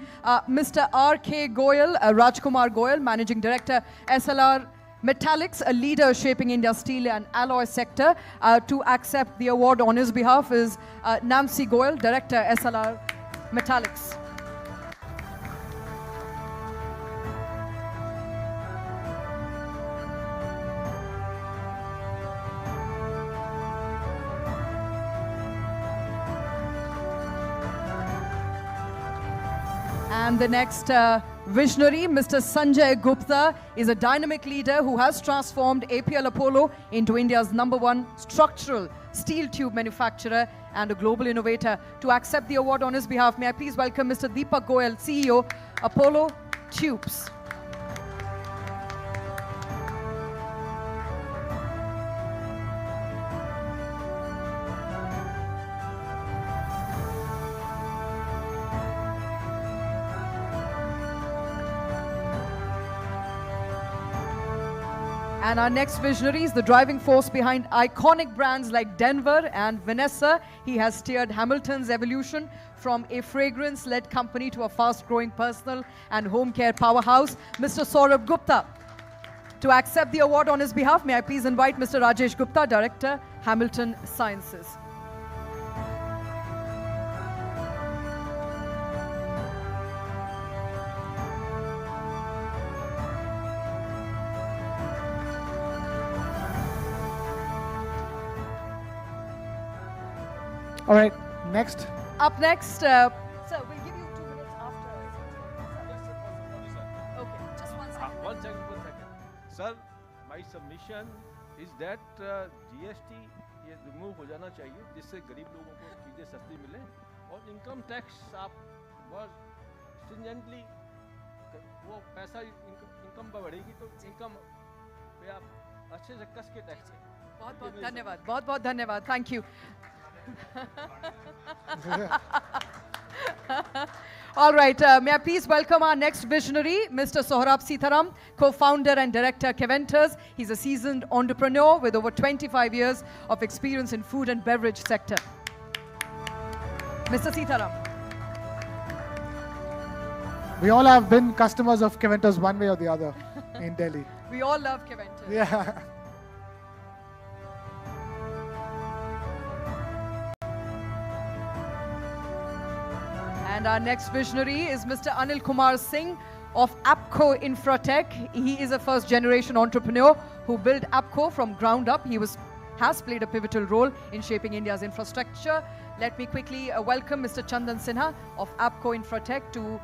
Mr. R.K. Goyal, Rajkumar Goyal, Managing Director, SLR Metallics, a leader shaping India's steel and alloy sector. To accept the award on his behalf is Nancy Goyal, Director, SLR Metallics. And the next visionary, Mr. Sanjay Gupta, is a dynamic leader who has transformed APL Apollo into India's #1 structural steel tube manufacturer and a global innovator. To accept the award on his behalf, may I please welcome Mr. Deepak Goyal, CEO, Apollo Tubes. And our next visionary is the driving force behind iconic brands like Denver and Vanessa. He has steered Hamilton's evolution from a fragrance-led company to a fast-growing personal and home care powerhouse, Mr. Saurabh Gupta. To accept the award on his behalf, may I please invite Mr. Rajesh Gupta, Director, Hamilton Sciences. All right, next. Up next, sir, we'll give you 2 minutes after. Okay, just 1 second. One second. Sir, my submission is that GST ये remove हो जाना चाहिए जिससे गरीब लोगों को चीज़ें सस्ती मिले और इनकम टैक्स आप बहुत स्ट्रिंजेंटली वो पैसा इनकम पर बढ़ेगी तो इनकम पे आप अच्छे से कस के टैक्स दें। बहुत धन्यवाद, बहुत धन्यवाद. Thank you. All right, may I please welcome our next visionary, Mr. Sohrab Sitaram, co-founder and director, Keventers. He's a seasoned entrepreneur with over 25 years of experience in food and beverage sector. Mr. Sitaram. We all have been customers of Keventers one way or the other in Delhi. We all love Keventers. Yeah. And our next visionary is Mr. Anil Kumar Singh of APCO Infratech. He is a first-generation entrepreneur who built APCO from ground up. He has played a pivotal role in shaping India's infrastructure. Let me quickly welcome Mr. Chandan Sinha of APCO Infratech to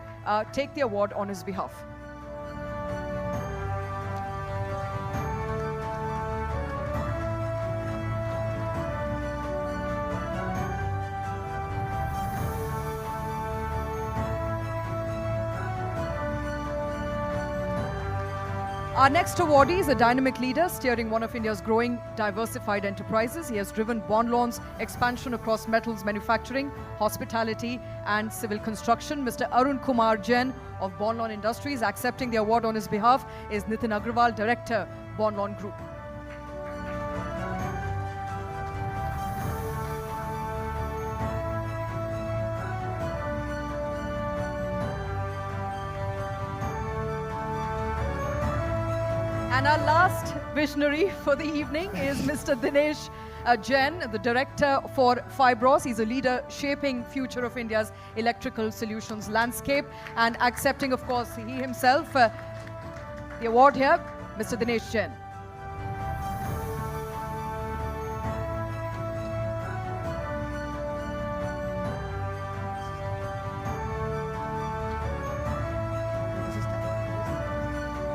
take the award on his behalf. Our next awardee is a dynamic leader steering one of India's growing diversified enterprises. He has driven Bonlon's expansion across metals manufacturing, hospitality and civil construction. Mr. Arun Kumar Jain of Bonlon Industries. Accepting the award on his behalf is Nitin Agrawal, Director, Bonlon Group. And our last visionary for the evening is Mr. Dinesh Jain, the Director for Fibros. He's a leader shaping future of India's electrical solutions landscape. And accepting, of course, he himself, the award here, Mr. Dinesh Jain.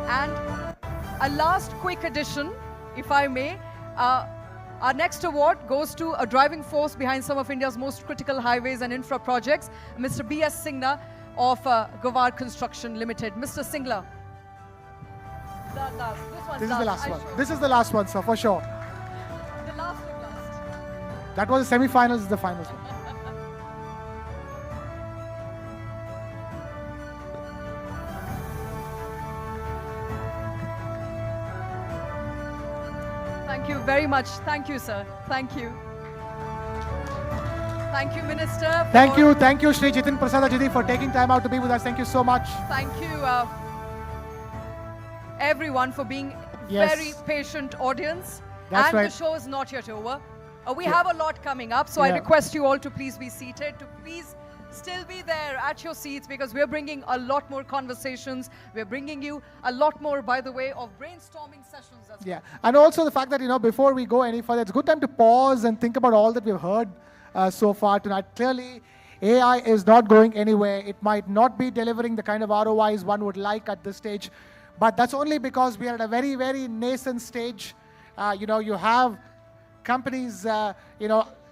And a last quick addition, if I may, Our next award goes to a driving force behind some of India's most critical highways and infra projects, Mr. B.S. Singla of Gawar Construction Limited. Mr. Singla. This is the last one. This is the last one, sir, for sure. The last of last. That was the semi-finals, the finals one. Thank you very much. Thank you, sir. Thank you. Thank you, Minister. Thank you, Shri Jitin Prasada Jidi, for taking time out to be with us. Thank you so much. Thank you, everyone, for being very patient audience. That's and right. the show is not yet over. We have a lot coming up, so I request you all to please be seated, to please still be there at your seats, because we're bringing a lot more conversations. We're bringing you a lot more, by the way, of brainstorming sessions as well. And also the fact that, before we go any further, it's a good time to pause and think about all that we've heard so far tonight. Clearly, AI is not going anywhere. It might not be delivering the kind of ROIs one would like at this stage, but that's only because we are at a very, very nascent stage. You have companies,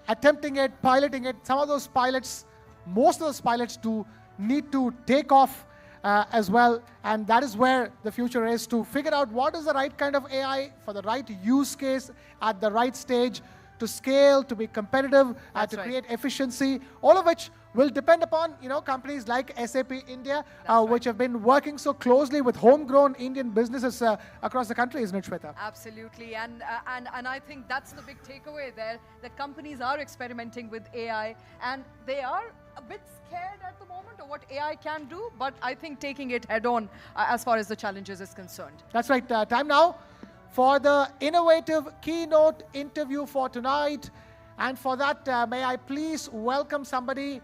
attempting it, piloting it. Some of those pilots, most of those pilots do need to take off as well, and that is where the future is, to figure out what is the right kind of AI for the right use case at the right stage, to scale, to be competitive, to create efficiency, all of which will depend upon companies like SAP India, which have been working so closely with homegrown Indian businesses across the country, isn't it, Shweta? Absolutely, and I think that's the big takeaway there, that companies are experimenting with AI, and they are a bit scared at the moment of what AI can do, but I think taking it head on as far as the challenges is concerned. That's right. Time now for the innovative keynote interview for tonight. And for that, may I please welcome somebody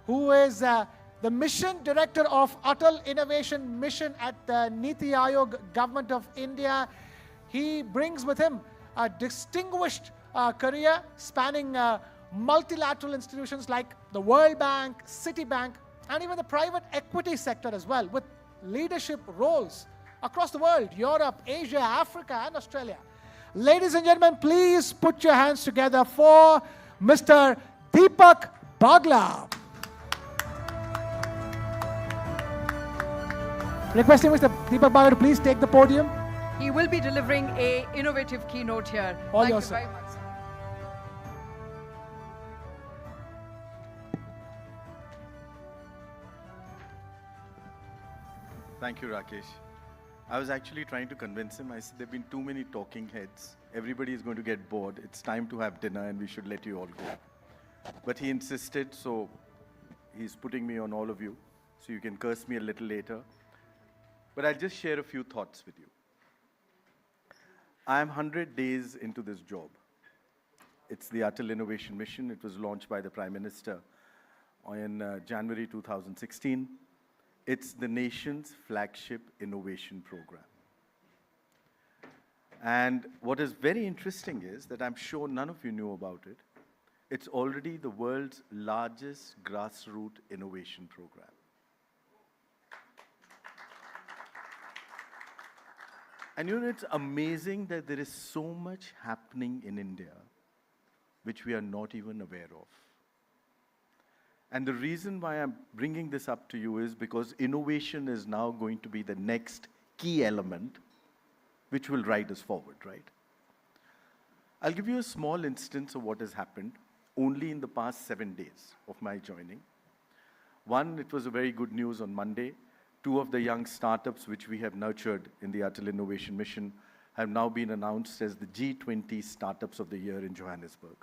who is the Mission Director of Atal Innovation Mission at the Niti Aayog Government of India. He brings with him a distinguished career spanning multilateral institutions like the World Bank, Citibank, and even the private equity sector as well, with leadership roles across the world, Europe, Asia, Africa, and Australia. Ladies and gentlemen, please put your hands together for Mr. Deepak Bagla. Requesting Mr. Deepak Bagla to please take the podium. He will be delivering an innovative keynote here. Thank you very much. Thank you, Rakesh. I was actually trying to convince him. I said, there have been too many talking heads. Everybody is going to get bored. It's time to have dinner and we should let you all go. But he insisted, so he's putting me on all of you. So you can curse me a little later. But I'll just share a few thoughts with you. I'm 100 days into this job. It's the Atal Innovation Mission. It was launched by the Prime Minister in January 2016. It's the nation's flagship innovation program. And what is very interesting is that I'm sure none of you knew about it. It's already the world's largest grassroots innovation program. And it's amazing that there is so much happening in India which we are not even aware of. And the reason why I'm bringing this up to you is because innovation is now going to be the next key element which will ride us forward, right? I'll give you a small instance of what has happened only in the past 7 days of my joining. One, it was a very good news on Monday. 2 of the young startups which we have nurtured in the Atal Innovation Mission have now been announced as the G20 Startups of the Year in Johannesburg.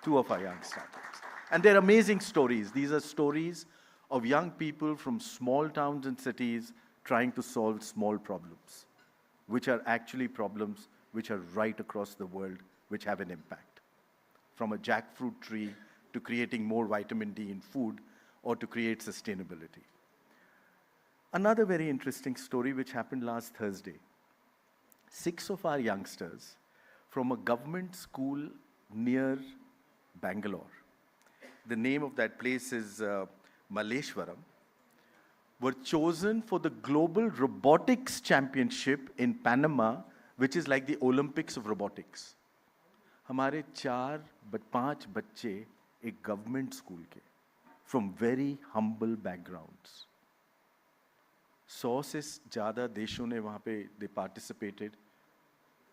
2 of our young startups. And they're amazing stories. These are stories of young people from small towns and cities trying to solve small problems, which are actually problems which are right across the world, which have an impact. From a jackfruit tree to creating more vitamin D in food, or to create sustainability. Another very interesting story which happened last Thursday. 6 of our youngsters from a government school near Bangalore, the name of that place is Malleshwaram, were chosen for the Global Robotics Championship in Panama which is like the Olympics of robotics. हमारे 5 बच्चे एक government school के, from very humble backgrounds. 100 से ज़्यादा देशों ने वहाँ पे they participated.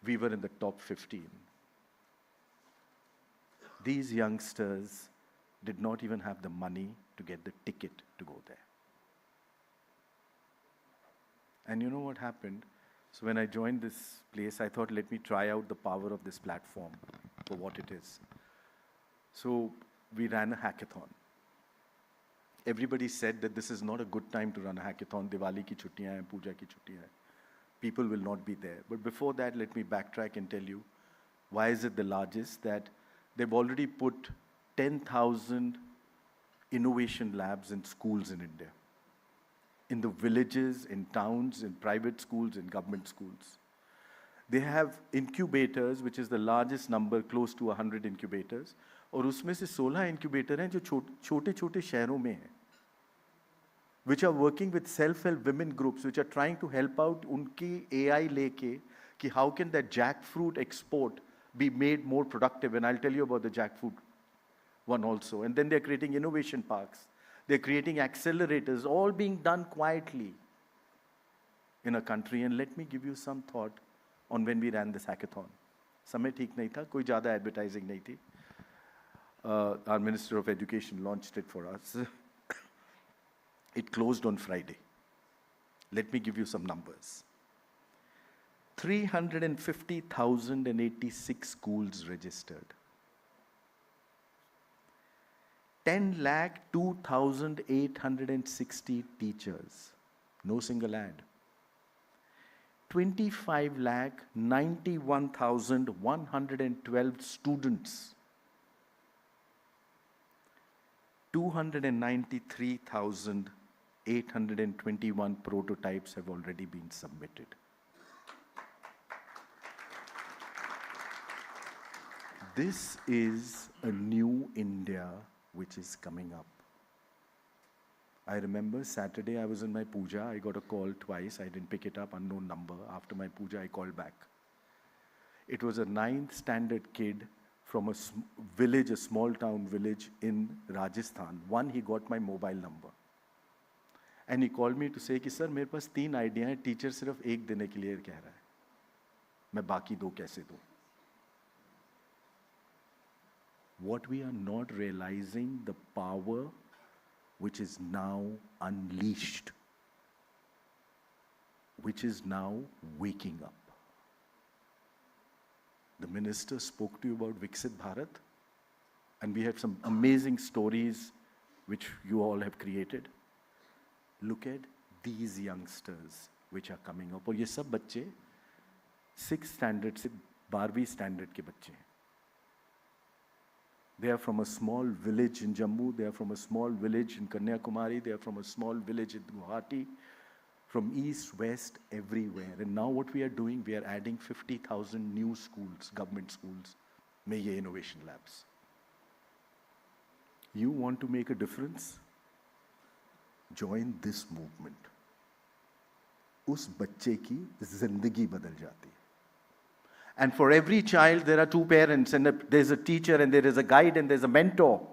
We were in the top 15. These youngsters did not even have the money to get the ticket to go there. And you know what happened? So when I joined this place, I thought, let me try out the power of this platform for what it is. So we ran a hackathon. Everybody said that this is not a good time to run a hackathon. Diwali ki chuttiyan hai, Puja ki chuttiyan hai. People will not be there. But before that, let me backtrack and tell you, why is it the largest? That they've already put 10,000 innovation labs in schools in India. In the villages, in towns, in private schools, in government schools. They have incubators, which is the largest number, close to 100 incubators. और उसमें से 16 incubator हैं जो छोटे-छोटे शहरों में हैं, which are working with self-help women groups, which are trying to help out उनकी AI लेके कि how can that jackfruit export be made more productive, and I'll tell you about the jackfruit one also. And then they're creating innovation parks. They're creating accelerators, all being done quietly in a country. And let me give you some thought on when we ran this hackathon. समय ठीक नहीं था, कोई ज़्यादा advertising नहीं थी. Our Minister of Education launched it for us. It closed on Friday. Let me give you some numbers. 350,086 schools registered. 10,02,860 teachers. No single ad. 25,91,112 students. 293,821 prototypes have already been submitted. This is a new India which is coming up. I remember Saturday I was in my puja. I got a call twice. I didn't pick it up, unknown number. After my puja, I called back. It was a 9th standard kid from a village, a small town village in Rajasthan. One, he got my mobile number. And he called me to say कि sir मेरे पास 3 idea हैं, teacher सिर्फ एक देने के लिए कह रहा है, मैं बाकी 2 कैसे दूं? What we are not realizing, the power which is now unleashed, which is now waking up. The minister spoke to you about Viksit Bharat, and we have some amazing stories which you all have created. Look at these youngsters which are coming up. और ये सब बच्चे 6th standard से 12वीं standard के बच्चे हैं. They are from a small village in Jammu, they are from a small village in Kanyakumari, they are from a small village in Guwahati, from east, west, everywhere. And now what we are doing, we are adding 50,000 new schools, government schools, Meye Innovation Labs. You want to make a difference? Join this movement. उस बच्चे की जिंदगी बदल जाती है. And for every child, there are 2 parents, and there's a teacher, and there is a guide, and there's a mentor.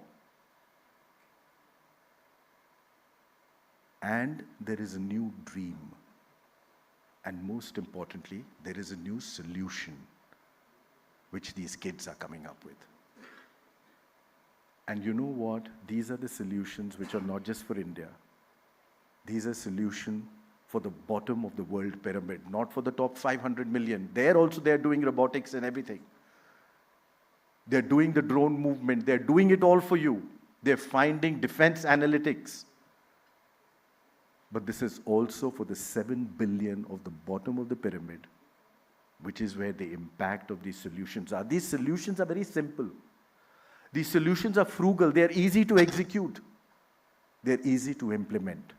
And there is a new dream. And most importantly, there is a new solution which these kids are coming up with. And you know what? These are the solutions which are not just for India. These are solutions for the bottom of the world pyramid, not for the top 500 million. They're doing robotics and everything. They're doing the drone movement. They're doing it all for you. They're finding defense analytics. But this is also for the 7 billion of the bottom of the pyramid, which is where the impact of these solutions are. These solutions are very simple. These solutions are frugal. They're easy to execute. They're easy to implement.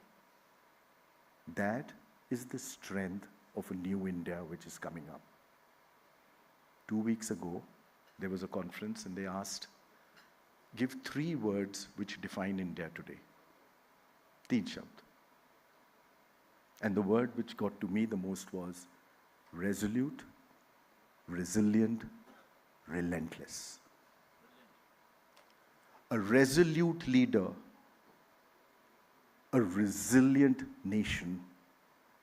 That is the strength of a new India which is coming up. 2 weeks ago, there was a conference and they asked, give 3 words which define India today. 3 shabd. And the word which got to me the most was resolute, resilient, relentless. A resolute leader, a resilient nation,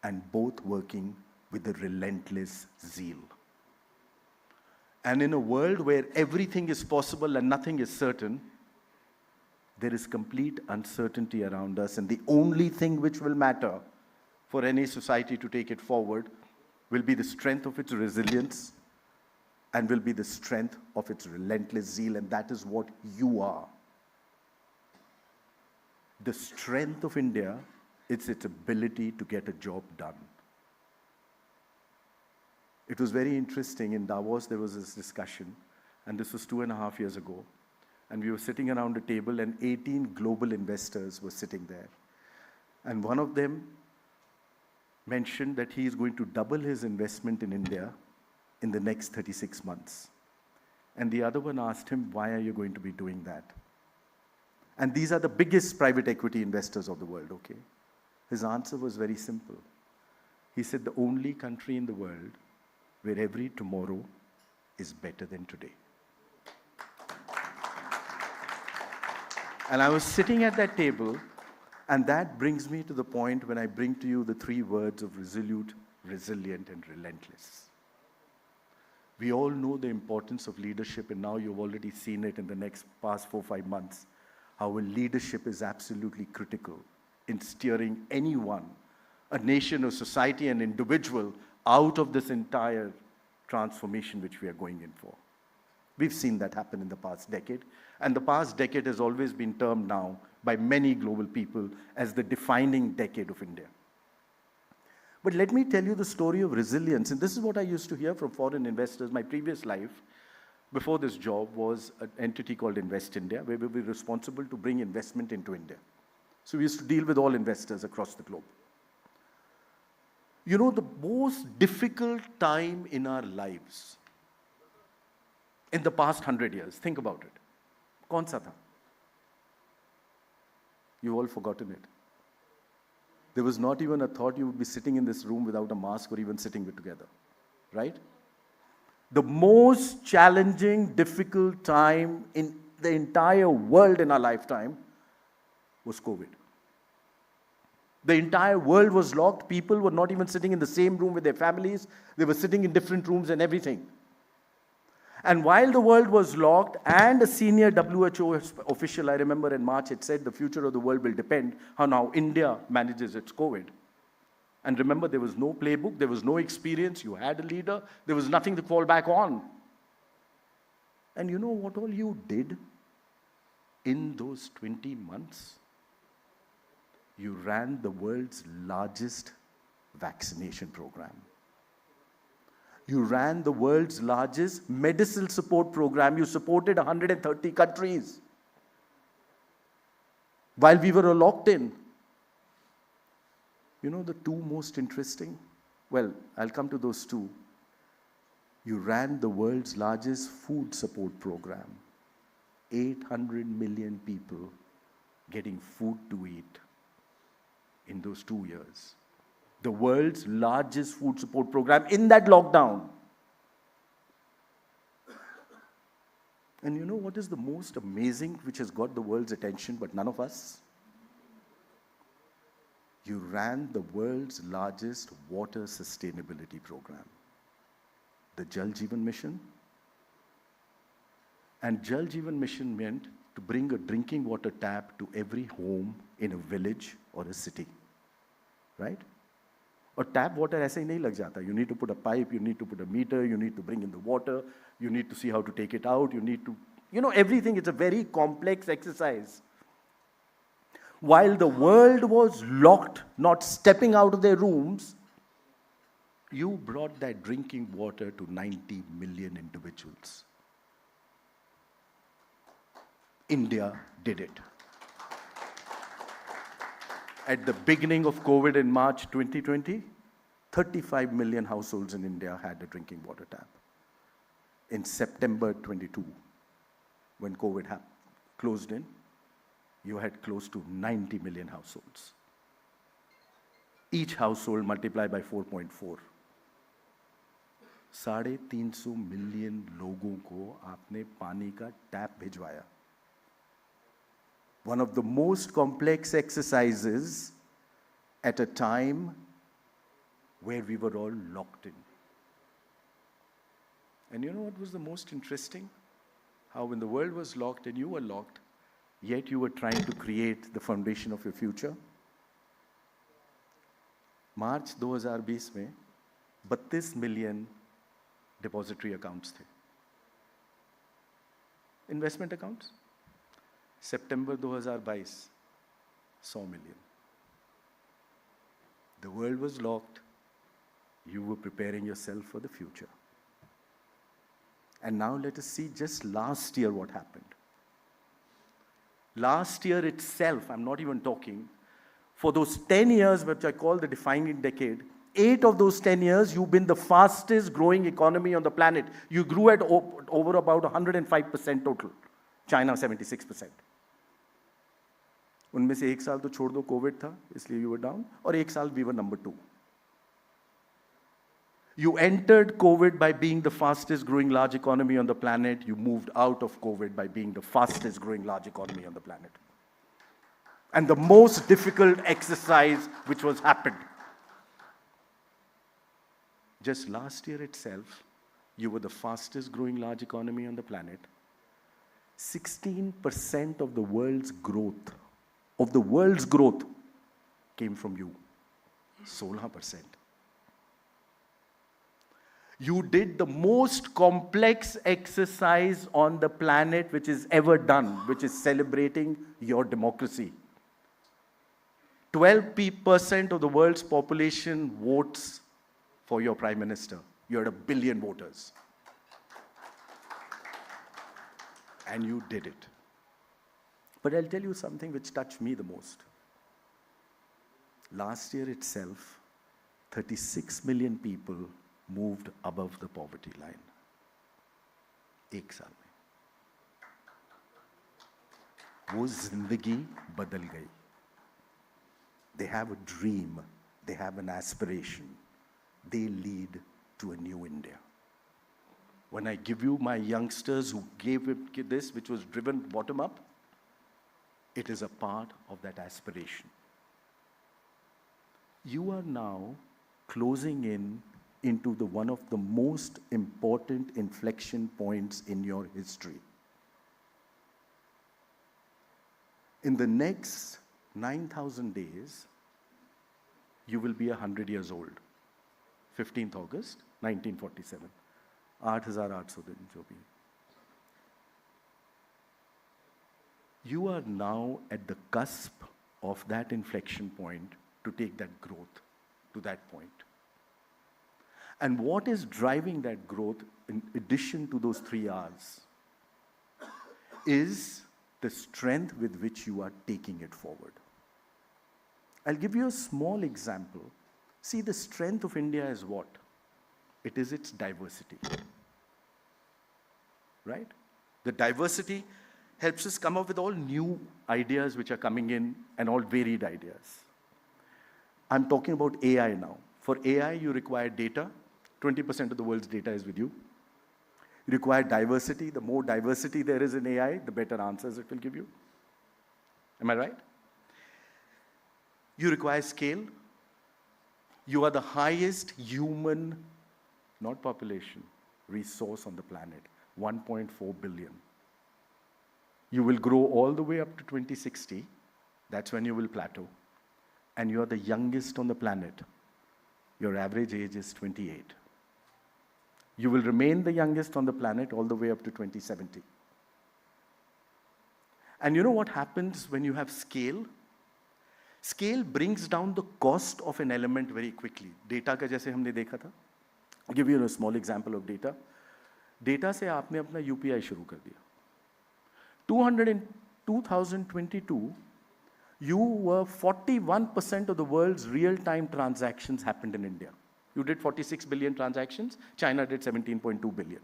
and both working with a relentless zeal. And in a world where everything is possible and nothing is certain, there is complete uncertainty around us, and the only thing which will matter for any society to take it forward will be the strength of its resilience and will be the strength of its relentless zeal, and that is what you are. The strength of India is its ability to get a job done. It was very interesting. In Davos, there was this discussion, and this was 2.5 years ago. And we were sitting around a table, and 18 global investors were sitting there. And one of them mentioned that he is going to double his investment in India in the next 36 months. And the other one asked him, why are you going to be doing that? And these are the biggest private equity investors of the world, okay? His answer was very simple. He said, the only country in the world where every tomorrow is better than today. And I was sitting at that table, and that brings me to the point when I bring to you the 3 words of resolute, resilient, and relentless. We all know the importance of leadership, and now you've already seen it in the past 4-5 months, how leadership is absolutely critical in steering anyone, a nation, a society, an individual, out of this entire transformation which we are going in for. We've seen that happen in the past decade, and the past decade has always been termed now by many global people as the defining decade of India. But let me tell you the story of resilience, and this is what I used to hear from foreign investors. My previous life, before this job, was an entity called Invest India, where we were responsible to bring investment into India. So we used to deal with all investors across the globe. You know, the most difficult time in our lives in the past 100 years, think about it. Kaun sa tha? You've all forgotten it. There was not even a thought you would be sitting in this room without a mask or even sitting together, right? The most challenging, difficult time in the entire world in our lifetime was COVID. The entire world was locked. People were not even sitting in the same room with their families. They were sitting in different rooms and everything. And while the world was locked, and a senior WHO official, I remember in March, had said the future of the world will depend on how India manages its COVID. And remember, there was no playbook, there was no experience, you had a leader, there was nothing to fall back on. And you know what all you did in those 20 months? You ran the world's largest vaccination program. You ran the world's largest medical support program. You supported 130 countries while we were locked in. You know the 2 most interesting? Well, I'll come to those 2. You ran the world's largest food support program. 800 million people getting food to eat in those 2 years. The world's largest food support program in that lockdown. And you know what is the most amazing, which has got the world's attention, but none of us? You ran the world's largest water sustainability program, the Jal Jeevan Mission. And Jal Jeevan Mission meant to bring a drinking water tap to every home in a village or a city, right? Or tap water ऐसे ही नहीं लग जाता. You need to put a pipe, you need to put a meter, you need to bring in the water, you need to see how to take it out, you need to, you know, everything. It's a very complex exercise. While the world was locked, not stepping out of their rooms, you brought that drinking water to 90 million individuals. India did it. At the beginning of COVID in March 2020, 35 million households in India had a drinking water tap. In September 22, when COVID closed in, you had close to 90 million households. Each household multiplied by 4.4. 350 million लोगों को आपने पानी का tap भिजवाया. One of the most complex exercises at a time where we were all locked in. And you know what was the most interesting? How when the world was locked and you were locked, yet you were trying to create the foundation of your future. मार्च 2020 में 32 million depository accounts थे. Investment accounts September 2022 100 million. The world was locked. You were preparing yourself for the future. And now let us see just last year what happened. Last year itself, I'm not even talking, for those 10 years, which I call the defining decade, 8 of those 10 years, you've been the fastest growing economy on the planet. You grew at over about 105% total. China 76%. उनमें से एक साल तो छोड़ दो, Covid था, इसलिए you were down, और एक साल we were number 2. You entered COVID by being the fastest growing large economy on the planet. You moved out of COVID by being the fastest growing large economy on the planet. And the most difficult exercise which was happened. Just last year itself, you were the fastest growing large economy on the planet. 16% of the world's growth, came from you. 16%. You did the most complex exercise on the planet which is ever done, which is celebrating your democracy. 12% of the world's population votes for your prime minister. You had 1 billion voters. And you did it. But I'll tell you something which touched me the most. Last year itself, 36 million people moved above the poverty line. एक साल में. वो जिंदगी बदल गई. They have a dream. They have an aspiration. They lead to a new India. When I give you my youngsters who gave it this, which was driven bottom up, it is a part of that aspiration. You are now closing in into one of the most important inflection points in your history. In the next 9,000 days, you will be 100 years old. 15th August, 1947. 8,800 दिन जो भी. You are now at the cusp of that inflection point to take that growth to that point. And what is driving that growth, in addition to those 3 R's, is the strength with which you are taking it forward. I'll give you a small example. See, the strength of India is what? It is its diversity. Right? The diversity helps us come up with all new ideas which are coming in and all varied ideas. I'm talking about AI now. For AI, you require data. 20% of the world's data is with you. You require diversity. The more diversity there is in AI, the better answers it will give you. Am I right? You require scale. You are the highest human, not population, resource on the planet. 1.4 billion. You will grow all the way up to 2060. That's when you will plateau. And you are the youngest on the planet. Your average age is 28. You will remain the youngest on the planet all the way up to 2070. And you know what happens when you have scale? Scale brings down the cost of an element very quickly. Data का जैसे हमने देखा था. I'll give you a small example of data. Data से आपने अपना UPI शुरू कर दिया. 2022, you were 41% of the world's real-time transactions happened in India. You did 46 billion transactions. China did 17.2 billion.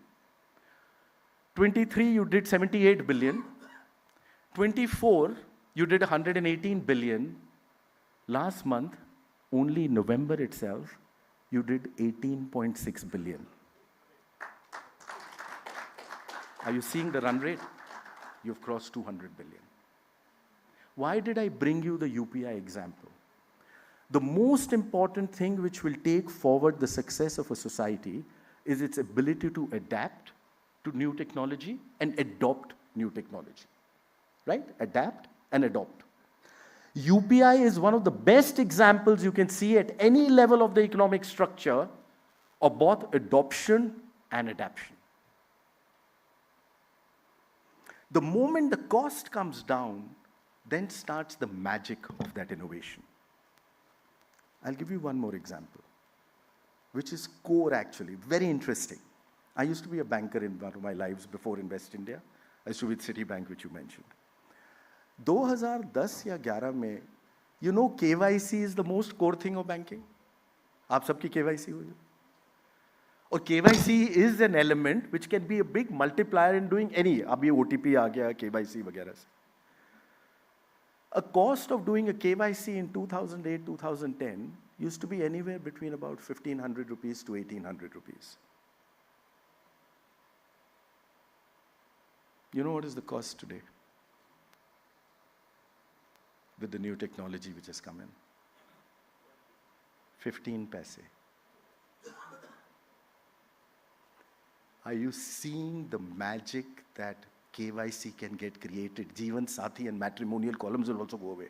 23, you did 78 billion. 24, you did 118 billion. Last month, only in November itself, you did 18.6 billion. Are you seeing the run rate? You've crossed 200 billion. Why did I bring you the UPI example? The most important thing which will take forward the success of a society is its ability to adapt to new technology and adopt new technology. Right? Adapt and adopt. UPI is one of the best examples you can see at any level of the economic structure of both adoption and adaptation. The moment the cost comes down, then starts the magic of that innovation. I'll give you one more example, which is core actually, very interesting. I used to be a banker in one of my lives before in West India. I used to be with Citibank, which you mentioned. 2010 या 11 में, you know KYC is the most core thing of banking. आप सबकी KYC हुई है. और KYC is an element which can be a big multiplier in doing any. अभी OTP आ गया, KYC वगैरह से. A cost of doing a KYC in 2008-2010 used to be anywhere between about 1,500 rupees to 1,800 rupees. You know what is the cost today? With the new technology which has come in. 15 paise. Are you seeing the magic that KYC can get created? Jeevan Sathi and matrimonial columns will also go away.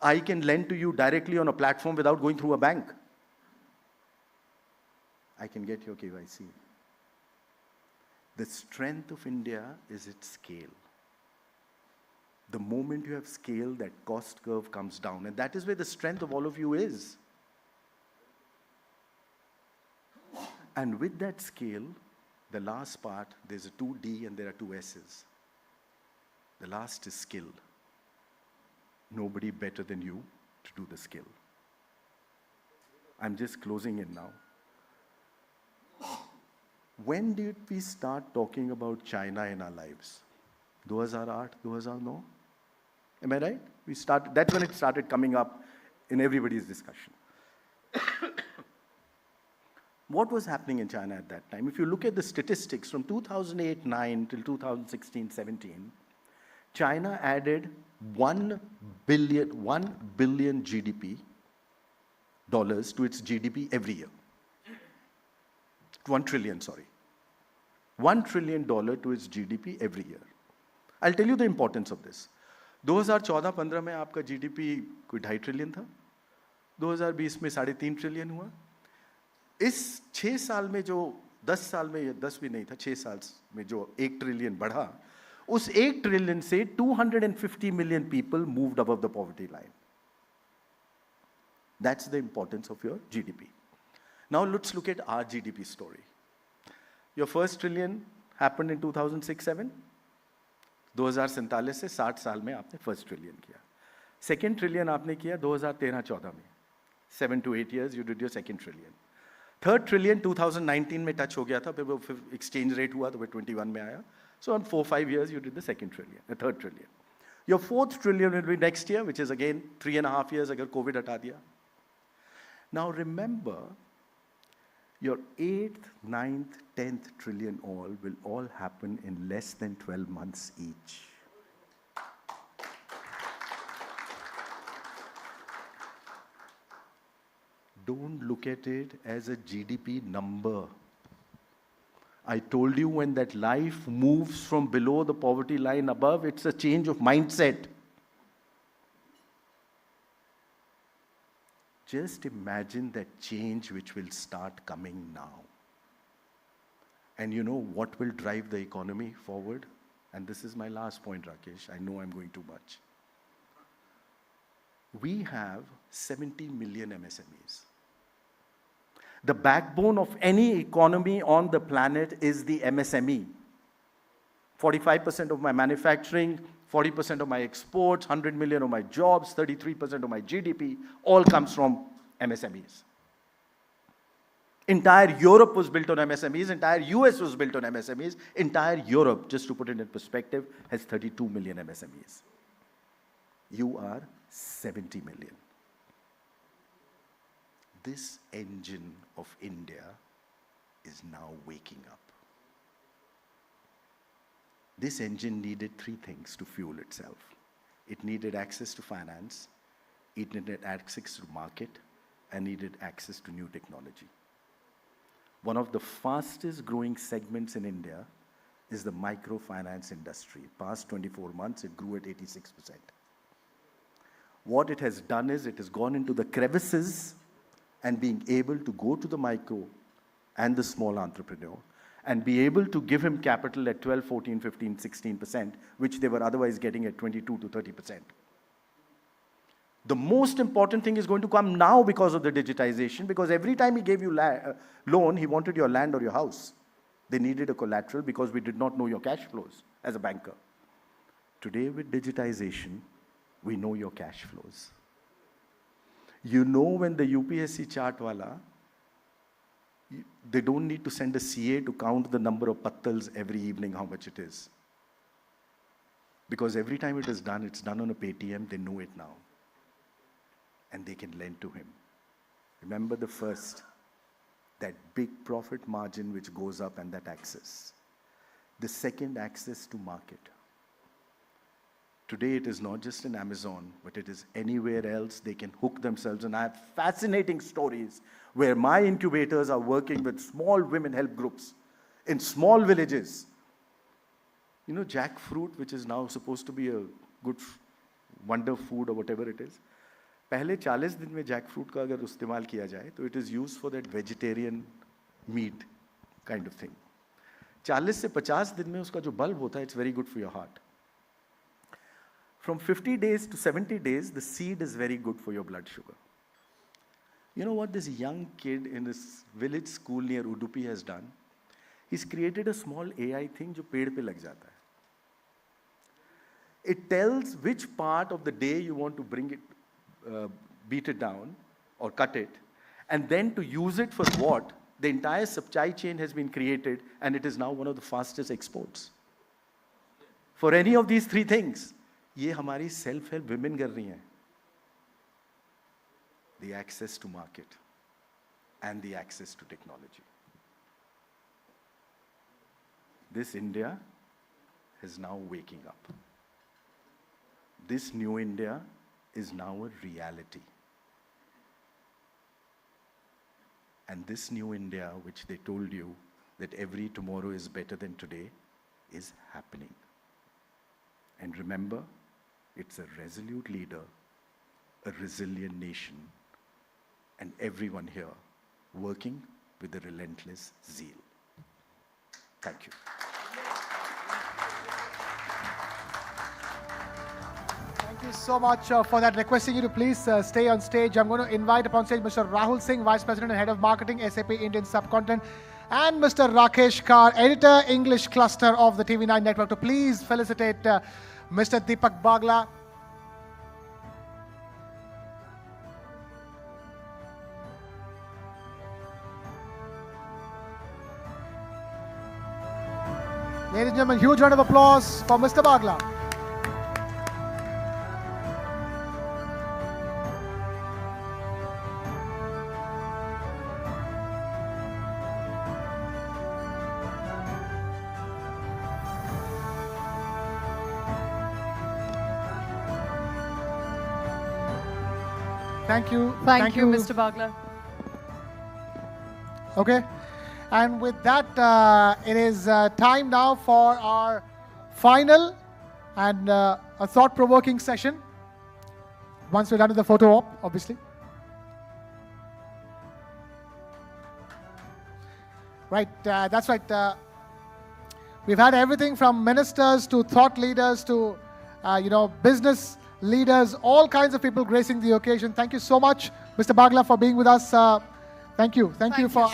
I can lend to you directly on a platform without going through a bank. I can get your KYC. The strength of India is its scale. The moment you have scale, that cost curve comes down. And that is where the strength of all of you is. And with that scale, the last part, there's a 2D and there are 2 S's. The last is skill. Nobody better than you to do the skill. I'm just closing in now. When did we start talking about China in our lives? 2008, 2009? Am I right? That's when it started coming up in everybody's discussion. What was happening in China at that time? If you look at the statistics from 2008-9 till 2016-17, China added 1 billion GDP dollars to its GDP every year. 1 trillion, sorry. $1 trillion to its GDP every year. I'll tell you the importance of this. 2014-15 में आपका GDP कोई 2.5 trillion था. 2020 में 3.5 trillion हुआ. इस 6 साल में जो 10 साल में, या 10 भी नहीं था, 6 साल में जो 1 ट्रिलियन बढ़ा, उस 1 ट्रिलियन से 250 million people moved above the poverty line. That's the importance of your GDP. Now let's look at our GDP story. Your first trillion happened in 2006-07. 2047 से 60 साल में आपने फर्स्ट ट्रिलियन किया. सेकेंड ट्रिलियन आपने किया 2013-14 में. 7 to 8 years you did your second trillion. Third trillion 2019 में touch हो गया था, फिर एक्सचेंज रेट हुआ तो फिर 21 में आया. So on 4-5 years you did the second trillion, the third trillion. Your fourth trillion will be next year, which is again 3.5 years अगर कोविड हटा दिया. Now remember, your 8th, 9th, 10th trillion will all happen in less than 12 months each. Don't look at it as a GDP number. I told you, when that life moves from below the poverty line above, it's a change of mindset. Just imagine that change which will start coming now. And you know what will drive the economy forward? And this is my last point, Rakesh. I know I'm going too much. We have 70 million MSMEs. The backbone of any economy on the planet is the MSME. 45% of my manufacturing, 40% of my exports, 100 million of my jobs, 33% of my GDP, all comes from MSMEs. Entire Europe was built on MSMEs, entire US was built on MSMEs, entire Europe, just to put it in perspective, has 32 million MSMEs. You are 70 million. This engine of India is now waking up. This engine needed three things to fuel itself. It needed access to finance, it needed access to market, and needed access to new technology. One of the fastest growing segments in India is the microfinance industry. Past 24 months, it grew at 86%. What it has done is it has gone into the crevices and being able to go to the micro and the small entrepreneur and be able to give him capital at 12, 14, 15, 16%, which they were otherwise getting at 22 to 30%. The most important thing is going to come now because of the digitization, because every time he gave you loan, he wanted your land or your house. They needed a collateral because we did not know your cash flows as a banker. Today with digitization, we know your cash flows. You know when the UPSC chart wala, they don't need to send a CA to count the number of pattals every evening, how much it is. Because every time it's done on a Paytm, they know it now. And they can lend to him. Remember the first, that big profit margin which goes up and that access. The second, access to market. Today it is not just in Amazon, but it is anywhere else they can hook themselves. And I have fascinating stories where my incubators are working with small women help groups in small villages. You know, jackfruit, which is now supposed to be a good wonder food or whatever it is. पहले 40 दिन में jackfruit का अगर इस्तेमाल किया जाए तो it is used for that vegetarian meat kind of thing. 40 से 50 दिन में उसका जो bulb होता है, it's very good for your heart. From 50 days to 70 days, the seed is very good for your blood sugar. You know what this young kid in this village school near Udupi has done? He's created a small AI thing जो पेड़ पे लग जाता है. It tells which part of the day you want to bring it, beat it down or cut it, and then to use it for what? The entire supply chain has been created and it is now one of the fastest exports. For any of these three things, ये हमारी self-help women कर रही हैं. The access to market and the access to technology. This India is now waking up. This new India is now a reality. And this new India, which they told you that every tomorrow is better than today, is happening. And remember, it's a resolute leader, a resilient nation, and everyone here working with a relentless zeal. Thank you. Thank you so much for that. Requesting you to please stay on stage. I'm going to invite upon stage Mr. Rahul Singh, Vice President and Head of Marketing, SAP Indian Subcontinent, and Mr. Rakesh Kar, Editor, English Cluster of the TV9 Network, to please felicitate Mr. Deepak Bagla. Ladies and gentlemen, huge round of applause for Mr. Bagla. Thank you. Thank you, Mr. Bagla. Okay. And with that, it is time now for our final and a thought-provoking session. Once we're done with the photo op, obviously. Right, that's right. We've had everything from ministers to thought leaders to, business leaders, all kinds of people gracing the occasion. Thank you so much, Mr. Bagla, for being with us. Thank you for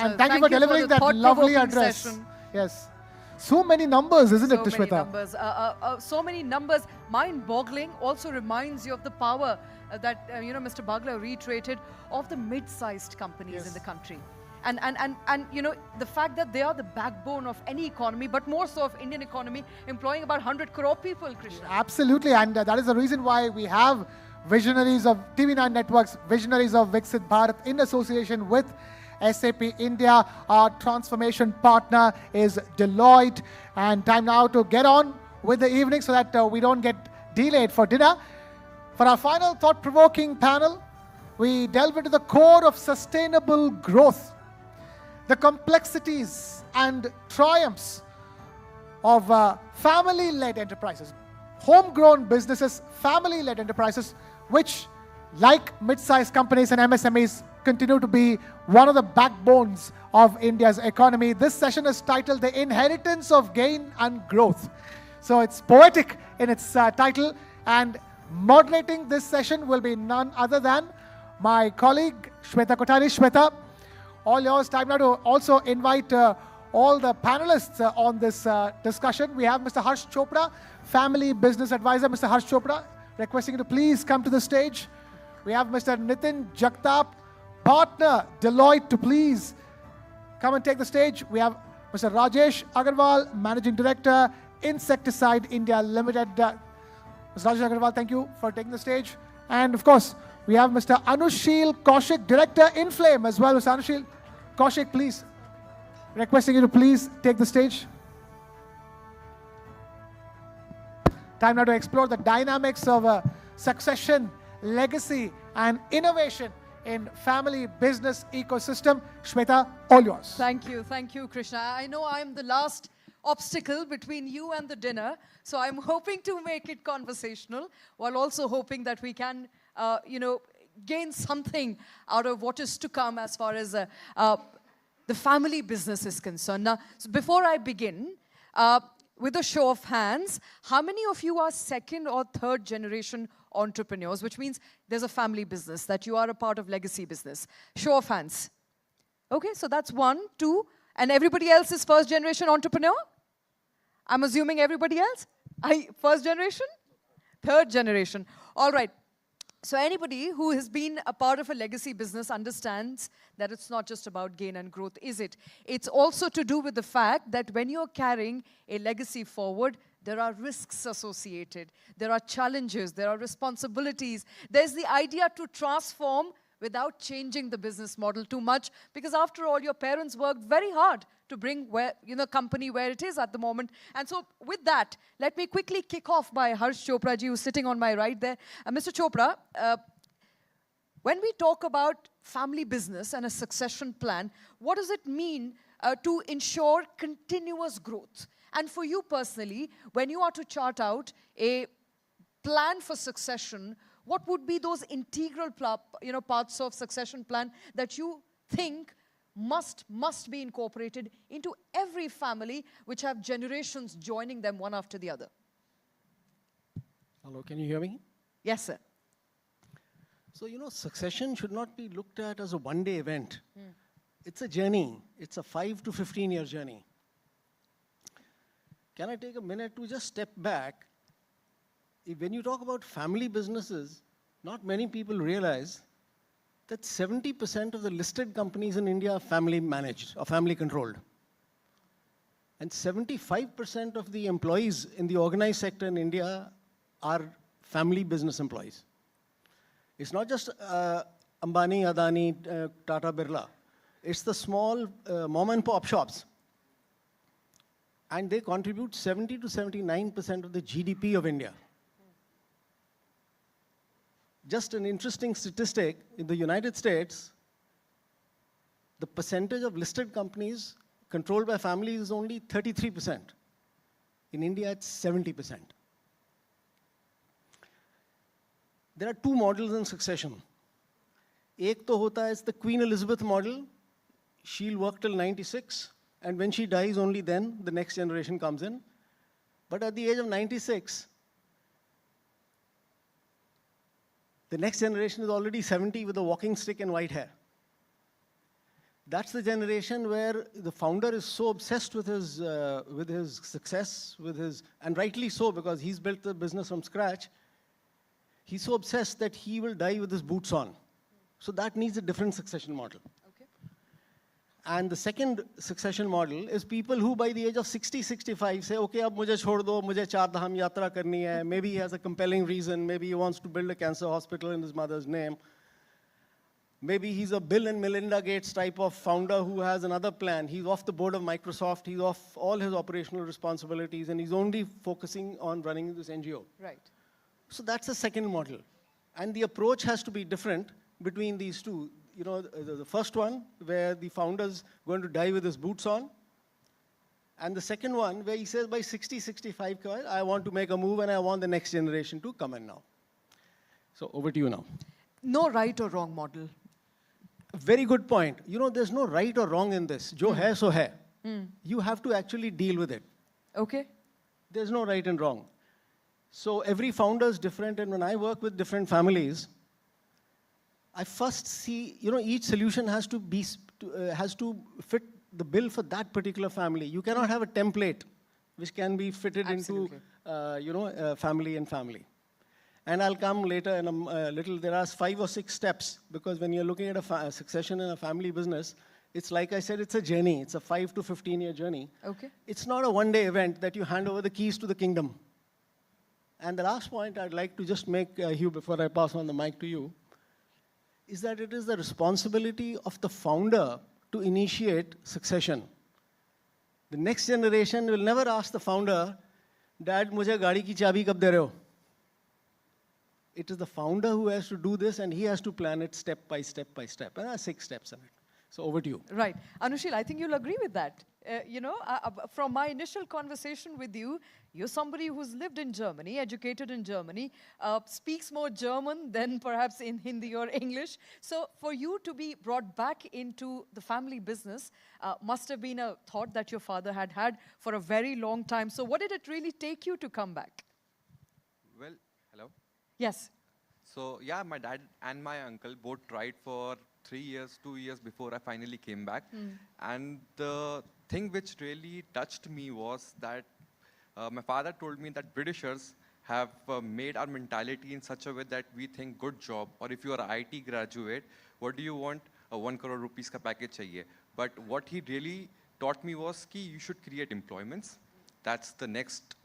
delivering that lovely address. Session. Yes, so many numbers, isn't it, Shweta? So many numbers, mind-boggling. Also reminds you of the power that Mr. Bagla reiterated of the mid-sized companies in the country. And the fact that they are the backbone of any economy, but more so of Indian economy, employing about 100 crore people, Krishna. Absolutely, and that is the reason why we have Visionaries of TV9 Networks, Visionaries of Viksit Bharat, in association with SAP India. Our transformation partner is Deloitte. And time now to get on with the evening so that we don't get delayed for dinner. For our final thought-provoking panel, we delve into the core of sustainable growth, the complexities and triumphs of family-led enterprises, homegrown businesses, family-led enterprises, which, like mid-sized companies and MSMEs, continue to be one of the backbones of India's economy. This session is titled The Inheritance of Gain and Growth. So it's poetic in its title, and moderating this session will be none other than my colleague Shweta Kothari. Shweta, all yours. Time now to also invite all the panelists on this discussion. We have Mr. Harsh Chopra, Family Business Advisor. Mr. Harsh Chopra, requesting you to please come to the stage. We have Mr. Nitin Jagtap, Partner, Deloitte, to please come and take the stage. We have Mr. Rajesh Agarwal, Managing Director, Insecticide India Limited. Mr. Rajesh Agarwal, thank you for taking the stage. And of course, we have Mr. Anushil Kaushik, Director, Inflame as well. Mr. Anushil Kaushik, please, requesting you to please take the stage. Time now to explore the dynamics of succession, legacy, and innovation in family business ecosystem. Shweta, all yours. Thank you, Krishna. I know I'm the last obstacle between you and the dinner, so I'm hoping to make it conversational, while also hoping that we can, gain something out of what is to come as far as the family business is concerned. Now, so before I begin, with a show of hands, how many of you are second or third generation entrepreneurs, which means there's a family business, that you are a part of legacy business? Show of hands. Okay, so that's 1, 2, and everybody else is first generation entrepreneur? I'm assuming everybody else? First generation? Third generation. All right. So anybody who has been a part of a legacy business understands that it's not just about gain and growth, is it? It's also to do with the fact that when you're carrying a legacy forward, there are risks associated, there are challenges, there are responsibilities. There's the idea to transform without changing the business model too much, because after all, your parents worked very hard to bring company where it is at the moment. And so with that, let me quickly kick off by Harsh Chopra ji, who's sitting on my right there. Mr. Chopra, when we talk about family business and a succession plan, what does it mean to ensure continuous growth? And for you personally, when you are to chart out a plan for succession, what would be those integral parts of succession plan that you think must be incorporated into every family which have generations joining them one after the other? Hello, can you hear me? Yes, sir. So, succession should not be looked at as a one-day event. It's a journey. It's a 5 to 15-year journey. Can I take a minute to just step back? When you talk about family businesses, not many people realize that 70% of the listed companies in India are family managed or family controlled. And 75% of the employees in the organized sector in India are family business employees. It's not just Ambani, Adani, Tata, Birla. It's the small mom and pop shops. And they contribute 70 to 79% of the GDP of India. Just an interesting statistic, in the United States, the percentage of listed companies controlled by families is only 33%. In India, it's 70%. There are 2 models in succession. Ek to hota is the Queen Elizabeth model. She'll work till 96, and when she dies, only then the next generation comes in. But at the age of 96, the next generation is already 70 with a walking stick and white hair. That's the generation where the founder is so obsessed with his success, and rightly so, because he's built the business from scratch. He's so obsessed that he will die with his boots on. So that needs a different succession model. Okay. And the second succession model is people who by the age of 60, 65 say, okay, ab mujhe chhod do, mujhe 4 dham yatra karni hai. Maybe he has a compelling reason. Maybe he wants to build a cancer hospital in his mother's name. Maybe he's a Bill and Melinda Gates type of founder who has another plan. He's off the board of Microsoft. He's off all his operational responsibilities, and he's only focusing on running this NGO. Right. So that's the second model. And the approach has to be different between these two. You know, the first one, where the founder's going to die with his boots on. And the second one, where he says, by 60, 65, I want to make a move and I want the next generation to come in now. So over to you now. No right or wrong model. Very good point. You know, there's no right or wrong in this. Jo hai, so hai. You have to actually deal with it. Okay. There's no right and wrong. So every founder is different, and when I work with different families, I first see, you know, each solution has to fit the bill for that particular family. You cannot have a template which can be fitted into, family and family. And I'll come later in a little. There are 5 or 6 steps, because when you're looking at a succession in a family business, it's like I said, it's a journey. It's a 5 to 15-year journey. Okay. It's not a one-day event that you hand over the keys to the kingdom. And the last point I'd like to just make, Hugh, before I pass on the mic to you, is that it is the responsibility of the founder to initiate succession. The next generation will never ask the founder, Dad, mujhe gaadi ki chabi kab de rahe ho? It is the founder who has to do this, and he has to plan it step by step by step. And there are 6 steps in it. So over to you. Right. Anushil, I think you'll agree with that. From my initial conversation with you, you're somebody who's lived in Germany, educated in Germany, speaks more German than perhaps in Hindi or English. So for you to be brought back into the family business must have been a thought that your father had for a very long time. So what did it really take you to come back? Well, hello? Yes. So yeah, my dad and my uncle both tried for 3 years, 2 years before I finally came back. And the thing which really touched me was that my father told me that Britishers have made our mentality in such a way that we think good job, or if you are an IT graduate, what do you want? A 1 crore rupees ka package chahiye. But what he really taught me was ki you should create employments. That's the next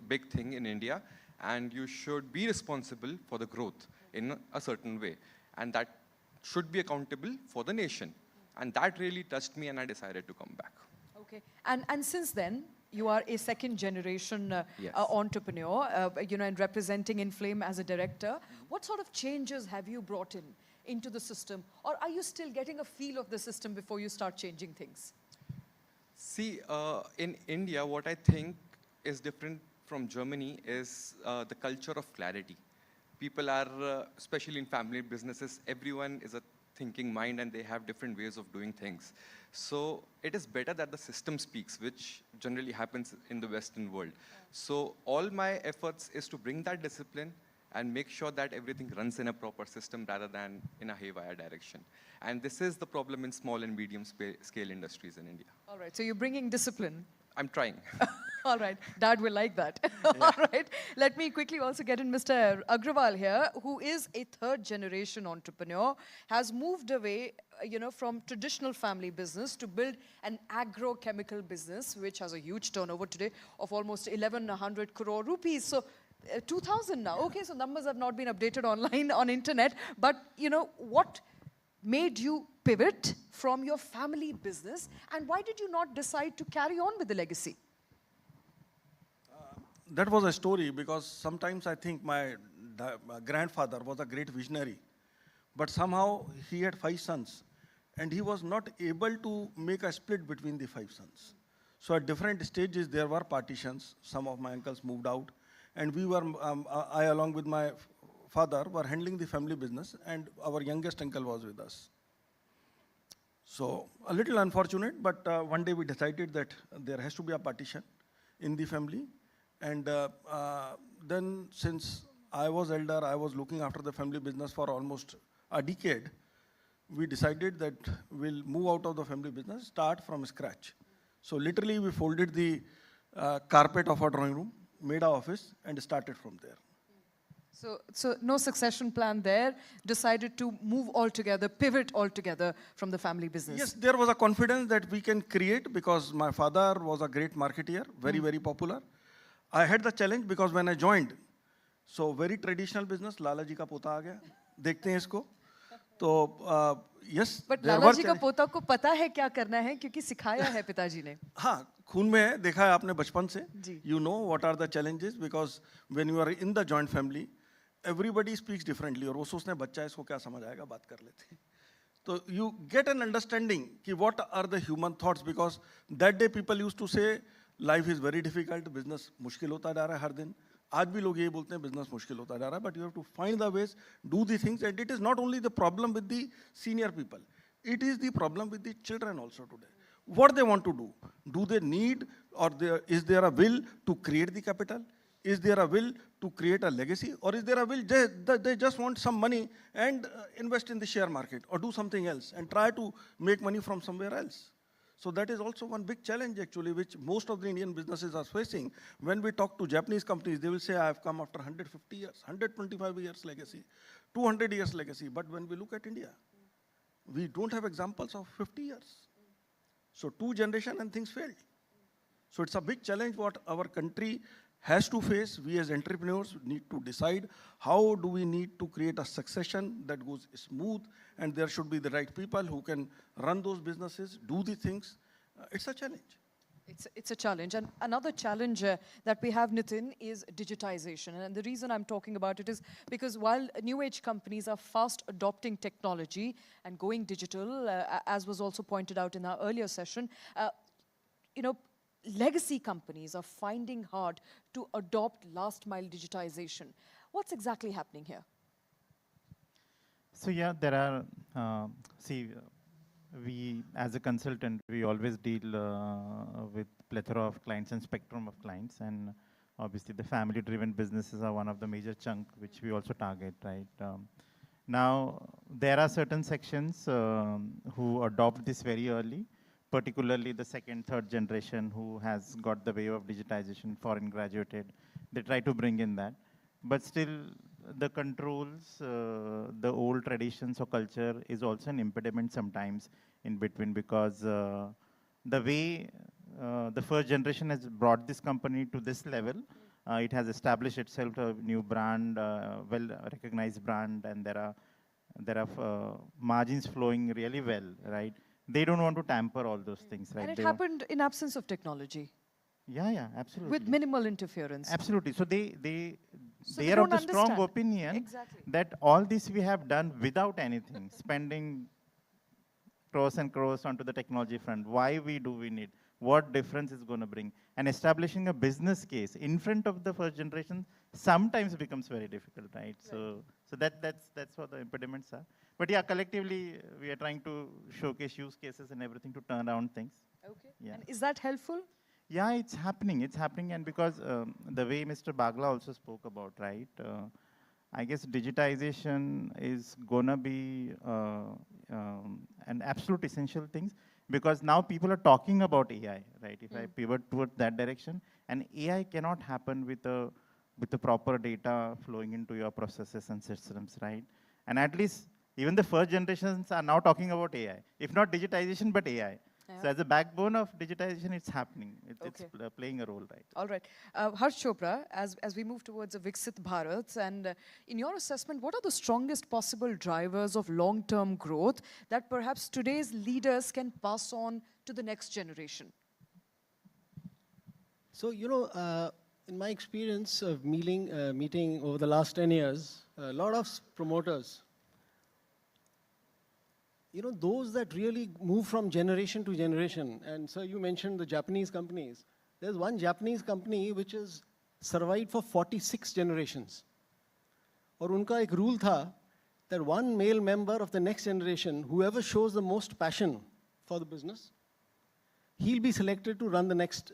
big thing in India. And you should be responsible for the growth in a certain way. And that should be accountable for the nation. And that really touched me, and I decided to come back. Okay. And since then, you are a second generation Yes. entrepreneur, and representing Inflame as a director. What sort of changes have you brought into the system? Or are you still getting a feel of the system before you start changing things? See, in India, what I think is different from Germany is the culture of clarity. People are, especially in family businesses, everyone is a thinking mind and they have different ways of doing things. So it is better that the system speaks, which generally happens in the Western world. So all my efforts is to bring that discipline and make sure that everything runs in a proper system rather than in a haywire direction. And this is the problem in small and medium scale industries in India. All right, so you're bringing discipline. I'm trying. All right, Dad will like that. All right, let me quickly also get in Mr. Agrawal here, who is a 3rd generation entrepreneur, has moved away, from traditional family business to build an agrochemical business, which has a huge turnover today of almost 1,100 crore rupees. So 2,000 now. Okay, so numbers have not been updated online on internet, but what made you pivot from your family business, and why did you not decide to carry on with the legacy? That was a story, because sometimes I think my grandfather was a great visionary, but somehow he had 5 sons and he was not able to make a split between the 5 sons. So at different stages there were partitions. Some of my uncles moved out, and we were, I along with my father were handling the family business, and our youngest uncle was with us. So a little unfortunate, but one day we decided that there has to be a partition in the family. And then since I was elder, I was looking after the family business for almost a decade. We decided that we'll move out of the family business, start from scratch. So literally we folded the carpet of our drawing room, made our office, and started from there. So no succession plan there, decided to move altogether, pivot altogether from the family business. Yes, there was a confidence that we can create, because my father was a great marketeer, very, very popular. I had the challenge because when I joined, so very traditional business, Lala ji ka pota aa gaya, dekhte hain isko. तो yes, but there Lala were जी का पोता को पता है क्या करना है क्योंकि सिखाया है पिताजी ने. हाँ, खून में है, देखा है आपने बचपन से. जी. You know what are the challenges because when you are in the joint family, everybody speaks differently. और वो सोचते हैं बच्चा इसको क्या समझ आएगा, बात कर लेते हैं. So you get an understanding कि what are the human thoughts because that day people used to say life is very difficult, business मुश्किल होता जा रहा है हर दिन. आज भी लोग यही बोलते हैं business मुश्किल होता जा रहा है, but you have to find the ways, do the things, and it is not only the problem with the senior people, it is the problem with the children also today. What they want to do they need or is there a will to create the capital? Is there a will to create a legacy or is there a will they just want some money and invest in the share market or do something else and try to make money from somewhere else? So that is also one big challenge actually which most of the Indian businesses are facing. When we talk to Japanese companies, they will say I have come after 150 years, 125 years legacy, 200 years legacy. But when we look at India, we don't have examples of 50 years. So 2 generations and things failed. So it's a big challenge what our country has to face. We as entrepreneurs need to decide how do we need to create a succession that goes smooth and there should be the right people who can run those businesses, do the things. It's a challenge. It's a challenge. And another challenge that we have, Nitin, is digitization. And the reason I'm talking about it is because while new age companies are fast adopting technology and going digital, as was also pointed out in our earlier session, legacy companies are finding hard to adopt last mile digitization. What's exactly happening here? So yeah, there are, we as a consultant, we always deal with plethora of clients and spectrum of clients, and obviously the family driven businesses are one of the major chunk which we also target, right? Now, there are certain sections who adopt this very early, particularly the second, third generation who has got the wave of digitization, foreign graduated, they try to bring in that. But still, the controls, the old traditions or culture is also an impediment sometimes in between because the way the first generation has brought this company to this level, it has established itself a new brand, well-recognized brand, and there are margins flowing really well, right? They don't want to tamper all those things, right? And it happened in absence of technology. Yeah, absolutely. With minimal interference. Absolutely. So they are of the strong opinion that all this we have done without anything, spending crores and crores onto the technology front. Why we need? What difference is going to bring? And establishing a business case in front of the first generation sometimes becomes very difficult, right? So that's what the impediments are. But yeah, collectively, we are trying to showcase use cases and everything to turn around things. Okay. Yeah. And is that helpful? Yeah, it's happening. It's happening. And because the way Mr. Bagla also spoke about, right, I guess digitization is going to be an absolute essential thing because now people are talking about AI, right? If I pivot towards that direction, and AI cannot happen with the proper data flowing into your processes and systems, right? And at least even the first generations are now talking about AI. If not digitization, but AI. Yeah. So as a backbone of digitization, it's happening. It's playing a role, right? All right. Harsh Chopra, as we move towards a Viksit Bharat, and in your assessment, what are the strongest possible drivers of long-term growth that perhaps today's leaders can pass on to the next generation? So, in my experience of meeting over the last 10 years, a lot of promoters, those that really move from generation to generation, and so you mentioned the Japanese companies. There's one Japanese company which has survived for 46 generations. और उनका एक rule था that one male member of the next generation, whoever shows the most passion for the business, he'll be selected to run the next,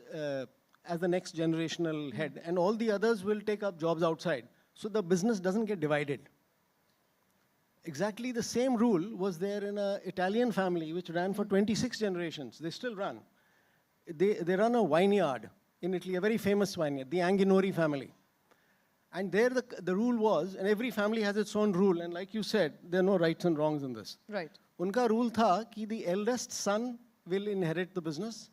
as the next generational head, and all the others will take up jobs outside. So the business doesn't get divided. Exactly the same rule was there in an Italian family which ran for 26 generations. They still run. They run a vineyard in Italy, a very famous vineyard, the Anginori family. And there the rule was, and every family has its own rule, and like you said, there are no rights and wrongs in this. Right. Unka rule tha ki the eldest son will inherit the business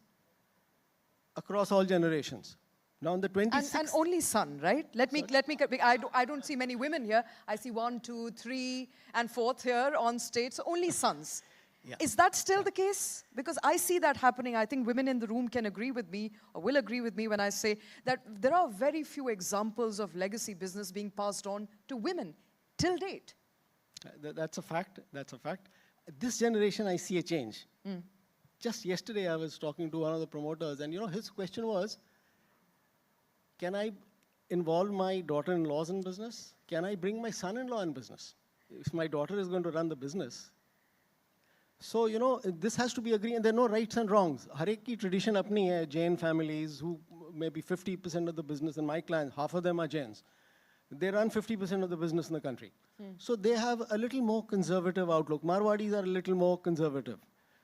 across all generations. Now, on the 26th... And only son, right? I don't see many women here. I see 1, 2, 3, and 4th here on stage. So only sons. Yeah. Is that still the case? Because I see that happening. I think women in the room can agree with me, or will agree with me when I say that there are very few examples of legacy business being passed on to women till date. That's a fact. That's a fact. This generation, I see a change. Just yesterday, I was talking to one of the promoters, and his question was, can I involve my daughter-in-laws in business? Can I bring my son-in-law in business? If my daughter is going to run the business. So, this has to be agreed, and there are no rights and wrongs. Har ek ki tradition apni hai, Jain families, who maybe 50% of the business in my clients, half of them are Jains. They run 50% of the business in the country. So they have a little more conservative outlook. Marwadis are a little more conservative.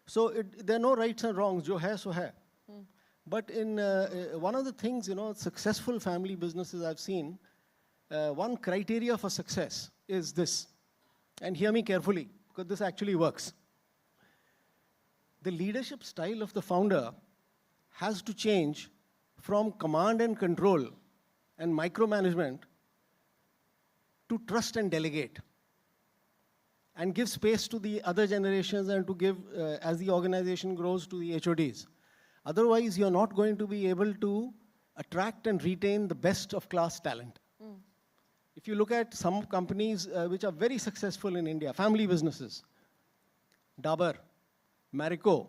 So there are no rights and wrongs. Jo hai, so hai. But in one of the things, successful family businesses I've seen, one criteria for success is this. And hear me carefully, because this actually works. The leadership style of the founder has to change from command and control and micromanagement to trust and delegate, and give space to the other generations and to give, as the organization grows, to the HODs. Otherwise, you're not going to be able to attract and retain the best of class talent. If you look at some companies which are very successful in India, family businesses, Dabur, Marico,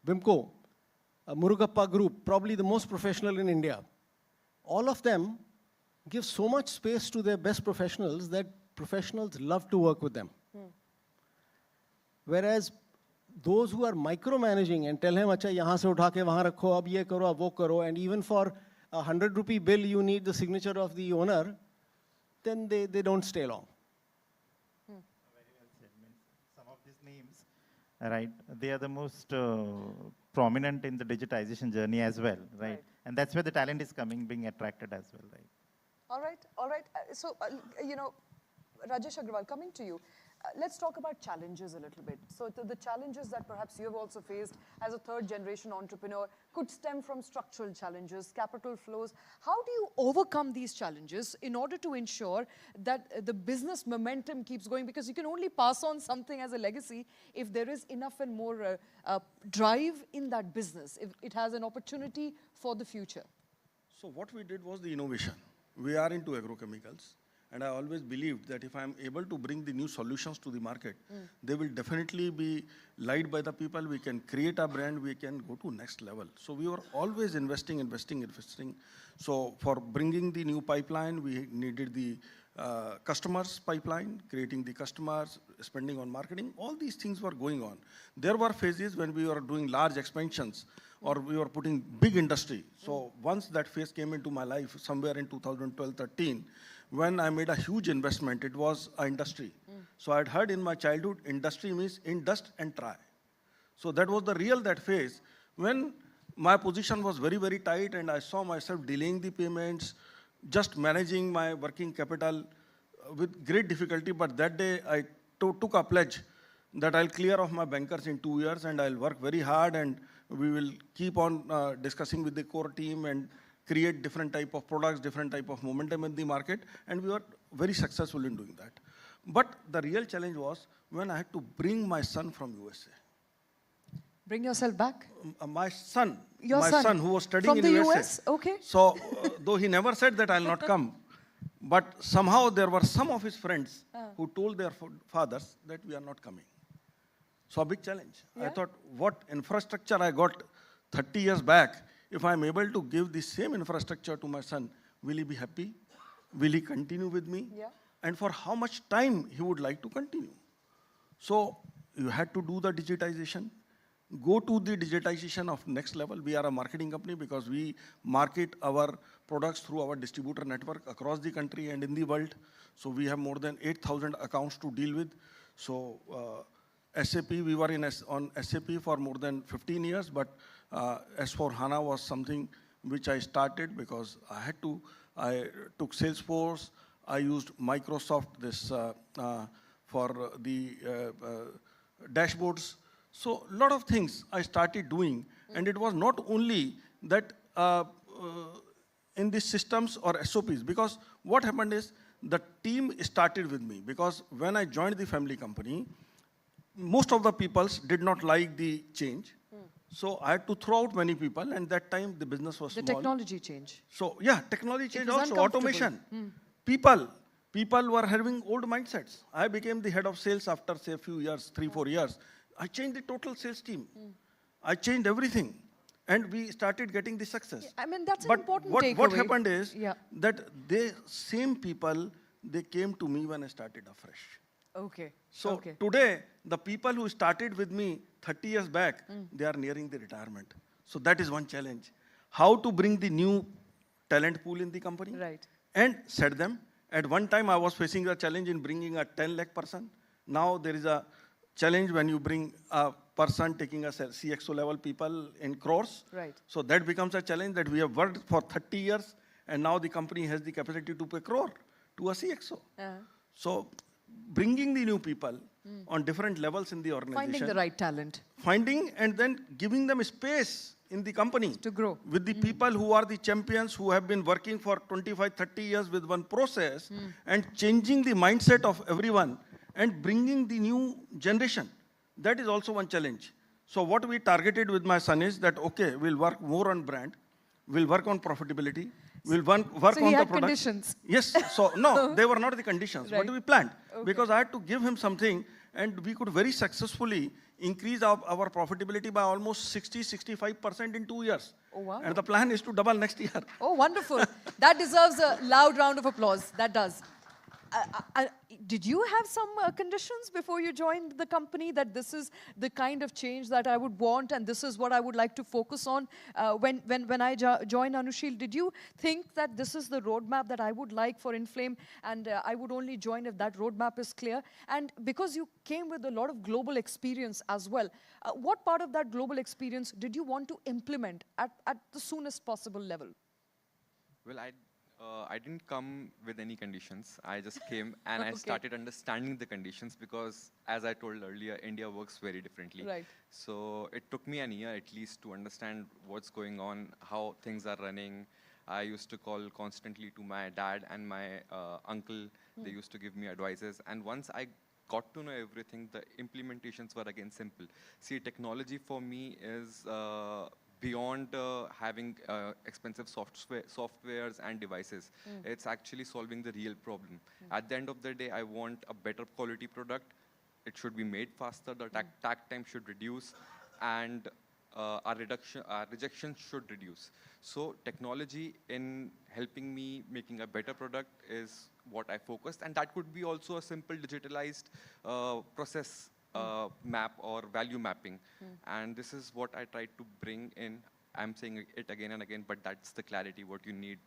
Bimco, Murugappa Group, probably the most professional in India. All of them give so much space to their best professionals that professionals love to work with them. Whereas those who are micromanaging and tell him, acha, yahan se utha ke wahan rakho, ab ye karo, ab wo karo, and even for a 100 rupee bill, you need the signature of the owner, then they don't stay long. Some of these names, right, they are the most prominent in the digitization journey as well, right? And that's where the talent is coming, being attracted as well, right? All right. So, Rajesh Agrawal, coming to you. Let's talk about challenges a little bit. So the challenges that perhaps you have also faced as a third generation entrepreneur could stem from structural challenges, capital flows. How do you overcome these challenges in order to ensure that the business momentum keeps going? Because you can only pass on something as a legacy if there is enough and more drive in that business, if it has an opportunity for the future. So what we did was the innovation. We are into agrochemicals. And I always believed that if I'm able to bring the new solutions to the market, they will definitely be liked by the people. We can create a brand, we can go to next level. So we were always investing. So for bringing the new pipeline, we needed the customers pipeline, creating the customers, spending on marketing. All these things were going on. There were phases when we were doing large expansions or we were putting big industry. So once that phase came into my life, somewhere in 2012-13, when I made a huge investment, it was an industry. So I'd heard in my childhood, industry means indust and try. So that was that phase when my position was very, very tight and I saw myself delaying the payments, just managing my working capital with great difficulty. But that day I took a pledge that I'll clear off my bankers in 2 years and I'll work very hard and we will keep on discussing with the core team and create different type of products, different type of momentum in the market, and we were very successful in doing that. But the real challenge was when I had to bring my son from USA. Bring yourself back? My son. Your my son who was studying from in the USA. US? Okay. So, though he never said that I'll not come, but somehow there were some of his friends who told their fathers that we are not coming. So a big challenge. I thought, what infrastructure I got 30 years back, if I'm able to give the same infrastructure to my son, will he be happy? Will he continue with me? Yeah. And for how much time he would like to continue? So you had to do the digitization. Go to the digitization of next level. We are a marketing company because we market our products through our distributor network across the country and in the world. So we have more than 8,000 accounts to deal with. So SAP, we were on SAP for more than 15 years, but S4HANA was something which I started because I took Salesforce, I used Microsoft for the dashboards. So a lot of things I started doing, and it was not only that in the systems or SOPs, because what happened is the team started with me, because when I joined the family company, most of the people did not like the change. So I had to throw out many people, and that time the business was The small. technology change. So yeah, technology change, was also uncomfortable. automation. People were having old mindsets. I became the head of sales after say a few years, 3-4 years. I changed the total sales team. I changed everything, and we started getting the success. I mean, that's an But important what takeaway. happened is that they same people, they came to me when I started afresh. Okay. So today, the people who started with me 30 years back, they are nearing the retirement. So that is one challenge. How to bring the new talent pool in the company and set them. At one time, I was facing a challenge in bringing a 10 lakh person. Now there is a challenge when you bring a person taking a CXO level people in crores. So that becomes a challenge that we have worked for 30 years, and now the company has the capacity to pay crore to a CXO. So bringing the new people on different levels in the organization. Finding the right talent. Finding and then giving them space in the company. To grow. With the people who are the champions, who have been working for 25, 30 years with one process, and changing the mindset of everyone and bringing the new generation. That is also one challenge. So what we targeted with my son is that, okay, we'll work more on brand, we'll work on profitability, we'll work So on he the had product. conditions. Yes, so no, they were not the conditions. What we planned, Okay. because I had to give him something, and we could very successfully increase our profitability by almost 60-65% in 2 years. Oh, wow. And the plan is to double next year. Oh, wonderful. That deserves a loud round of applause. That does. Did you have some conditions before you joined the company, that this is the kind of change that I would want and this is what I would like to focus on? When I joined Anushil, did you think that this is the roadmap that I would like for Inflame, and I would only join if that roadmap is clear? And because you came with a lot of global experience as well, what part of that global experience did you want to implement at the soonest possible level? Well, I didn't come with any conditions. I just came and I Okay. started understanding the conditions, because, as I told earlier, India works very differently. Right. So it took me a year at least to understand what's going on, how things are running. I used to call constantly to my dad and my uncle. They used to give me advices. And once I got to know everything, the implementations were again simple. See, technology for me is beyond having expensive softwares and devices. It's actually solving the real problem. At the end of the day, I want a better quality product. It should be made faster, the tag time should reduce, and our rejection should reduce. So technology in helping me making a better product is what I focused, and that could be also a simple digitalized process map or value mapping. And this is what I tried to bring in. I'm saying it again and again, but that's the clarity what you need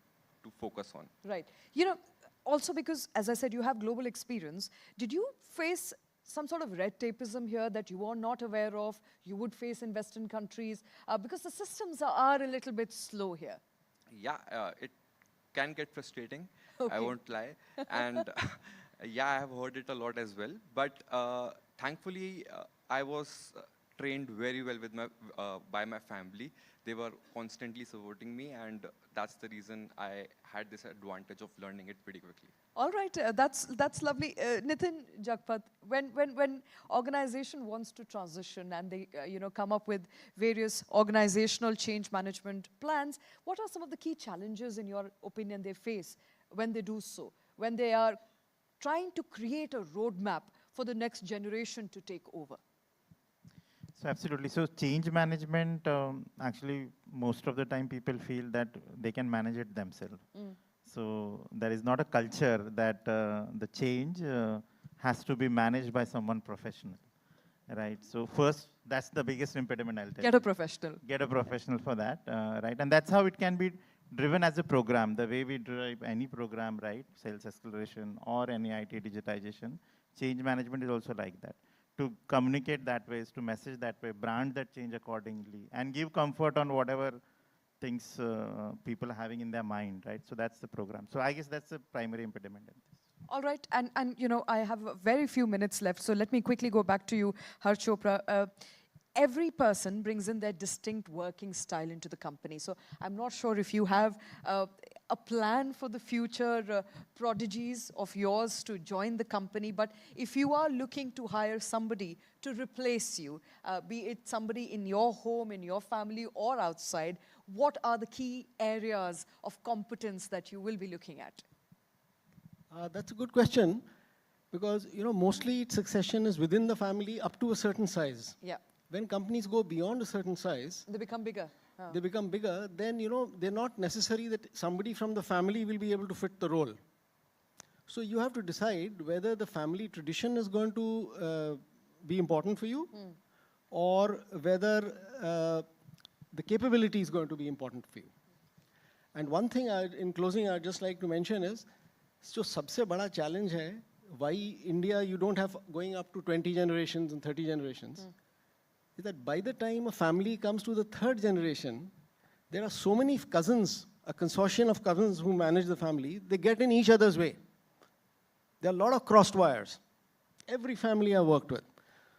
to focus on. Right. You know, also because, as I said, you have global experience, did you face some sort of red tapeism here that you are not aware of, you would face in Western countries? Because the systems are a little bit slow here. Yeah, it can get frustrating, Okay. I won't lie. And yeah, I have heard it a lot as well. But thankfully, I was trained very well with by my family. They were constantly supporting me, and that's the reason I had this advantage of learning it pretty quickly. All right, that's lovely. Nitin Jagpat, when organization wants to transition and they come up with various organizational change management plans, what are some of the key challenges in your opinion they face when they do so, when they are trying to create a roadmap for the next generation to take over? So absolutely. So change management, actually, most of the time people feel that they can manage it themselves. So there is not a culture that the change has to be managed by someone professional, right? So first, that's the biggest impediment, I'll tell you. Get a professional. Get a professional for that, right? And that's how it can be driven as a program, the way we drive any program, right? Sales acceleration or any IT digitization. Change management is also like that. To communicate that way, is to message that way, brand that change accordingly, and give comfort on whatever things people are having in their mind, right? So that's the program. So I guess that's the primary impediment in this. All right, and I have very few minutes left, so let me quickly go back to you, Harsh Chopra. Every person brings in their distinct working style into the company. So I'm not sure if you have a plan for the future prodigies of yours to join the company, but if you are looking to hire somebody to replace you, be it somebody in your home, in your family, or outside, what are the key areas of competence that you will be looking at? That's a good question, because mostly succession is within the family up to a certain size. Yeah. When companies go beyond a certain size, they become bigger. They become bigger, then they're not necessary that somebody from the family will be able to fit the role. So you have to decide whether the family tradition is going to be important for you, or whether the capability is going to be important for you. And one thing in closing I'd just like to mention is, जो सबसे बड़ा challenge है, why India you don't have going up to 20 generations and 30 generations, is that by the time a family comes to the third generation, there are so many cousins, a consortium of cousins who manage the family, they get in each other's way. There are a lot of crossed wires. Every family I've worked with.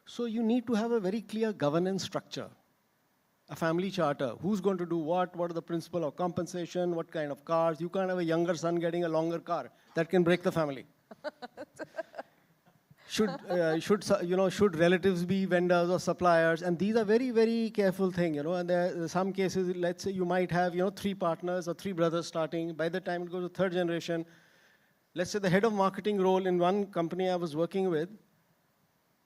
So you need to have a very clear governance structure, a family charter. Who's going to do what are the principle of compensation, what kind of cars. You can't have a younger son getting a longer car. That can break the family. Should relatives be vendors or suppliers? And these are very, very careful things, And there are some cases, let's say you might have, 3 partners or 3 brothers starting. By the time it goes to third generation, let's say the head of marketing role in one company I was working with,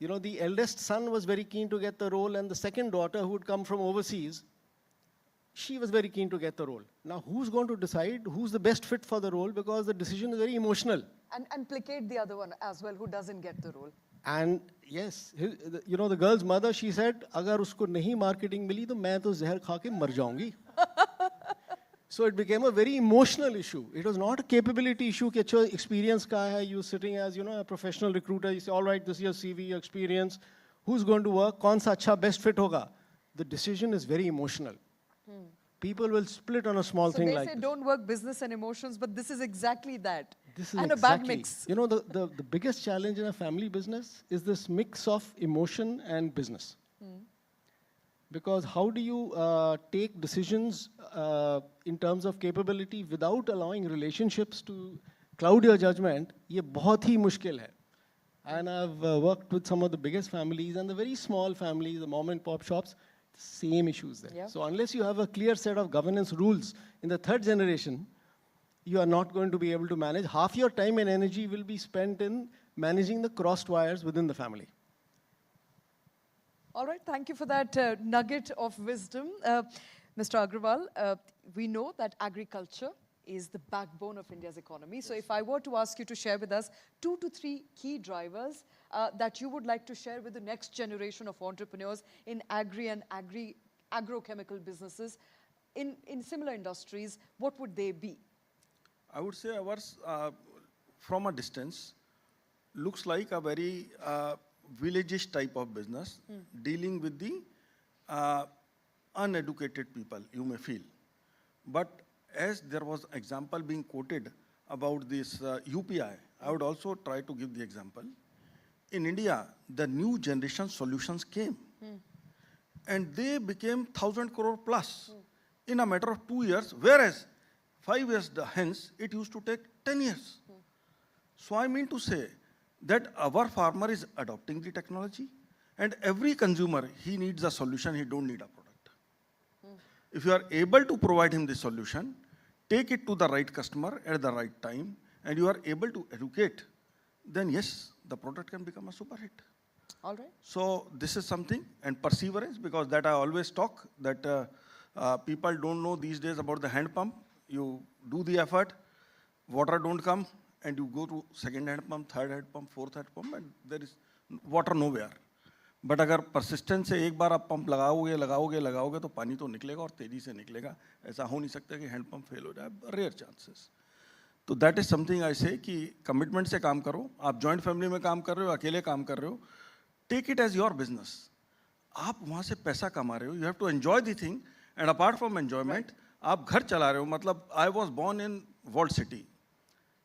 the eldest son was very keen to get the role, and the second daughter, who would come from overseas, she was very keen to get the role. Now, who's going to decide who's the best fit for the role? Because the decision is very emotional. And placate the other one as well who doesn't get the role. And yes, the girl's mother, she said, "Agar usko nahi marketing mili, to main to zehar kha ke mar jaungi." So it became a very emotional issue. It was not a capability issue. Ki achha experience ka hai, you sitting as a professional recruiter, you say, all right, this is your CV, your experience, who's going to work, kaun sa acha best fit hoga. The decision is very emotional. People will split on a small thing like this. So they say don't work business and emotions, but this is exactly that. This is and exactly, a bad mix. The biggest challenge in a family business is this mix of emotion and business. Because how do you take decisions in terms of capability without allowing relationships to cloud your judgment? ये बहुत ही मुश्किल है. And I've worked with some of the biggest families and the very small families, the mom and pop shops, same issues there. Yeah. So unless you have a clear set of governance rules in the third generation, you are not going to be able to manage. Half your time and energy will be spent in managing the crossed wires within the family. All right, thank you for that nugget of wisdom. Mr. Agrawal, we know that agriculture is the backbone of India's economy. So if I were to ask you to share with us 2 to 3 key drivers that you would like to share with the next generation of entrepreneurs in agri and agrochemical businesses in similar industries, what would they be? I would say ours, from a distance, looks like a very village-ish type of business, dealing with the uneducated people, you may feel. But as there was example being quoted about this UPI, I would also try to give the example. In India, the new generation solutions came. And they became 1,000 crore plus in a matter of 2 years, whereas 5 years hence, it used to take 10 years. So I mean to say that our farmer is adopting the technology, and every consumer, he needs a solution, he don't need a product. If you are able to provide him the solution, take it to the right customer at the right time, and you are able to educate, then yes, the product can become a super hit. All right. So this is something, and perseverance, because that I always talk, that people don't know these days about the hand pump. You do the effort, water don't come, and you go to second hand pump, third hand pump, fourth hand pump, and there is water nowhere. But अगर persistence से एक बार आप pump लगाओगे तो पानी तो निकलेगा और तेजी से निकलेगा. ऐसा हो नहीं सकता कि हैंड पंप फेल हो जाए. Rare chances. तो that is something I say कि commitment से काम करो. आप joint family में काम कर रहे हो, अकेले काम कर रहे हो. Take it as your business. आप वहाँ से पैसा कमा रहे हो. You have to enjoy the thing, and apart from enjoyment, आप घर चला रहे हो. मतलब I was born in walled city.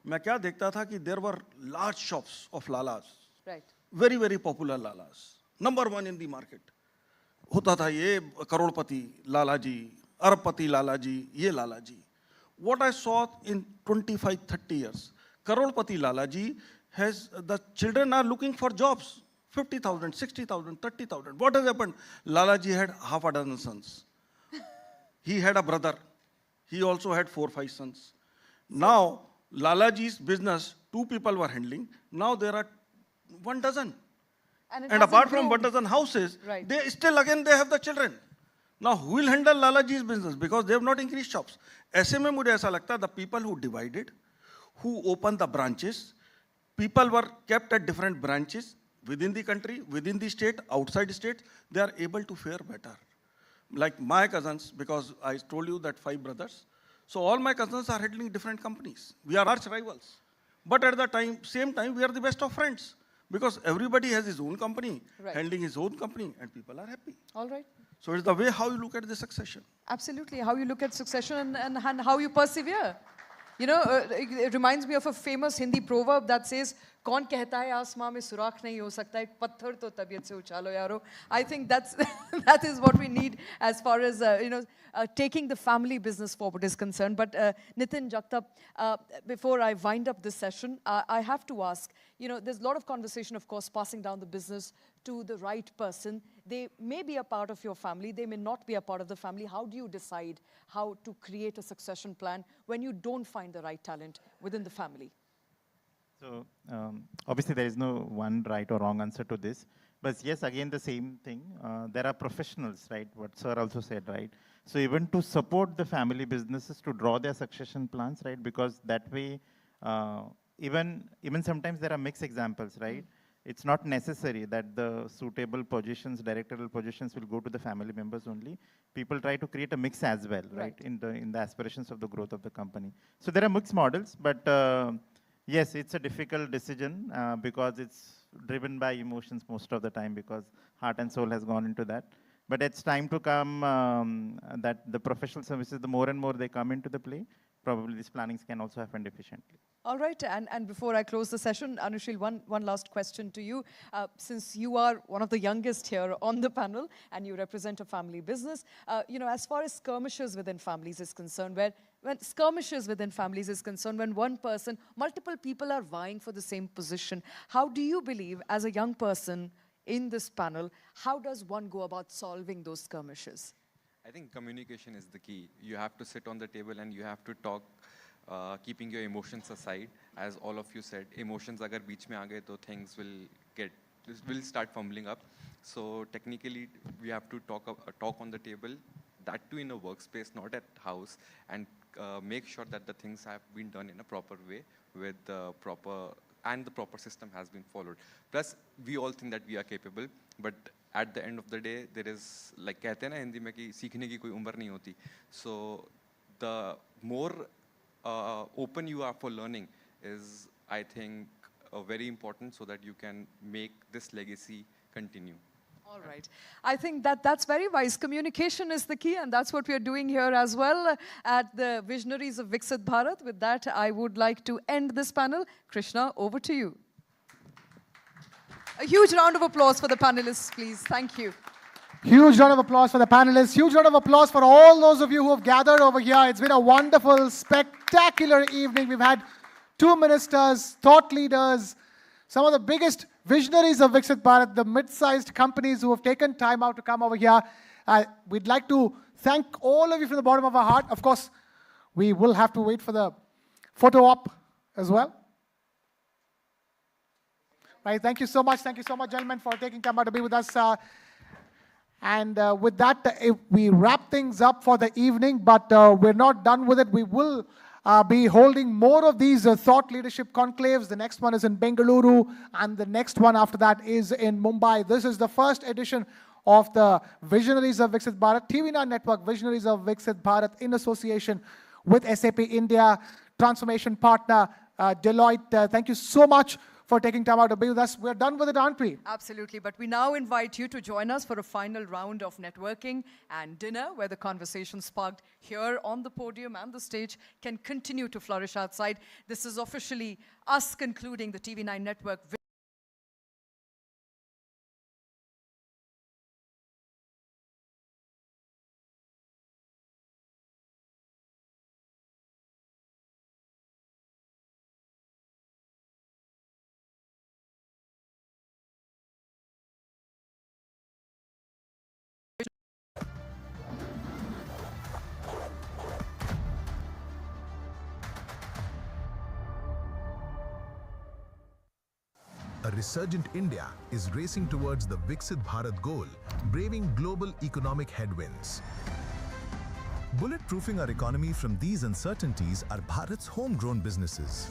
मैं क्या देखता था कि there were large shops of lalas. Right. Very, very popular lalas. Number 1 in the market. होता था ये करोड़पति लाला जी, अरबपति लाला जी, ये लाला जी. what I saw in 25, 30 years. Karolpati Lalaji the children are looking for jobs. 50,000, 60,000, 30,000. What has happened? Lalaji had half a dozen sons. He had a brother. He also had 4, 5 sons. Now, Lalaji's business, 2 people were handling. Now there are 1 dozen. And apart from 1 dozen houses, they still again they have the children. Now, who will handle Lalaji's business? Because they have not increased shops. ऐसे में मुझे ऐसा लगता है, the people who divided, who opened the branches, people were kept at different branches within the country, within the state, outside state, they are able to fare better. Like my cousins, because I told you that 5 brothers, so all my cousins are handling different companies. We are arch rivals. But at the same time, we are the best of friends. Because everybody has his own company, handling his own company, and people are happy. All right. So it's the way how you look at the succession. Absolutely, how you look at succession and how you persevere. You know, it reminds me of a famous Hindi proverb that says, "Kaun kehta hai aasmaan mein surakh nahi ho sakta, ek patthar to tabiyat se uchalo yaro." I think that is what we need as far as taking the family business forward is concerned. But Nitin Jagtap, before I wind up this session, I have to ask. There's a lot of conversation, of course, passing down the business to the right person. They may be a part of your family, they may not be a part of the family. How do you decide how to create a succession plan when you don't find the right talent within the family? So, obviously there is no one right or wrong answer to this. But yes, again, the same thing. There are professionals, right? What Sir also said, right? So even to support the family businesses to draw their succession plans, right? Because that way, even sometimes there are mixed examples, right? It's not necessary that the suitable positions, directorial positions will go to the family members only. People try to create a mix as well, right? In the aspirations of the growth of the company. So there are mixed models, but yes, it's a difficult decision because it's driven by emotions most of the time because heart and soul has gone into that. But it's time to come that the professional services, the more and more they come into the play, probably these plannings can also happen efficiently. All right, and before I close the session, Anushil, one last question to you. Since you are one of the youngest here on the panel and you represent a family business, as far as skirmishes within families is concerned, when one person, multiple people are vying for the same position, how do you believe, as a young person in this panel, how does one go about solving those skirmishes? I think communication is the key. You have to sit on the table and you have to talk, keeping your emotions aside. As all of you said, emotions agar beech mein aa gaye to things will start fumbling up. So technically, we have to talk on the table, that too in a workspace, not at house, and make sure that the things have been done in a proper way with the proper system has been followed. Plus, we all think that we are capable, but at the end of the day, there is, like कहते हैं ना हिंदी में कि सीखने की कोई उम्र नहीं होती. So the more open you are for learning is, I think, very important so that you can make this legacy continue. All right. I think that's very wise. Communication is the key, and that's what we are doing here as well at the Visionaries of Viksit Bharat. With that, I would like to end this panel. Krishna, over to you. A huge round of applause for the panelists, please. Thank you. Huge round of applause for the panelists. Huge round of applause for all those of you who have gathered over here. It's been a wonderful, spectacular evening. We've had 2 ministers, thought leaders, some of the biggest visionaries of Viksit Bharat, the mid-sized companies who have taken time out to come over here. We'd like to thank all of you from the bottom of our heart. Of course, we will have to wait for the photo op as well. Right, thank you so much, gentlemen, for taking time out to be with us. With that, we wrap things up for the evening, but we're not done with it. We will be holding more of these thought leadership conclaves. The next one is in Bengaluru, and the next one after that is in Mumbai. This is the first edition of the Visionaries of Viksit Bharat, TV9 Network, Visionaries of Viksit Bharat, in association with SAP India, transformation partner Deloitte. Thank you so much for taking time out to be with us. We're done with it, aren't we? Absolutely, but we now invite you to join us for a final round of networking and dinner, where the conversation sparked here on the podium and the stage can continue to flourish outside. This is officially us concluding the TV9 Network A resurgent India is racing towards the Viksit Bharat goal, braving global economic headwinds. Bulletproofing our economy from these uncertainties are Bharat's homegrown businesses.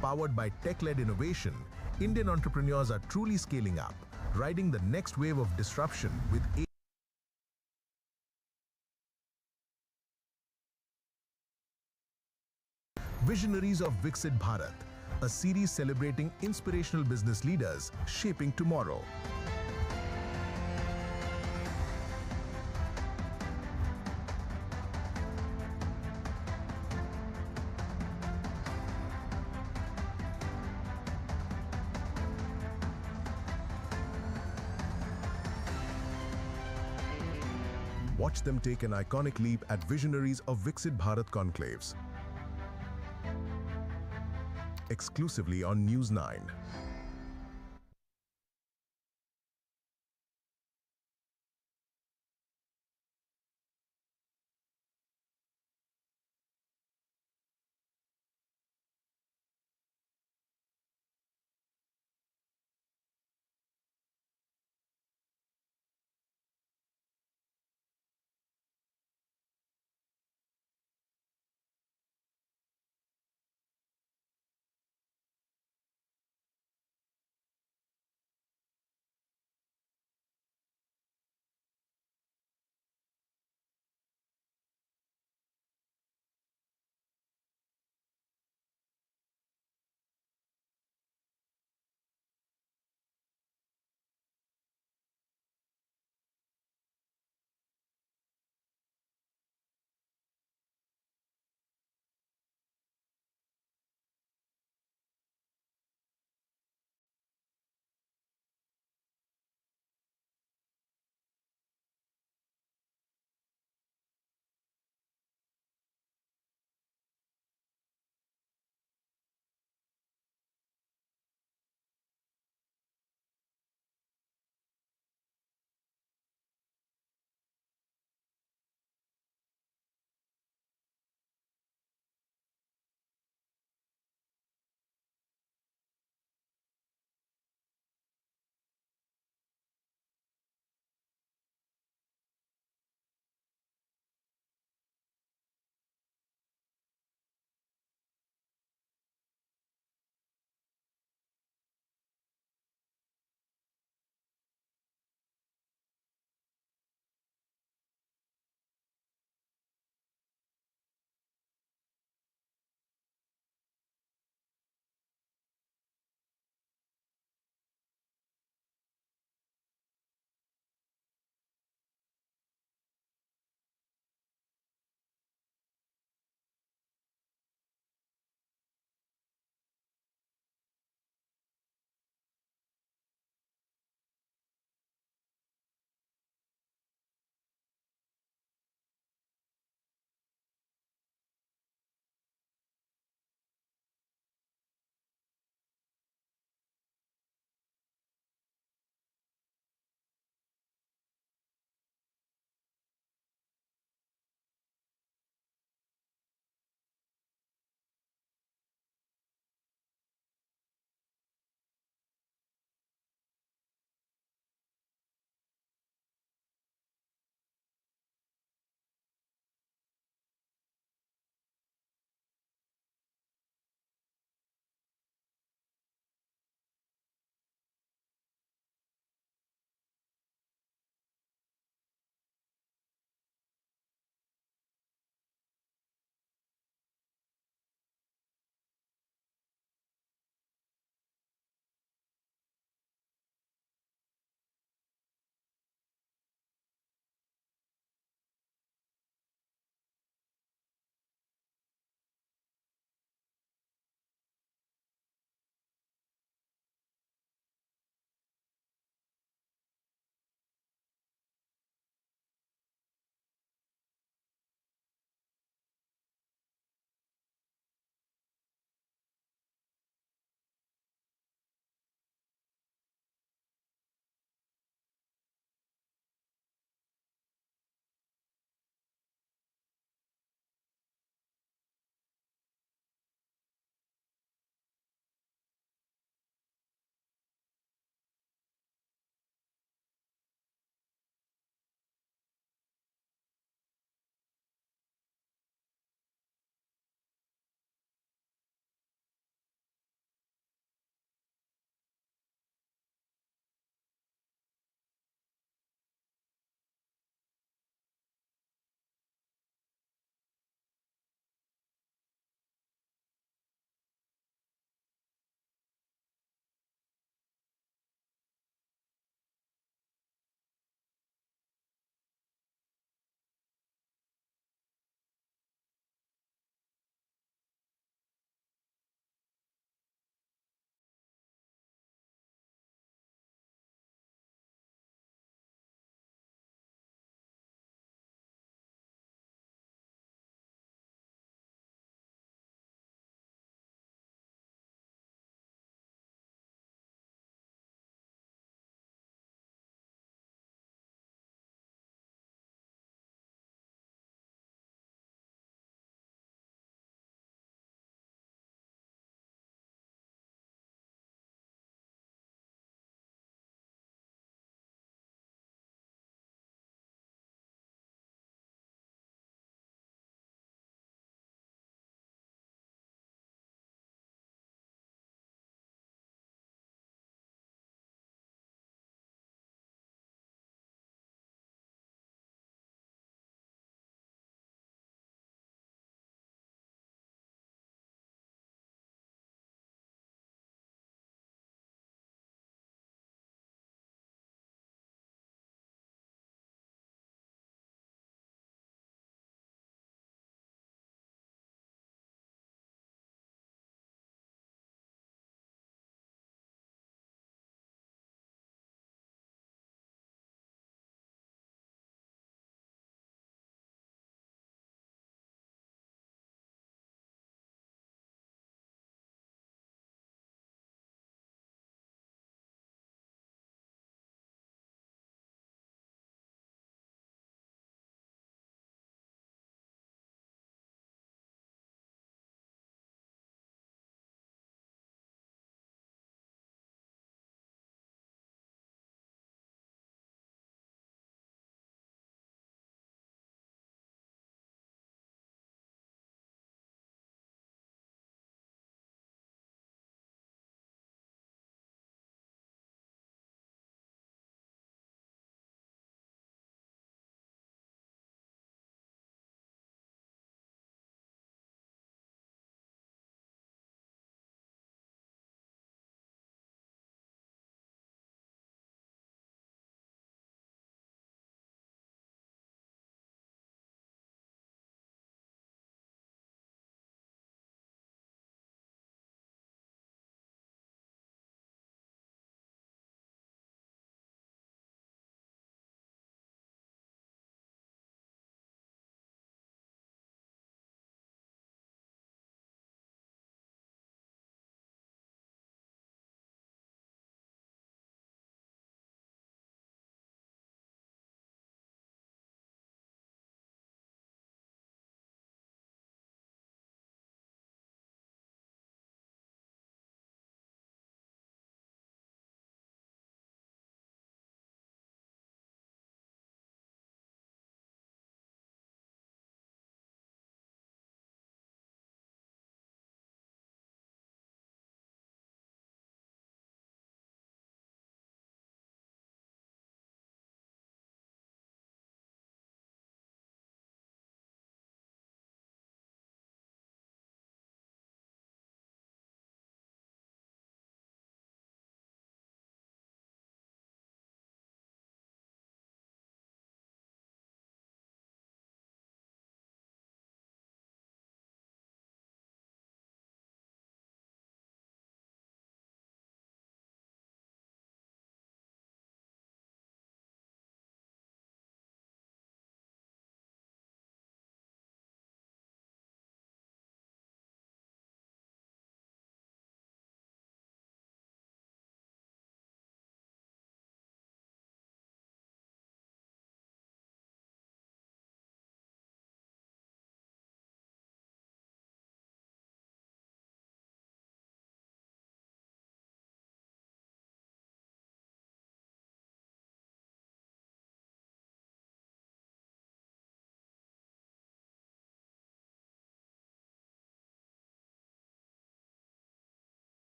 Powered by tech-led innovation, Indian entrepreneurs are truly scaling up, riding the next wave of disruption with Visionaries of Viksit Bharat, a series celebrating inspirational business leaders shaping tomorrow. Watch them take an iconic leap at Visionaries of Viksit Bharat conclaves. Exclusively on News 9.